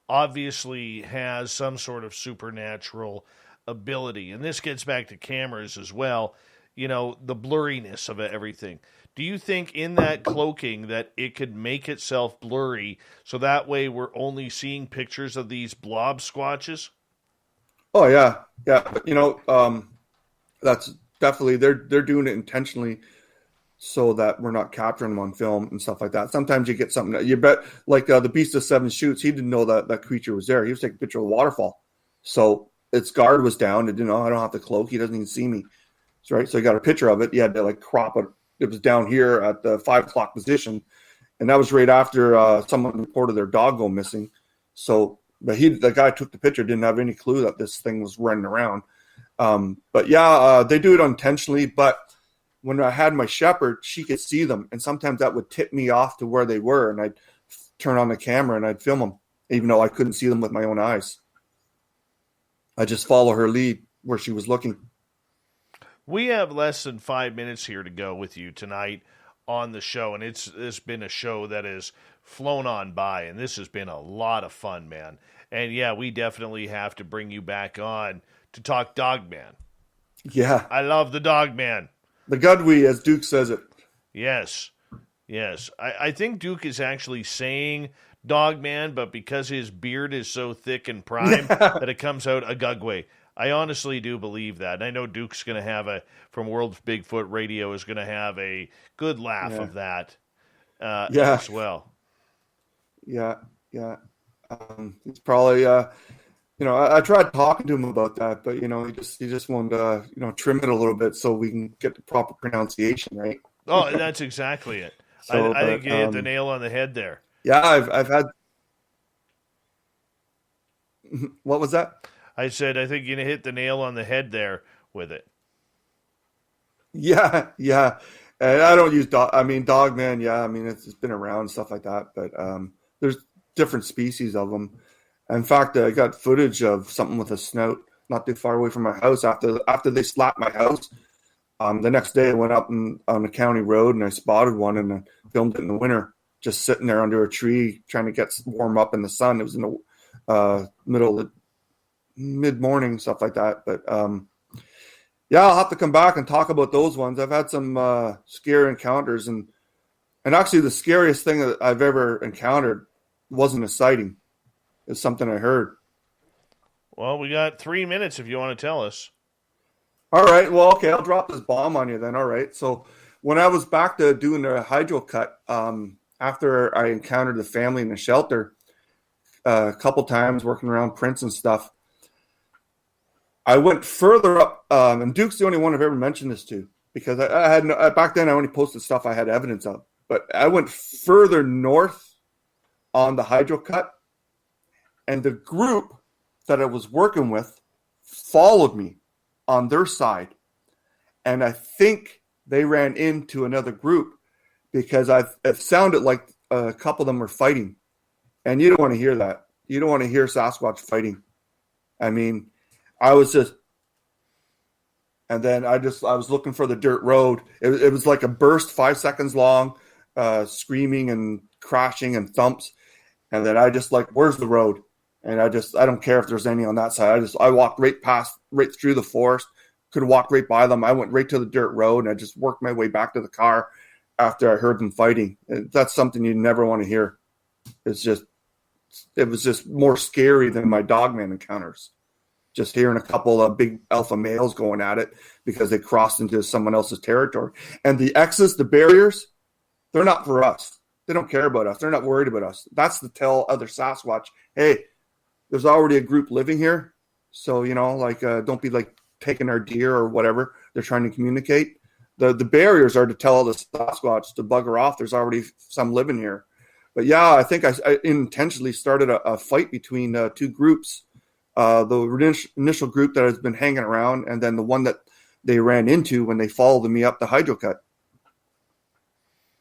obviously has some sort of supernatural ability. And this gets back to cameras as well, the blurriness of everything. Do you think in that cloaking that it could make itself blurry so that way we're only seeing pictures of these blob squatches? Oh, yeah. Yeah. But, that's definitely, they're doing it intentionally so that we're not capturing them on film and stuff like that. Sometimes you get something that you bet, like the Beast of Seven Shoots, he didn't know that creature was there. He was taking a picture of a waterfall. So its guard was down. It didn't know, I don't have to cloak. He doesn't even see me. Right. So he got a picture of it. He had to crop it. It was down here at the 5 o'clock position. And that was right after someone reported their dog go missing. So, but the guy who took the picture didn't have any clue that this thing was running around. But yeah, they do it unintentionally. But when I had my shepherd, she could see them, and sometimes that would tip me off to where they were, and I'd turn on the camera and I'd film them, even though I couldn't see them with my own eyes. I just follow her lead where she was looking. We have less than 5 minutes here to go with you tonight on the show, and it's been a show that has flown on by, and this has been a lot of fun, man. And yeah, we definitely have to bring you back on to talk Dogman. Yeah. I love the Dogman. The Gudwee, as Duke says it. Yes. I think Duke is actually saying Dogman, but because his beard is so thick and prime that it comes out a Gugway. I honestly do believe that. And I know Duke's going to have from World Bigfoot Radio is going to have a good laugh of that as well. Yeah. It's probably, I tried talking to him about that, but, he just wanted to, trim it a little bit so we can get the proper pronunciation, right? Oh, that's exactly it. So, I think you hit the nail on the head there. Yeah, I've had. What was that? I said I think you hit the nail on the head there with it. Yeah, and I don't use Dogman. Yeah, it's been around and stuff like that, but there's different species of them. In fact, I got footage of something with a snout not too far away from my house after they slapped my house. The next day, I went up on the county road and I spotted one and I filmed it in the winter, just sitting there under a tree trying to get warm up in the sun. It was in the middle of mid-morning, stuff like that. But I'll have to come back and talk about those ones. I've had some scary encounters, and actually the scariest thing that I've ever encountered wasn't a sighting. It's something I heard. Well, we got 3 minutes if you want to tell us. All right. Well, okay. I'll drop this bomb on you then. All right. So when I was back to doing the hydro cut, after I encountered the family in the shelter a couple times working around prints and stuff, I went further up, and Duke's the only one I've ever mentioned this to, because I had back then I only posted stuff I had evidence of. But I went further north on the hydro cut, and the group that I was working with followed me on their side. And I think they ran into another group because it sounded like a couple of them were fighting. And you don't want to hear that. You don't want to hear Sasquatch fighting. I was just, and then I was looking for the dirt road. It was like a burst, 5 seconds long, screaming and crashing and thumps. And then I just where's the road? And I don't care if there's any on that side. I walked right through the forest, could have walked right by them. I went right to the dirt road and I just worked my way back to the car after I heard them fighting. That's something you never want to hear. It was just more scary than my Dogman encounters. Just hearing a couple of big alpha males going at it because they crossed into someone else's territory. And the X's, the barriers, they're not for us. They don't care about us. They're not worried about us. That's to tell other Sasquatch, hey, there's already a group living here. So, don't be taking our deer or whatever they're trying to communicate. The barriers are to tell the Sasquatch to bugger off. There's already some living here. But yeah, I think I intentionally started a fight between two groups. The initial group that has been hanging around, and then the one that they ran into when they followed me up the hydro cut.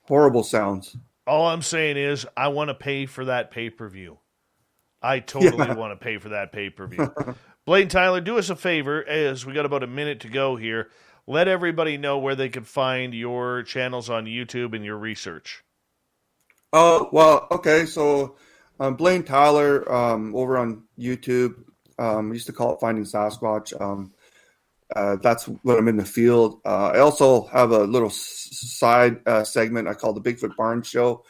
Horrible sounds. All I'm saying is I want to pay for that pay-per-view. I totally want to pay for that pay-per-view. Blayne Tyler, do us a favor, as we got about a minute to go here. Let everybody know where they can find your channels on YouTube and your research. Oh, well, okay. So Blayne Tyler over on YouTube. I used to call it Finding Sasquatch. That's when I'm in the field. I also have a little side segment I call the Bigfoot Barn Show.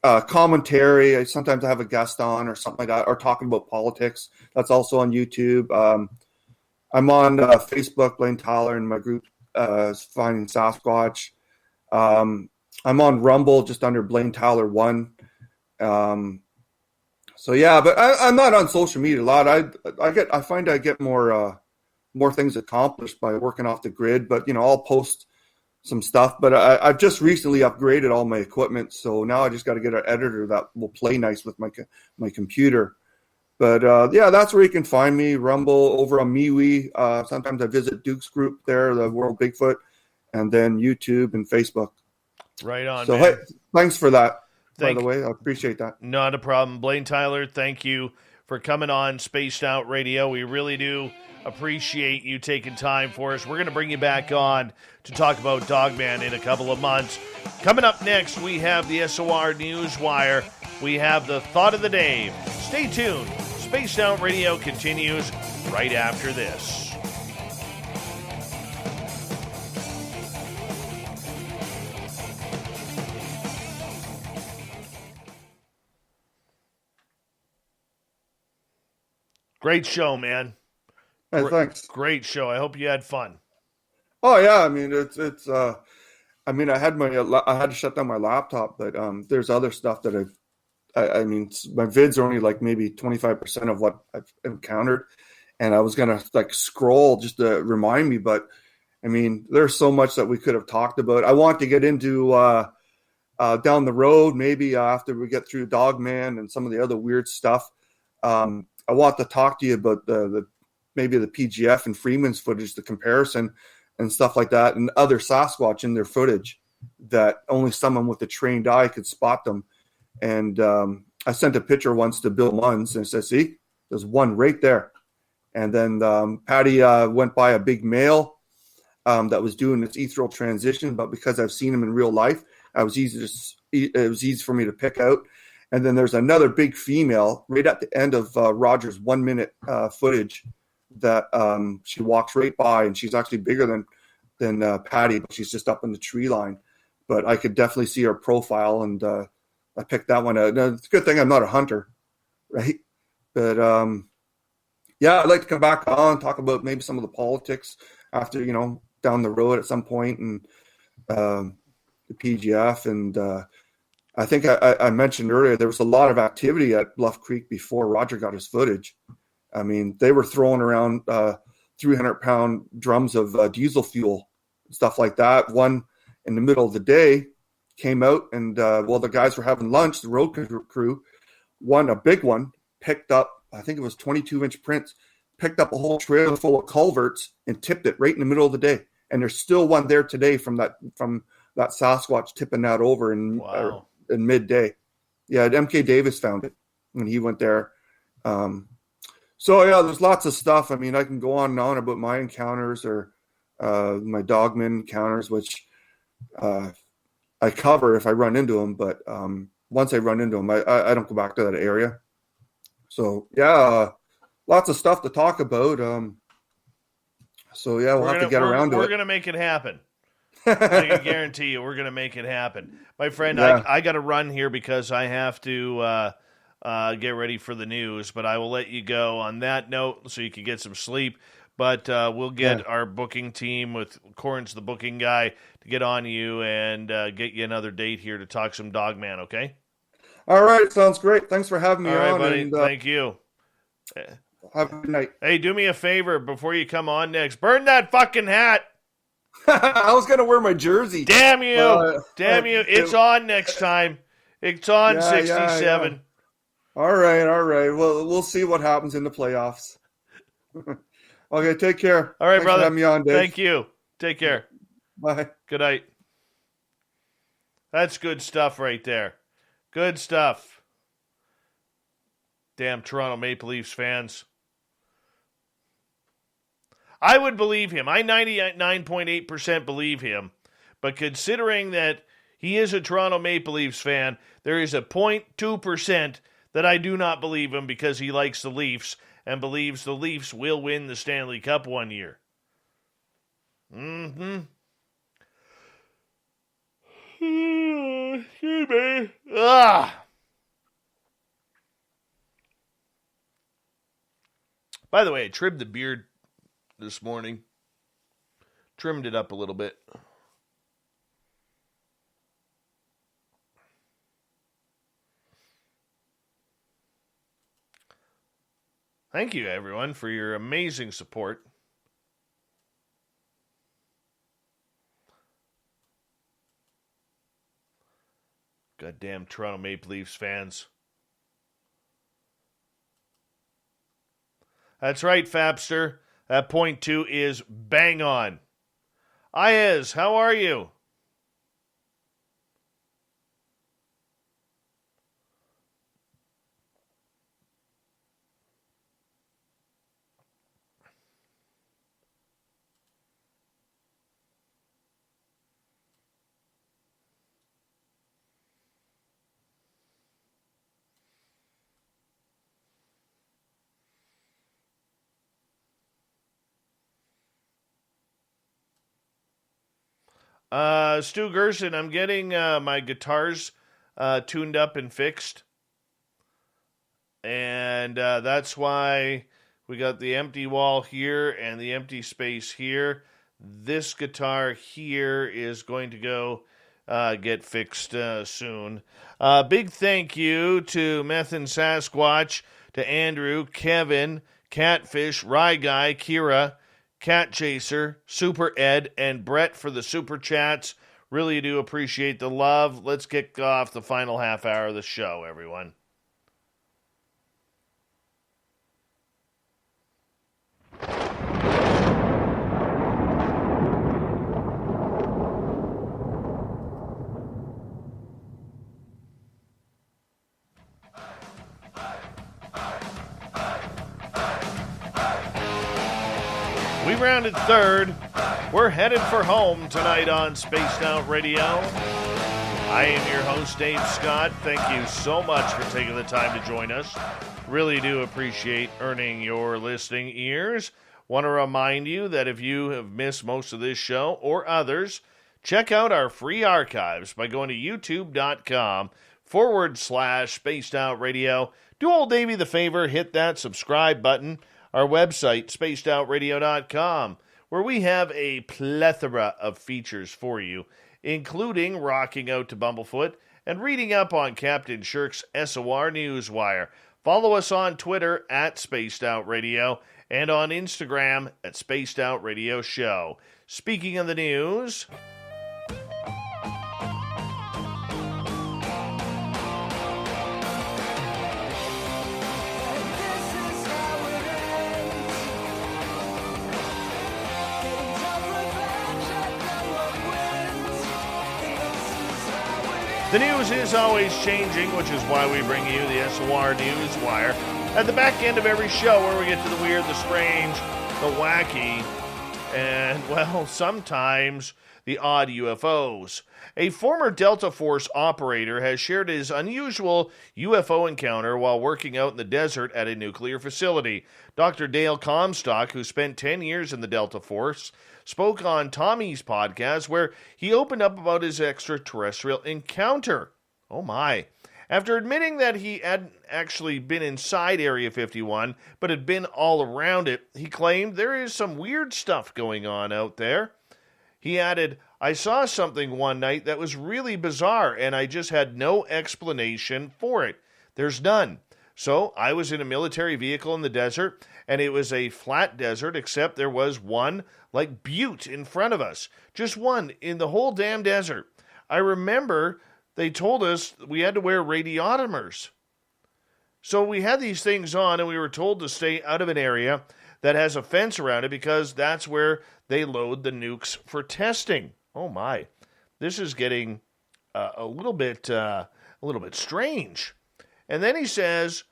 Commentary. Sometimes I have a guest on or something like that, or talking about politics. That's also on YouTube. I'm on Facebook, Blayne Tyler, and my group is Finding Sasquatch. I'm on Rumble just under Blayne Tyler 1. So yeah, but I'm not on social media a lot. I find I get more things accomplished by working off the grid. But I'll post some stuff. But I've just recently upgraded all my equipment, so now I just got to get an editor that will play nice with my computer. But yeah, that's where you can find me. Rumble, over on MeWe. Sometimes I visit Duke's group there, the World Bigfoot, and then YouTube and Facebook. Right on, so, man. Hey, thanks for that, by the way. I appreciate that. Not a problem. Blayne Tyler, thank you for coming on Spaced Out Radio. We really do appreciate you taking time for us. We're going to bring you back on to talk about Dogman in a couple of months. Coming up next, we have the SOR Newswire. We have the Thought of the Day. Stay tuned. Spaced Out Radio continues right after this. Great show, man. Hey, thanks. Great show. I hope you had fun. Oh yeah, I mean it's. I mean, I had to shut down my laptop, but there's other stuff that I mean, my vids are only like maybe 25% of what I've encountered, and I was gonna like scroll just to remind me, but I mean, there's so much that we could have talked about. I want to get into down the road, maybe after we get through Dogman and some of the other weird stuff. I want to talk to you about maybe the PGF and Freeman's footage, the comparison and stuff like that, and other Sasquatch in their footage that only someone with a trained eye could spot them. And I sent a picture once to Bill Munns and said, see, there's one right there. And then Patty went by a big male that was doing its ethereal transition, but because I've seen him in real life, it was easy for me to pick out. And then there's another big female right at the end of Roger's 1 minute footage that she walks right by, and she's actually bigger than Patty, but she's just up in the tree line. But I could definitely see her profile, and I picked that one out. Now, it's a good thing I'm not a hunter, right? But yeah, I'd like to come back on, talk about maybe some of the politics after, down the road at some point, and the PGF. And I think I mentioned earlier, there was a lot of activity at Bluff Creek before Roger got his footage. I mean, they were throwing around 300-pound drums of diesel fuel, stuff like that. One in the middle of the day came out, and while the guys were having lunch, the road crew, a big one, picked up, I think it was 22-inch prints, picked up a whole trailer full of culverts and tipped it right in the middle of the day. And there's still one there today from that Sasquatch tipping that over in midday. Yeah, MK Davis found it when he went there. So yeah, there's lots of stuff. I mean, I can go on and on about my encounters or my dogman encounters, which I cover if I run into them. But once I run into them, I don't go back to that area. So yeah, lots of stuff to talk about. So yeah, we'll have to get around to it. We're going to make it happen. I can guarantee you we're going to make it happen. My friend, yeah. I got to run here because I have to get ready for the news, but I will let you go on that note so you can get some sleep. But we'll get our booking team with Corn's the booking guy to get on you and get you another date here to talk some Dogman, okay? All right, sounds great. Thanks for having me on. All right, buddy. And, thank you. Have a good night. Hey, do me a favor before you come on next. Burn that fucking hat. I was going to wear my jersey. Damn you. Damn you. It's on next time. It's on 67. Yeah. All right. Well, we'll see what happens in the playoffs. Okay, take care. All right, Thanks brother. For having me on, Dave. Thank you. Take care. Bye. Good night. That's good stuff right there. Good stuff. Damn Toronto Maple Leafs fans. I would believe him. I 99.8% believe him. But considering that he is a Toronto Maple Leafs fan, there is a 0.2% that I do not believe him because he likes the Leafs and believes the Leafs will win the Stanley Cup one year. Excuse me. By the way, I trimmed the beard this morning. Trimmed it up a little bit. Thank you, everyone, for your amazing support. Goddamn Toronto Maple Leafs fans. That's right, Fapster. That point 2 is bang on. Ayaz, how are you? Stu Gerson, I'm getting my guitars tuned up and fixed. And that's why we got the empty wall here and the empty space here. This guitar here is going to go get fixed soon. Big thank you to Meth and Sasquatch, to Andrew, Kevin, Catfish, Rye Guy, Kira, Cat Chaser, Super Ed, and Brett for the super chats. Really do appreciate the love. Let's kick off the final half hour of the show, everyone. We rounded third. We're headed for home tonight on Spaced Out Radio. I am your host, Dave Scott. Thank you so much for taking the time to join us. Really do appreciate earning your listening ears. Want to remind you that if you have missed most of this show or others, check out our free archives by going to youtube.com/Spaced Out Radio. Do old Davey the favor, hit that subscribe button. Our website, spacedoutradio.com, where we have a plethora of features for you, including rocking out to Bumblefoot and reading up on Captain Shirk's SOR Newswire. Follow us on Twitter at Spaced Out Radio and on Instagram at Spaced Out Radio Show. Speaking of the news, the news is always changing, which is why we bring you the SOR Newswire at the back end of every show, where we get to the weird, the strange, the wacky, and, well, sometimes the odd UFOs. A former Delta Force operator has shared his unusual UFO encounter while working out in the desert at a nuclear facility. Dr. Dale Comstock, who spent 10 years in the Delta Force, spoke on Tommy's podcast where he opened up about his extraterrestrial encounter. Oh my. After admitting that he hadn't actually been inside Area 51, but had been all around it, he claimed there is some weird stuff going on out there. He added, "I saw something one night that was really bizarre, and I just had no explanation for it. There's none. So I was in a military vehicle in the desert, and it was a flat desert, except there was one like butte in front of us. Just one in the whole damn desert. I remember they told us we had to wear radiometers. So we had these things on, and we were told to stay out of an area that has a fence around it because that's where they load the nukes for testing." Oh my, this is getting a little bit strange. And then he says,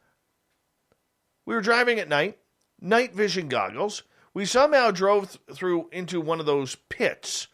"We were driving at night vision goggles. We somehow drove through into one of those pits.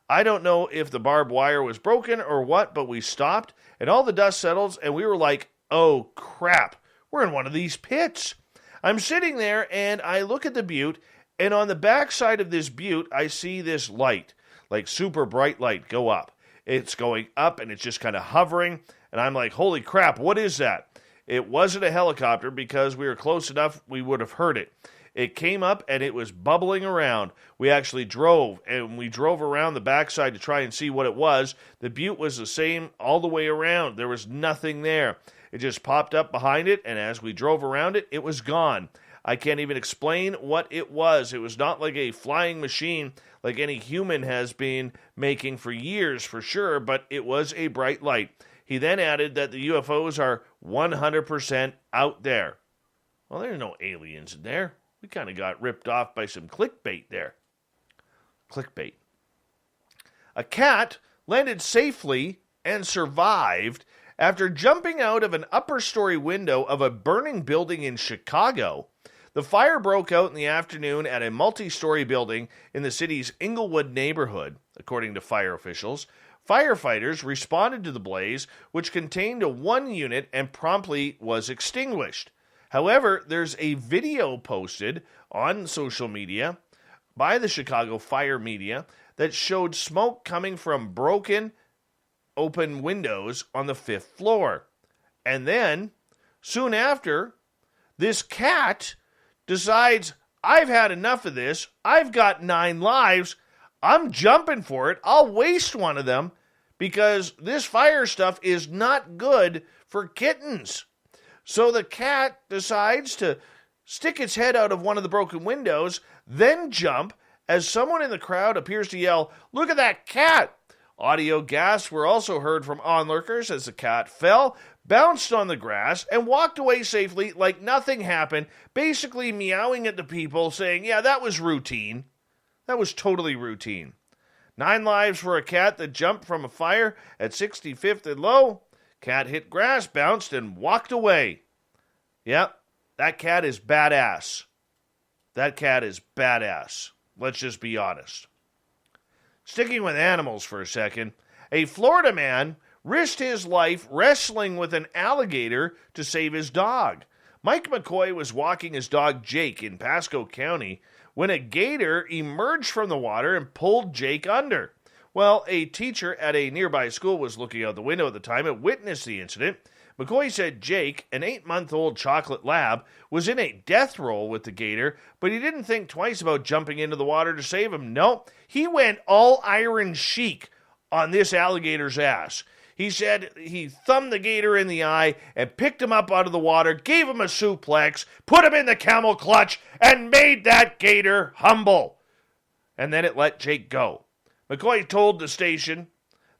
I don't know if the barbed wire was broken or what, but we stopped, and all the dust settles, and we were like, oh crap, we're in one of these pits. I'm sitting there, and I look at the butte, and on the backside of this butte, I see this light, like super bright light, go up. It's going up, and it's just kind of hovering, and I'm like, holy crap, what is that? It wasn't a helicopter because we were close enough, we would have heard it. It came up and it was bubbling around. We actually drove, and we drove around the backside to try and see what it was. The butte was the same all the way around. There was nothing there. It just popped up behind it, and as we drove around it, it was gone. I can't even explain what it was. It was not like a flying machine like any human has been making for years, for sure, but it was a bright light. He then added that the UFOs are 100% out there. Well, there's no aliens in there. We kind of got ripped off by some clickbait there. Clickbait. A cat landed safely and survived after jumping out of an upper-story window of a burning building in Chicago. The fire broke out in the afternoon at a multi-story building in the city's Inglewood neighborhood, according to fire officials. Firefighters responded to the blaze, which contained a one unit and promptly was extinguished. However, there's a video posted on social media by the Chicago Fire Media that showed smoke coming from broken open windows on the 5th floor. And then, soon after, this cat decides, I've had enough of this. I've got 9 lives. I'm jumping for it. I'll waste one of them because this fire stuff is not good for kittens. So the cat decides to stick its head out of one of the broken windows, then jump as someone in the crowd appears to yell, "Look at that cat!" Audio gasps were also heard from onlookers as the cat fell, bounced on the grass, and walked away safely like nothing happened, basically meowing at the people, saying, yeah, that was routine. That was totally routine. 9 lives for a cat that jumped from a fire at 65th and Low. Cat hit grass, bounced, and walked away. Yep, that cat is badass. That cat is badass. Let's just be honest. Sticking with animals for a second, a Florida man risked his life wrestling with an alligator to save his dog. Mike McCoy was walking his dog Jake in Pasco County when a gator emerged from the water and pulled Jake under. Well, a teacher at a nearby school was looking out the window at the time and witnessed the incident. McCoy said Jake, an 8-month-old chocolate lab, was in a death roll with the gator, but he didn't think twice about jumping into the water to save him. No, he went all Iron Sheik on this alligator's ass. He said he thumbed the gator in the eye and picked him up out of the water, gave him a suplex, put him in the camel clutch, and made that gator humble. And then it let Jake go. McCoy told the station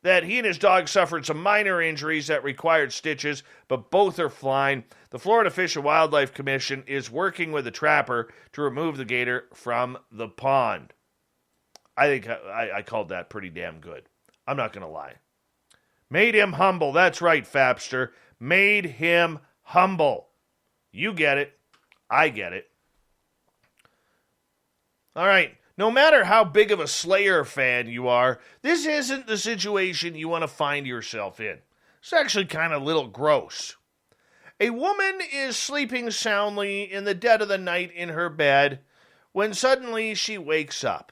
that he and his dog suffered some minor injuries that required stitches, but both are fine. The Florida Fish and Wildlife Commission is working with the trapper to remove the gator from the pond. I think I called that pretty damn good. I'm not going to lie. Made him humble. That's right, Fapster. Made him humble. You get it. I get it. All right. No matter how big of a Slayer fan you are, this isn't the situation you want to find yourself in. It's actually kind of a little gross. A woman is sleeping soundly in the dead of the night in her bed when suddenly she wakes up.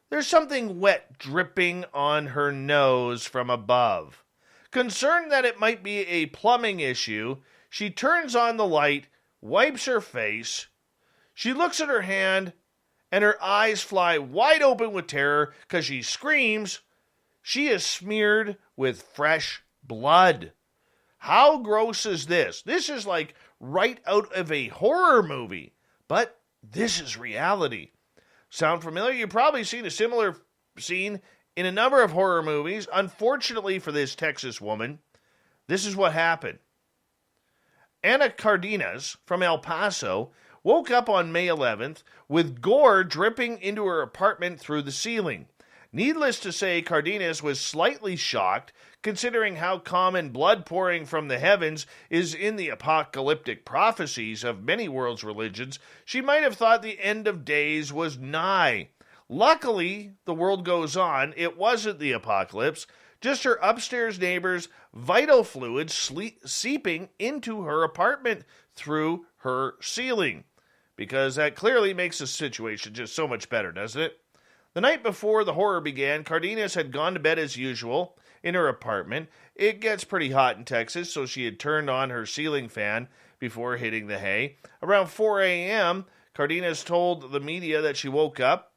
There's something wet dripping on her nose from above. Concerned that it might be a plumbing issue, she turns on the light, wipes her face. She looks at her hand, and her eyes fly wide open with terror because she screams. She is smeared with fresh blood. How gross is this? This is like right out of a horror movie, but this is reality. Sound familiar? You've probably seen a similar scene in a number of horror movies. Unfortunately for this Texas woman, this is what happened. Ana Cardenas from El Paso woke up on May 11th with gore dripping into her apartment through the ceiling. Needless to say, Cardenas was slightly shocked, considering how common blood pouring from the heavens is in the apocalyptic prophecies of many world's religions. She might have thought the end of days was nigh. Luckily, the world goes on. It wasn't the apocalypse, just her upstairs neighbor's vital fluids seeping into her apartment through her ceiling. Because that clearly makes the situation just so much better, doesn't it? The night before the horror began, Cardenas had gone to bed as usual in her apartment. It gets pretty hot in Texas, so she had turned on her ceiling fan before hitting the hay. Around 4 a.m., Cardenas told the media that she woke up.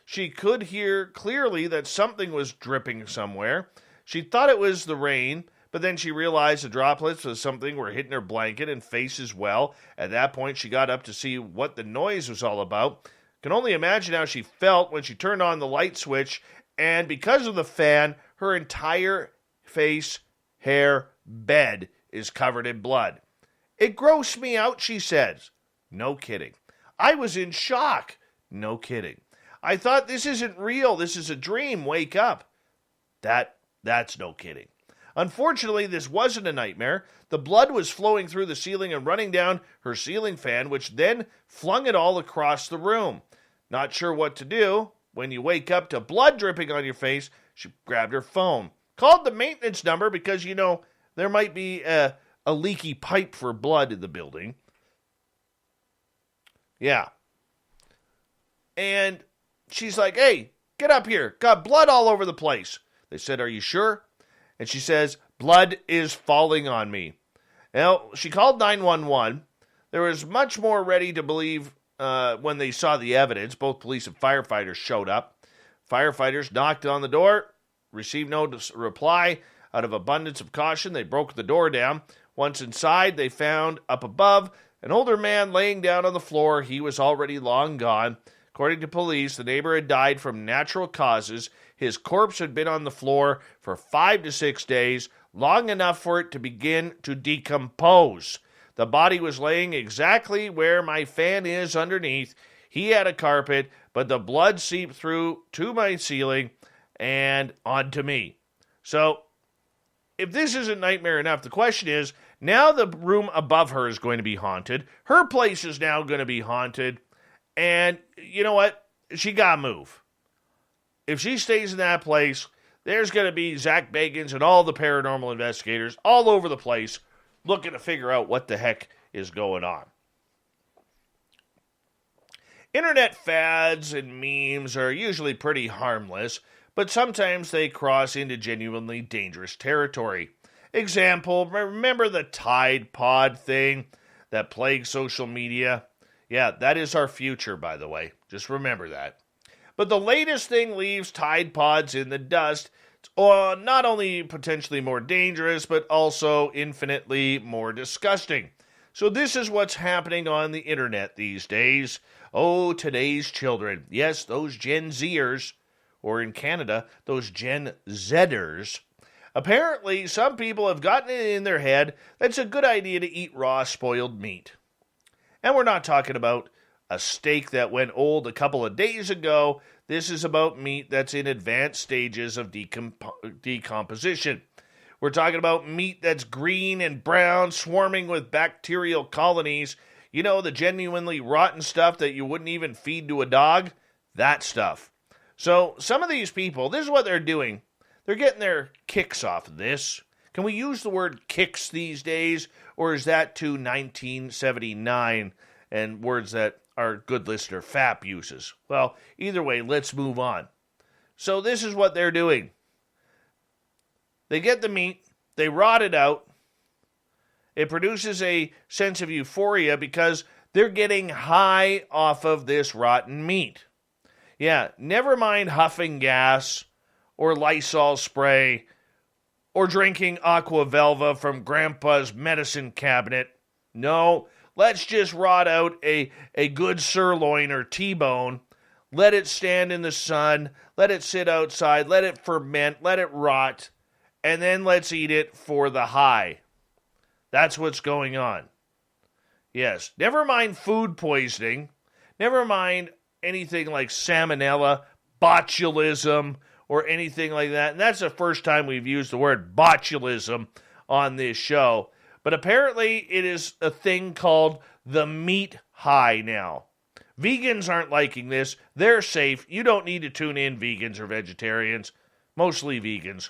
She could hear clearly that something was dripping somewhere. She thought it was the rain, but then she realized the droplets of something were hitting her blanket and face as well. At that point, she got up to see what the noise was all about. Can only imagine how she felt when she turned on the light switch, and because of the fan, her entire face, hair, bed is covered in blood. It grossed me out, she says. No kidding. I was in shock. No kidding. I thought, this isn't real. This is a dream. Wake up. That's no kidding. Unfortunately, this wasn't a nightmare. The blood was flowing through the ceiling and running down her ceiling fan, which then flung it all across the room. Not sure what to do. When you wake up to blood dripping on your face, she grabbed her phone. Called the maintenance number because, there might be a leaky pipe for blood in the building. Yeah. And she's like, hey, get up here. Got blood all over the place. They said, are you sure? And she says, blood is falling on me. Now, she called 911. There was much more ready to believe when they saw the evidence. Both police and firefighters showed up. Firefighters knocked on the door, received no reply. Out of abundance of caution, they broke the door down. Once inside, they found up above an older man laying down on the floor. He was already long gone. According to police, the neighbor had died from natural causes. His corpse had been on the floor for 5 to 6 days, long enough for it to begin to decompose. The body was laying exactly where my fan is underneath. He had a carpet, but the blood seeped through to my ceiling and onto me. So, if this isn't nightmare enough, the question is, now the room above her is going to be haunted. Her place is now going to be haunted. And you know what? She got to move. If she stays in that place, there's going to be Zach Bagans and all the paranormal investigators all over the place looking to figure out what the heck is going on. Internet fads and memes are usually pretty harmless, but sometimes they cross into genuinely dangerous territory. Example, remember the Tide Pod thing that plagued social media? Yeah, that is our future, by the way. Just remember that. But the latest thing leaves Tide Pods in the dust. It's not only potentially more dangerous, but also infinitely more disgusting. So this is what's happening on the internet these days. Oh, today's children. Yes, those Gen Zers, or in Canada, those Gen Zers. Apparently, some people have gotten it in their head that it's a good idea to eat raw spoiled meat. And we're not talking about a steak that went old a couple of days ago. This is about meat that's in advanced stages of decomposition. We're talking about meat that's green and brown, swarming with bacterial colonies. You know, the genuinely rotten stuff that you wouldn't even feed to a dog? That stuff. So some of these people, this is what they're doing. They're getting their kicks off of this. Can we use the word kicks these days? Or is that to 1979 and words that our good listener Fap uses? Well, either way, let's move on. So this is what they're doing. They get the meat, they rot it out. It produces a sense of euphoria because they're getting high off of this rotten meat. Yeah, never mind huffing gas or Lysol spray or drinking Aqua Velva from Grandpa's medicine cabinet. No, let's just rot out a good sirloin or T-bone. Let it stand in the sun. Let it sit outside. Let it ferment. Let it rot. And then let's eat it for the high. That's what's going on. Yes, never mind food poisoning. Never mind anything like salmonella, botulism, or anything like that. And that's the first time we've used the word botulism on this show. But apparently it is a thing called the meat high now. Vegans aren't liking this. They're safe. You don't need to tune in, vegans or vegetarians. Mostly vegans.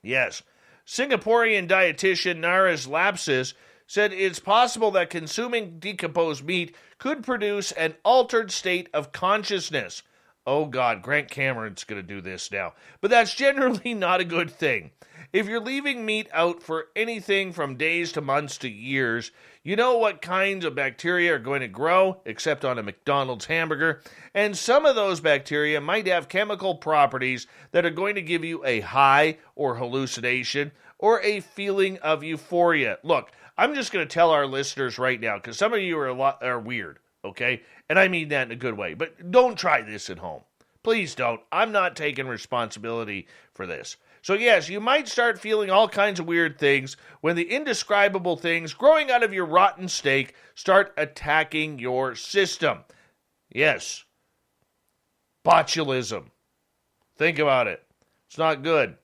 Yes. Singaporean dietitian Naras Lapsis said it's possible that consuming decomposed meat could produce an altered state of consciousness. Oh God, Grant Cameron's going to do this now. But that's generally not a good thing. If you're leaving meat out for anything from days to months to years, you know what kinds of bacteria are going to grow, except on a McDonald's hamburger, and some of those bacteria might have chemical properties that are going to give you a high or hallucination or a feeling of euphoria. Look, I'm just going to tell our listeners right now, because some of you are weird, okay? And I mean that in a good way. But don't try this at home. Please don't. I'm not taking responsibility for this. So yes, you might start feeling all kinds of weird things when the indescribable things growing out of your rotten steak start attacking your system. Yes. Botulism. Think about it. It's not good.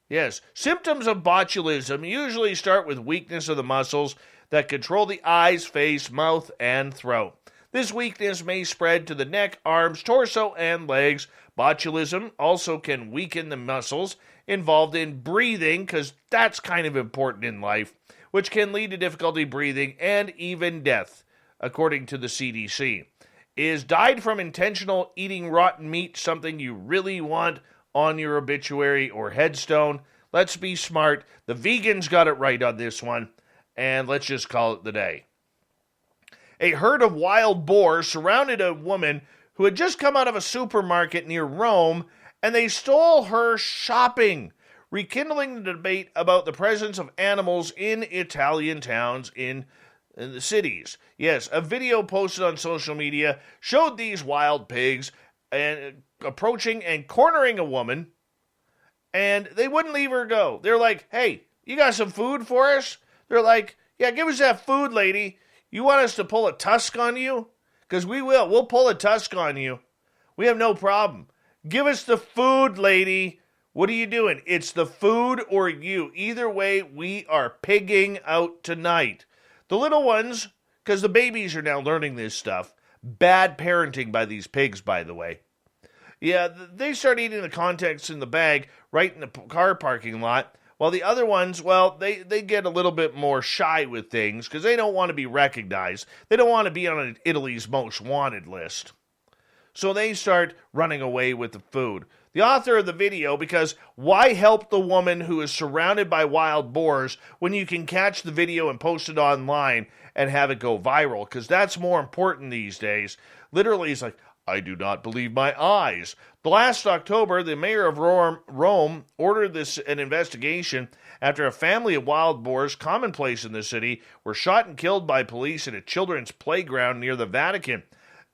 Yes, symptoms of botulism usually start with weakness of the muscles that control the eyes, face, mouth, and throat. This weakness may spread to the neck, arms, torso, and legs. Botulism also can weaken the muscles involved in breathing, because that's kind of important in life, which can lead to difficulty breathing and even death, according to the CDC. Is died from intentional eating rotten meat something you really want on your obituary or headstone? Let's be smart. The vegans got it right on this one, and let's just call it the day. A herd of wild boars surrounded a woman who had just come out of a supermarket near Rome, and they stole her shopping, rekindling the debate about the presence of animals in Italian towns in the cities. Yes, a video posted on social media showed these wild pigs and approaching and cornering a woman, and they wouldn't leave her go. They're like, "Hey, you got some food for us?" They're like, "Yeah, give us that food, lady. You want us to pull a tusk on you? Because we will. We'll pull a tusk on you. We have no problem. Give us the food, lady. What are you doing? It's the food or you. Either way, we are pigging out tonight." The little ones, because the babies are now learning this stuff. Bad parenting by these pigs, by the way. Yeah, they start eating the contents in the bag right in the car parking lot, while the other ones, well, they get a little bit more shy with things because they don't want to be recognized. They don't want to be on Italy's most wanted list. So they start running away with the food. The author of the video, because why help the woman who is surrounded by wild boars when you can catch the video and post it online and have it go viral? Because that's more important these days. Literally, it's like, "I do not believe my eyes." Last October, the mayor of Rome ordered an investigation after a family of wild boars, commonplace in the city, were shot and killed by police at a children's playground near the Vatican.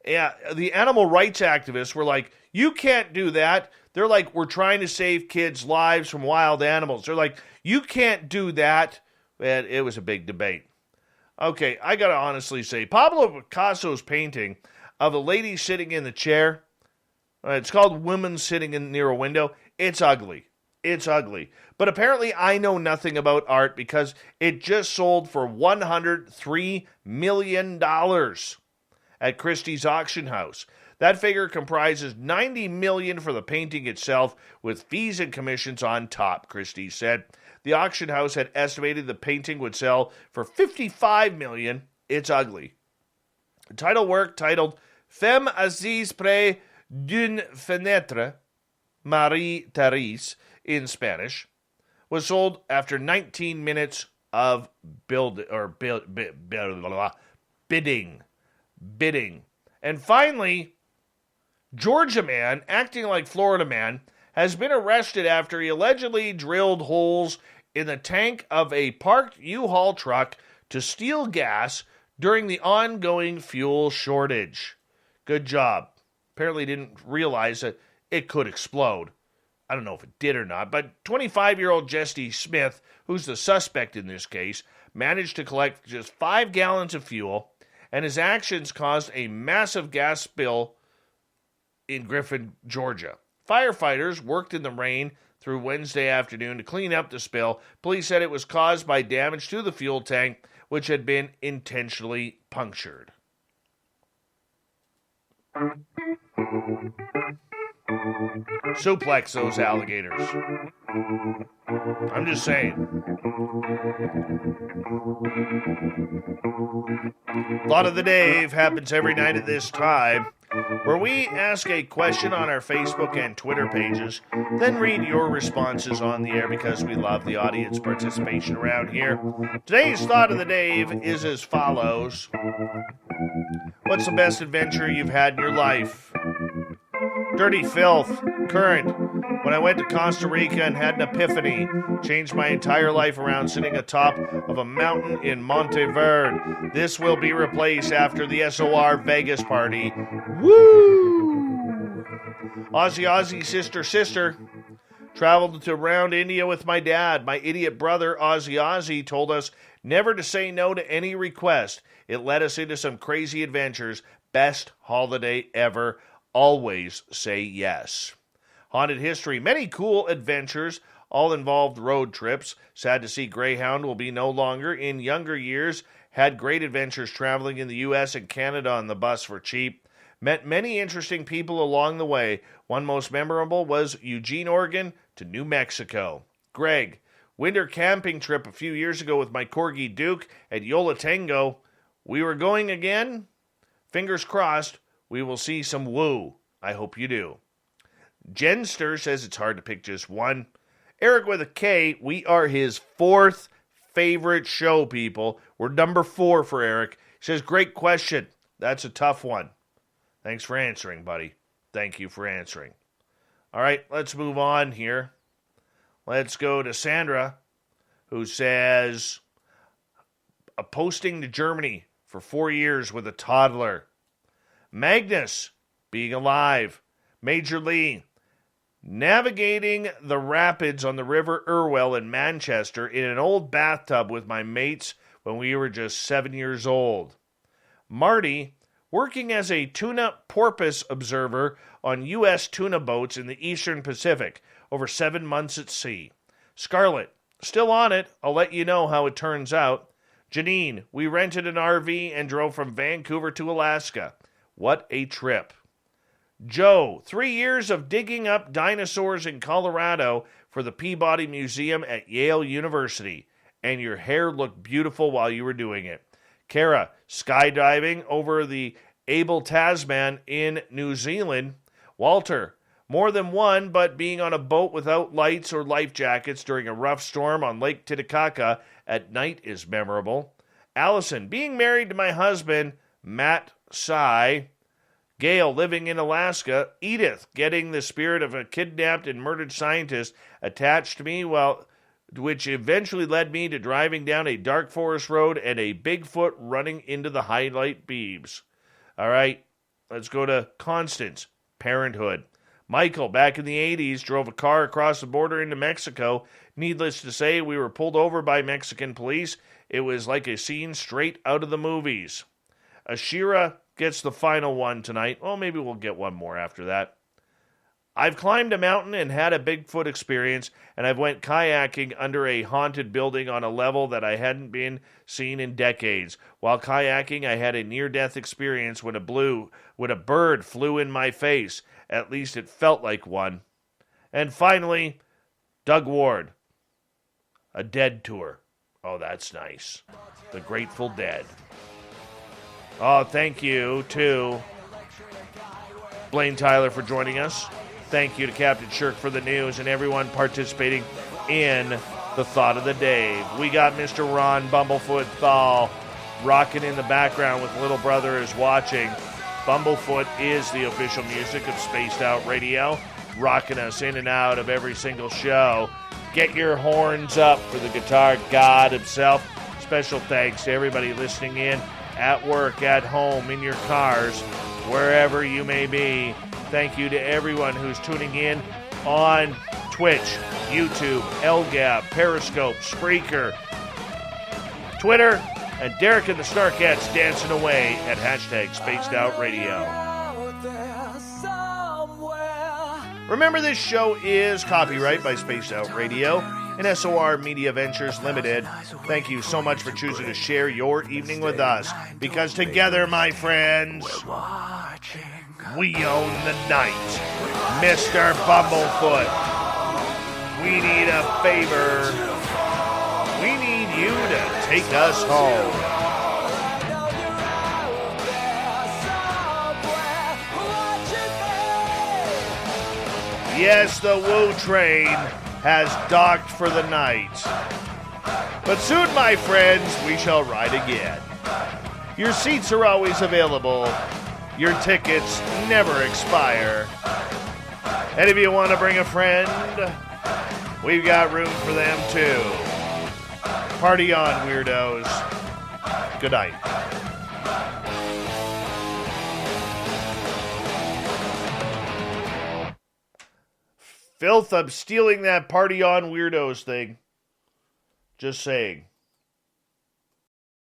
Yeah, the animal rights activists were like, "You can't do that." They're like, "We're trying to save kids' lives from wild animals." They're like, "You can't do that." And it was a big debate. Okay, I gotta honestly say, Pablo Picasso's painting of a lady sitting in the chair, it's called Women Sitting Near a Window. It's ugly. It's ugly. But apparently I know nothing about art because it just sold for $103 million at Christie's auction house. That figure comprises $90 million for the painting itself, with fees and commissions on top, Christie said. The auction house had estimated the painting would sell for $55 million. It's ugly. The title work, titled Femme assise près d'une fenêtre, Marie-Thérèse in Spanish, was sold after 19 minutes of bidding. And finally, Georgia man, acting like Florida man, has been arrested after he allegedly drilled holes in the tank of a parked U-Haul truck to steal gas during the ongoing fuel shortage. Good job. Apparently didn't realize that it could explode. I don't know if it did or not, but 25-year-old Jesse Smith, who's the suspect in this case, managed to collect just 5 gallons of fuel, and his actions caused a massive gas spill in Griffin, Georgia. Firefighters worked in the rain through Wednesday afternoon to clean up the spill. Police said it was caused by damage to the fuel tank, which had been intentionally punctured. Suplex those alligators. I'm just saying. Lot of the Dave happens every night at this time, where we ask a question on our Facebook and Twitter pages, then read your responses on the air because we love the audience participation around here. Today's Thought of the Dave is as follows. What's the best adventure you've had in your life? Dirty filth. Current. When I went to Costa Rica and had an epiphany. Changed my entire life around sitting atop of a mountain in Monteverde. This will be replaced after the SOR Vegas party. Woo! Ozzy, sister. Traveled to around India with my dad. My idiot brother, Ozzy, told us never to say no to any request. It led us into some crazy adventures. Best holiday ever. Always say yes. Haunted history. Many cool adventures. All involved road trips. Sad to see Greyhound will be no longer. In younger years, had great adventures traveling in the U.S. and Canada on the bus for cheap. Met many interesting people along the way. One most memorable was Eugene, Oregon to New Mexico. Greg, winter camping trip a few years ago with my Corgi Duke at Yola Tango. We were going again? Fingers crossed, we will see some woo. I hope you do. Jenster says it's hard to pick just one. Eric with a K, we are his fourth favorite show, people. We're number 4 for Eric. He says, great question. That's a tough one. Thanks for answering, buddy. Thank you for answering. All right, let's move on here. Let's go to Sandra, who says, a posting to Germany for 4 years with a toddler. Magnus, being alive. Major Lee, navigating the rapids on the River Irwell in Manchester in an old bathtub with my mates when we were just 7 years old. Marty, working as a tuna porpoise observer on U.S. tuna boats in the Eastern Pacific, over 7 months at sea. Scarlett, still on it. I'll let you know how it turns out. Janine, we rented an RV and drove from Vancouver to Alaska. What a trip. Joe, 3 years of digging up dinosaurs in Colorado for the Peabody Museum at Yale University. And your hair looked beautiful while you were doing it. Kara, skydiving over the Abel Tasman in New Zealand. Walter, more than one, but being on a boat without lights or life jackets during a rough storm on Lake Titicaca at night is memorable. Allison, being married to my husband, Matt Sy. Gail, living in Alaska. Edith, getting the spirit of a kidnapped and murdered scientist attached to me, which eventually led me to driving down a dark forest road and a Bigfoot running into the highlight beams. All right, let's go to Constance. Parenthood. Michael, back in the 80s, drove a car across the border into Mexico. Needless to say, we were pulled over by Mexican police. It was like a scene straight out of the movies. Ashira gets the final one tonight. Well, maybe we'll get one more after that. I've climbed a mountain and had a Bigfoot experience, and I've went kayaking under a haunted building on a level that I hadn't been seen in decades. While kayaking, I had a near-death experience when a bird flew in my face. At least it felt like one. And finally, Doug Ward, a Dead tour. Oh, that's nice. The Grateful Dead. Oh, thank you to Blayne Tyler for joining us. Thank you to Captain Shirk for the news and everyone participating in the Thought of the Day. We got Mr. Ron Bumblefoot Thal rocking in the background with Little Brother is Watching. Bumblefoot is the official music of Spaced Out Radio, rocking us in and out of every single show. Get your horns up for the guitar god himself. Special thanks to everybody listening in at work, at home, in your cars, wherever you may be. Thank you to everyone who's tuning in on Twitch, YouTube, LGAB, Periscope, Spreaker, Twitter, and Derek and the Starcats dancing away at hashtag Spaced Out Radio. Remember, this show is copyright by Spaced Out Radio and SOR Media Ventures Limited. Thank you so much for choosing to share your evening with us, because together, my friends, we own the night. Mr. Bumblefoot, we need a favor. We need you to take us home. Yes, the Woo train has docked for the night. But soon, my friends, we shall ride again. Your seats are always available. Your tickets never expire. And if you want to bring a friend, we've got room for them too. Party on, weirdos. Good night. Filth, I'm stealing that Party On Weirdos thing. Just saying.